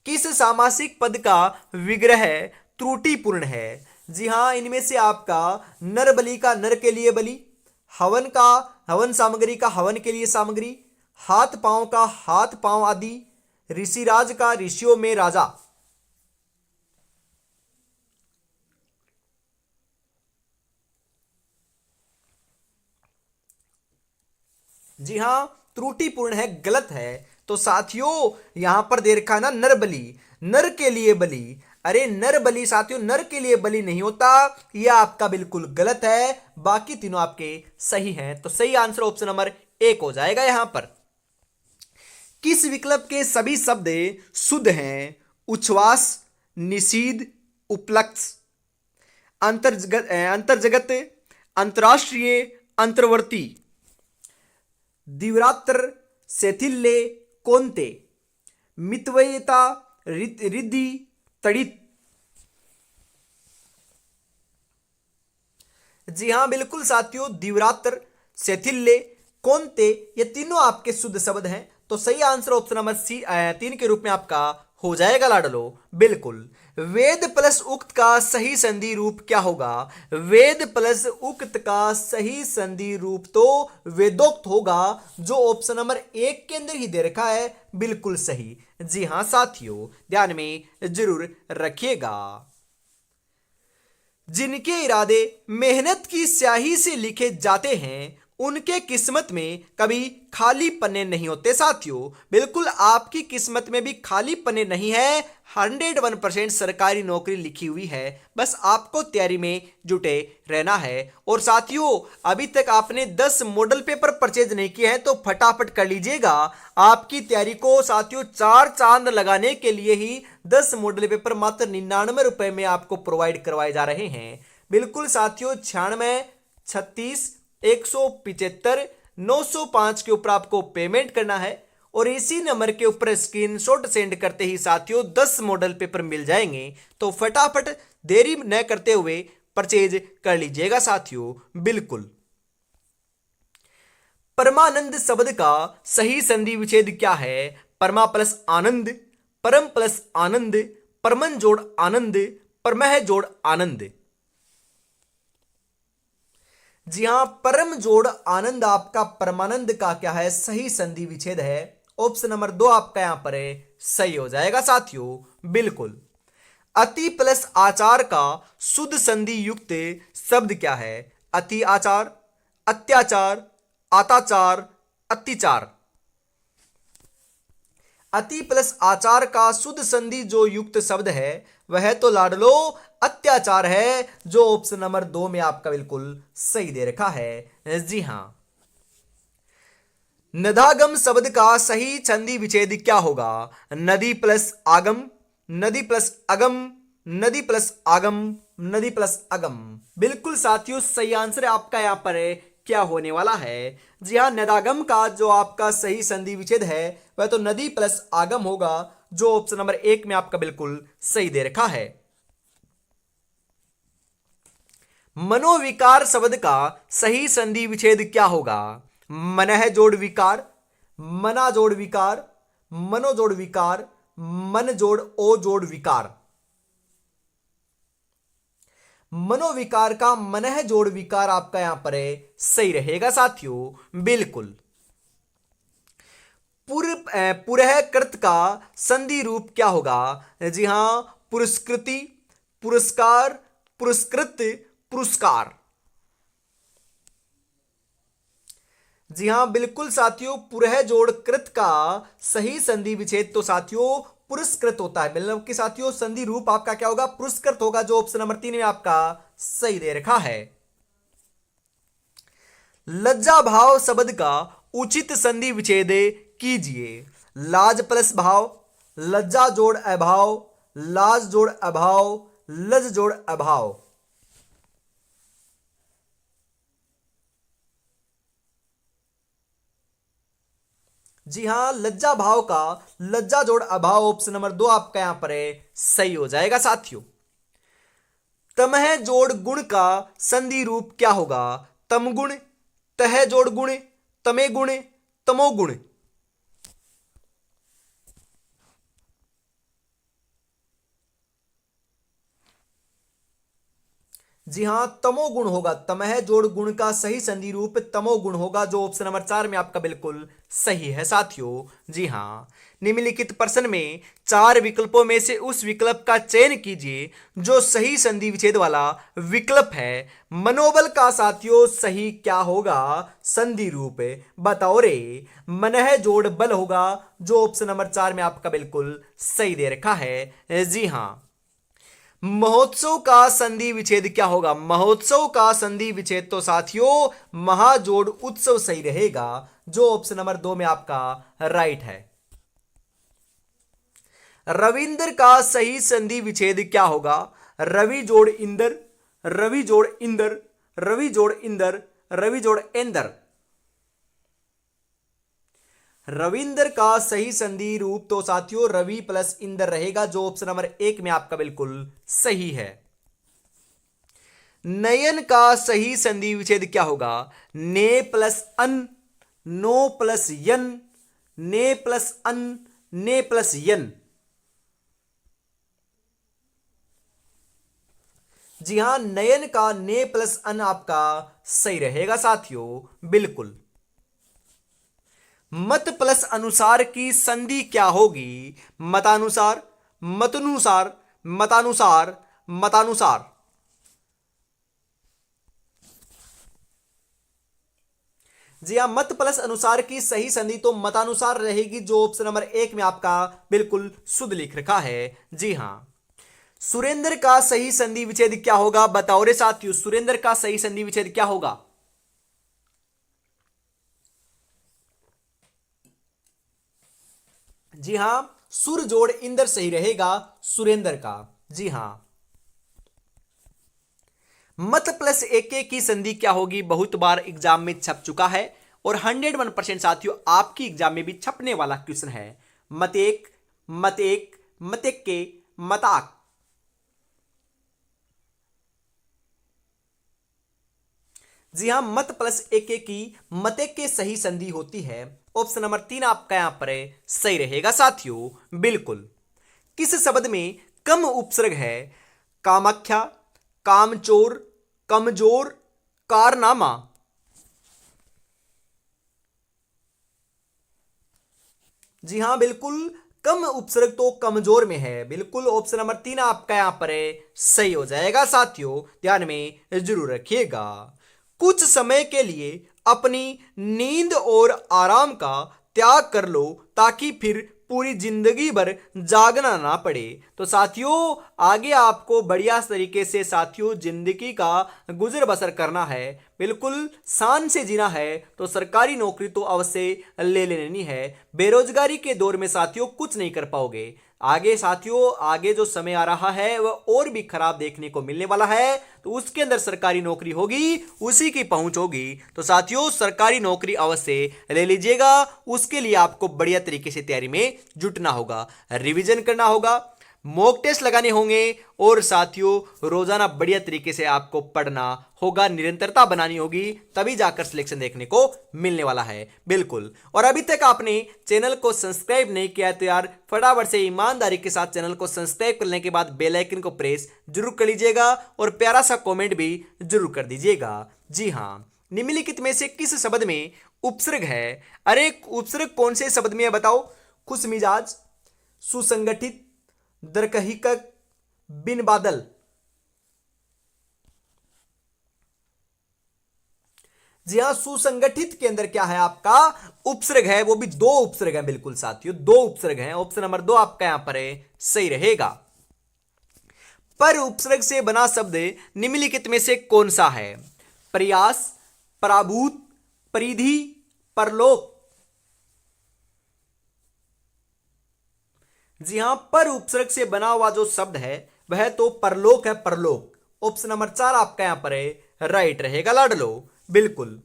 किस सामासिक पद का विग्रह त्रुटिपूर्ण है? जी हां, इनमें से आपका नर बलि का नर के लिए बलि, हवन का हवन सामग्री का हवन के लिए सामग्री, हाथ पांव का हाथ पांव आदि, ऋषिराज का ऋषियों में राजा। जी हां, त्रुटिपूर्ण है, गलत है। तो साथियों यहां पर दे रखा है ना नर बलि, नर के लिए बलि। अरे नर बलि साथियों नर के लिए बलि नहीं होता, यह आपका बिल्कुल गलत है। बाकी तीनों आपके सही हैं। तो सही आंसर ऑप्शन नंबर 1 हो जाएगा यहां पर। किस विकल्प के सभी शब्द शुद्ध हैं? उच्छ्वास, निषीद, उपलक्ष, अंतर्जगत, अंतरराष्ट्रीय, अंतर्वर्ती। दिव्रात्र, शैथिल्य, कोंते, मितव्ययिता, रिद्धि, तड़ित। जी हां बिल्कुल साथियों, दिव्रात्र, शैथिल्य, कोंते, ये तीनों आपके शुद्ध शब्द हैं। तो सही आंसर ऑप्शन नंबर 3 के रूप में आपका हो जाएगा लाडलो बिल्कुल। वेद प्लस उक्त का सही संधि रूप क्या होगा? वेद प्लस उक्त का सही संधि रूप तो वेदोक्त होगा, जो ऑप्शन नंबर 1 के अंदर ही दे रखा है, बिल्कुल सही। जी हां साथियों, ध्यान में जरूर रखिएगा। जिनके इरादे मेहनत की स्याही से लिखे जाते हैं उनके किस्मत में कभी खाली पन्ने नहीं होते साथियों। बिल्कुल आपकी किस्मत में भी खाली पन्ने नहीं है, 101% सरकारी नौकरी लिखी हुई है। बस आपको तैयारी में जुटे रहना है। और साथियों, अभी तक आपने 10 मॉडल पेपर परचेज नहीं किए हैं तो फटाफट कर लीजिएगा। आपकी तैयारी को साथियों 4 चांद लगाने के लिए ही 10 मॉडल पेपर मात्र 99 रुपए में आपको प्रोवाइड करवाए जा रहे हैं। बिल्कुल साथियों, 96 36 175 905 के ऊपर आपको पेमेंट करना है और इसी नंबर के ऊपर स्क्रीनशॉट सेंड करते ही साथियों 10 मॉडल पेपर मिल जाएंगे। तो फटाफट देरी न करते हुए परचेज कर लीजिएगा साथियों। बिल्कुल। परमानंद शब्द का सही संधि विच्छेद क्या है? परमा प्लस आनंद, परम प्लस आनंद, परमन जोड़ आनंद, परमह जोड़ आनंद। जी हां, परम जोड़ आनंद आपका परमानंद का क्या है? सही संधि विच्छेद है। ऑप्शन नंबर 2 आपका यहां पर है, सही हो जाएगा साथियों। बिल्कुल। अति प्लस आचार का शुद्ध संधि युक्त शब्द क्या है? अति आचार, अत्याचार, आताचार, अत्याचार। अति प्लस आचार का शुद्ध संधि जो युक्त शब्द है वह तो लाडलो अत्याचार है, जो ऑप्शन नंबर 2 में आपका बिल्कुल सही दे रखा है। जी हां। नदागम शब्द का सही संधि विच्छेद क्या होगा? नदी प्लस आगम, नदी प्लस अगम, नदी प्लस आगम, नदी प्लस अगम। बिल्कुल साथियों, सही आंसर आपका यहां पर है क्या होने वाला है। जी हां, नदागम का जो आपका सही संधि विच्छेद है वह तो नदी प्लस आगम होगा, जो ऑप्शन नंबर 1 में आपका बिल्कुल सही दे रखा है। मनोविकार शब्द का सही संधि विच्छेद क्या होगा? मनः जोड़ विकार, मना जोड़ विकार, मनो जोड़ विकार, मन जोड़ ओ जोड़ विकार। मनोविकार का मनः जोड़ विकार आपका यहां पर है, सही रहेगा साथियों। बिल्कुल। पुरःकृत का संधि रूप क्या होगा? जी हां, पुरस्कृति, पुरस्कार, पुरस्कृत, पुरस्कार। जी हां, बिल्कुल साथियों, पुरः जोड़ कृत का सही संधि विच्छेद तो साथियों पुरस्कृत होता है। मतलब कि साथियों संधि रूप आपका क्या होगा? पुरस्कृत होगा, जो ऑप्शन नंबर 3 में आपका सही दे रखा है। लज्जा भाव शब्द का उचित संधि विच्छेद कीजिए। लाज प्लस भाव, लज्जा जोड़ अभाव, लाज जोड़ अभाव, लज जोड़ अभाव। जी हां, लज्जा भाव का लज्जा जोड़ अभाव ऑप्शन नंबर 2 आपका यहां पर है, सही हो जाएगा साथियों। तमह जोड़ गुण का संधि रूप क्या होगा? तमगुण, तह जोड़ गुण, तमे गुण, तमोगुण। जी हां, तमोगुण होगा। तमह जोड़ गुण का सही संधि रूप तमोगुण होगा, जो ऑप्शन नंबर 4 में आपका बिल्कुल सही है साथियों। जी हां। निम्नलिखित प्रश्न में 4 विकल्पों में से उस विकल्प का चयन कीजिए जो सही संधि विच्छेद वाला विकल्प है। मनोबल का साथियों सही क्या होगा? संधि रूप बताओ रे। मनः जोड़ बल होगा, जो ऑप्शन नंबर 4 में आपका बिल्कुल सही दे रखा है। जी हां। महोत्सव का संधि विच्छेद क्या होगा? महोत्सव का संधि विच्छेद तो साथियों महाजोड़ उत्सव सही रहेगा, जो ऑप्शन नंबर 2 में आपका राइट है। रविंद्र का सही संधि विच्छेद क्या होगा? रवि जोड़ इंदर, रवि जोड़ इंदर, रवि जोड़ इंदर, रवि जोड़ इंदर। रविंद्र का सही संधि रूप तो साथियों रवि प्लस इंदर रहेगा, जो ऑप्शन नंबर 1 में आपका बिल्कुल सही है। नयन का सही संधि विच्छेद क्या होगा? ने प्लस अन, नो प्लस यन, ने प्लस अन, ने प्लस यन। जी हां, नयन का ने प्लस अन आपका सही रहेगा साथियों। बिल्कुल। मत प्लस अनुसार की संधि क्या होगी? मतानुसार, मतनुसार, मतानुसार, मतानुसार। जी हाँ, मत प्लस अनुसार की सही संधि तो मतानुसार रहेगी, जो ऑप्शन नंबर 1 में आपका बिल्कुल शुद्ध लिख रखा है। जी हाँ, सुरेंद्र का सही संधि विच्छेद क्या होगा, बताओ रे साथियों, सुरेंद्र का सही संधि विच्छेद क्या होगा। जी हां, सुर जोड़ इंदर सही रहेगा सुरेंद्र का। जी हां, मत प्लस एक की संधि क्या होगी, बहुत बार एग्जाम में छप चुका है और 101% साथियों आपकी एग्जाम में भी छपने वाला क्वेश्चन है। मत एक, मत एक, मत एक के, मताक। जी हां, मत प्लस एक की मते के सही संधि होती है। ऑप्शन नंबर 3 आपका यहां पर सही रहेगा साथियों, बिल्कुल। किस शब्द में कम उपसर्ग है, कामाख्या, कामचोर, कमजोर, कारनामा। जी हां, बिल्कुल, कम उपसर्ग तो कमजोर में है, बिल्कुल ऑप्शन नंबर 3 आपका यहां पर सही हो जाएगा साथियों, ध्यान में जरूर रखिएगा। कुछ समय के लिए अपनी नींद और आराम का त्याग कर लो ताकि फिर पूरी जिंदगी भर जागना ना पड़े। तो साथियों आगे आपको बढ़िया तरीके से साथियों जिंदगी का गुजर बसर करना है, बिल्कुल शान से जीना है, तो सरकारी नौकरी तो अवश्य ले लेनी है। बेरोजगारी के दौर में साथियों कुछ नहीं कर पाओगे। आगे साथियों आगे जो समय आ रहा है वह और भी खराब देखने को मिलने वाला है, तो उसके अंदर सरकारी नौकरी होगी, उसी की पहुंच होगी। तो साथियों सरकारी नौकरी अवश्य ले लीजिएगा, उसके लिए आपको बढ़िया तरीके से तैयारी में जुटना होगा, रिवीजन करना होगा, मॉक टेस्ट लगाने होंगे और साथियों रोजाना बढ़िया तरीके से आपको पढ़ना होगा, निरंतरता बनानी होगी, तभी जाकर सिलेक्शन देखने को मिलने वाला है, बिल्कुल। और अभी तक आपने चैनल को सब्सक्राइब नहीं किया तो यार फटाफट से ईमानदारी के साथ चैनल को सब्सक्राइब करने के बाद बेल आइकन को प्रेस जरूर कर लीजिएगा और प्यारा सा कमेंट भी जरूर कर दीजिएगा। जी हाँ, निम्नलिखित में से किस शब्द में उपसर्ग है, अरे उपसर्ग कौन से शब्द में है बताओ। खुश मिजाज, सुसंगठित, दरकहीकक, बिन बादल। जी हां, सुसंगठित के अंदर क्या है आपका उपसर्ग है, वो भी दो उपसर्ग है, बिल्कुल साथियों दो उपसर्ग हैं। ऑप्शन नंबर 2 आपका यहां पर है सही रहेगा। पर उपसर्ग से बना शब्द निम्नलिखित में से कौन सा है, प्रयास, पराभूत, परिधि, परलोक। जी हां, पर उपसर्ग से बना हुआ जो शब्द है वह तो परलोक है, परलोक। ऑप्शन नंबर 4 आपका यहां पर है राइट रहेगा लाडलो, बिल्कुल।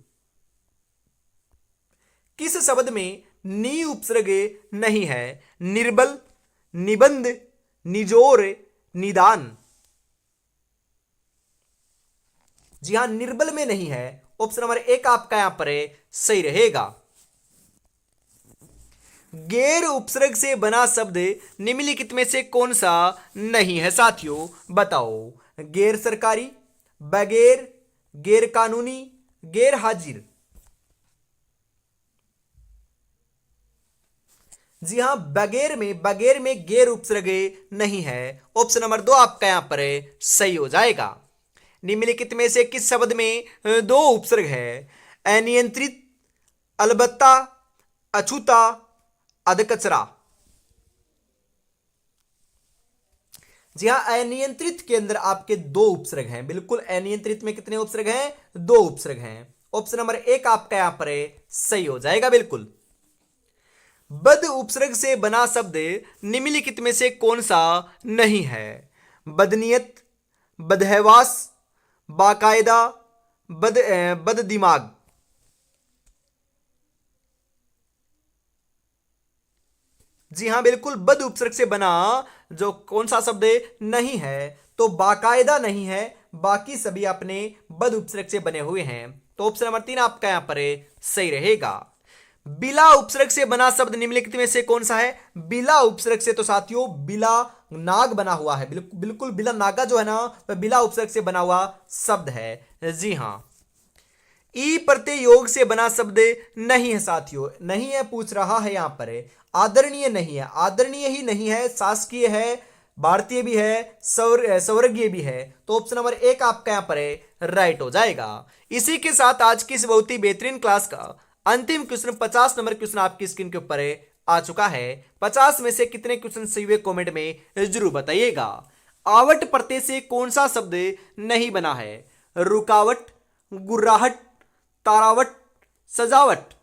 किस शब्द में नी उपसर्ग नहीं है, निर्बल, निबंध, निजोर, निदान। जी हां, निर्बल में नहीं है, ऑप्शन नंबर 1 आपका यहां पर है सही रहेगा। गैर उपसर्ग से बना शब्द निम्नलिखित में से कौन सा नहीं है साथियों, बताओ। गैर सरकारी, बगैर, गैर कानूनी, गैर हाजिर। जी हां, बगैर में गैर उपसर्ग नहीं है, ऑप्शन नंबर 2 आपका यहां पर सही हो जाएगा। निम्नलिखित में से किस शब्द में दो उपसर्ग है, अनियंत्रित, अलबत्ता, अछूता, अधकचरा। जी हां, अनियंत्रित के अंदर आपके दो उपसर्ग हैं, बिल्कुल अनियंत्रित में कितने उपसर्ग हैं, दो उपसर्ग हैं। ऑप्शन नंबर 1 आपका यहां पर सही हो जाएगा, बिल्कुल। बद उपसर्ग से बना शब्द निम्नलिखित में से कौन सा नहीं है, बदनीयत, बदहवास, बाकायदा, बद दिमाग। जी हां, बिल्कुल, बद उपसर्ग से बना जो कौन सा शब्द नहीं है, तो बाकायदा नहीं है, बाकी सभी अपने बद उपसर्ग से बने हुए हैं। तो ऑप्शन नंबर 3 आपका यहां पर सही रहेगा। बिला उपसर्ग से बना शब्द निम्नलिखित में से कौन सा है, बिला उपसर्ग से तो साथियों बिला नाग बना हुआ है, बिल्कुल बिला नागा जो है ना वह बिला उपसर्ग से बना हुआ शब्द है। जी हां, ई प्रत्यय योग से बना शब्द नहीं है साथियों, नहीं है पूछ रहा है यहां पर आदरणीय नहीं है, आदरणीय ही नहीं है, शासकीय है, भारतीय भी है, स्वर्गीय भी है। तो ऑप्शन नंबर 1 आपका यहां पर राइट हो जाएगा। इसी के साथ आज की इस बहुत ही बेहतरीन क्लास का अंतिम क्वेश्चन 50 नंबर क्वेश्चन आपकी स्क्रीन के ऊपर आ चुका है। 50 में से कितने क्वेश्चन सही हुए कमेंट में जरूर बताइएगा। आवट प्रत्यय से कौन सा शब्द नहीं बना है? रुकावट, गुर्राहट, तारावट, सजावट।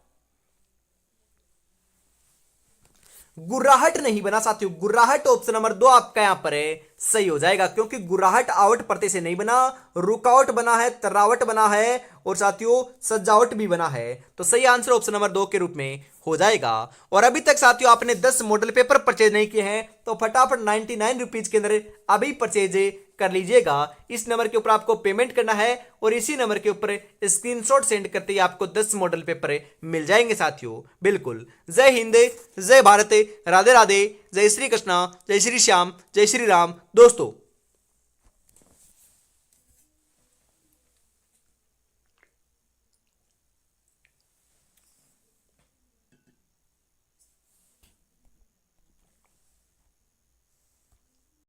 गुर्राहट नहीं बना साथियों, गुर्राहट ऑप्शन नंबर 2 आपका यहां पर सही हो जाएगा, क्योंकि गुर्राहट आवट प्रत्यय से नहीं बना, रुकावट बना है, तरावट बना है और साथियों सजावट भी बना है। तो सही आंसर ऑप्शन नंबर 2 के रूप में हो जाएगा। और अभी तक साथियों आपने 10 मॉडल पेपर परचेज नहीं किए हैं तो फटाफट 99 रुपीज के अंदर अभी परचेज कर लीजिएगा। इस नंबर के ऊपर आपको पेमेंट करना है और इसी नंबर के ऊपर स्क्रीनशॉट सेंड करते ही आपको 10 मॉडल पेपर मिल जाएंगे साथियों। बिल्कुल। जय हिंद, जय भारत, राधे राधे, जय श्री कृष्णा, जय श्री श्याम, जय श्री राम दोस्तों।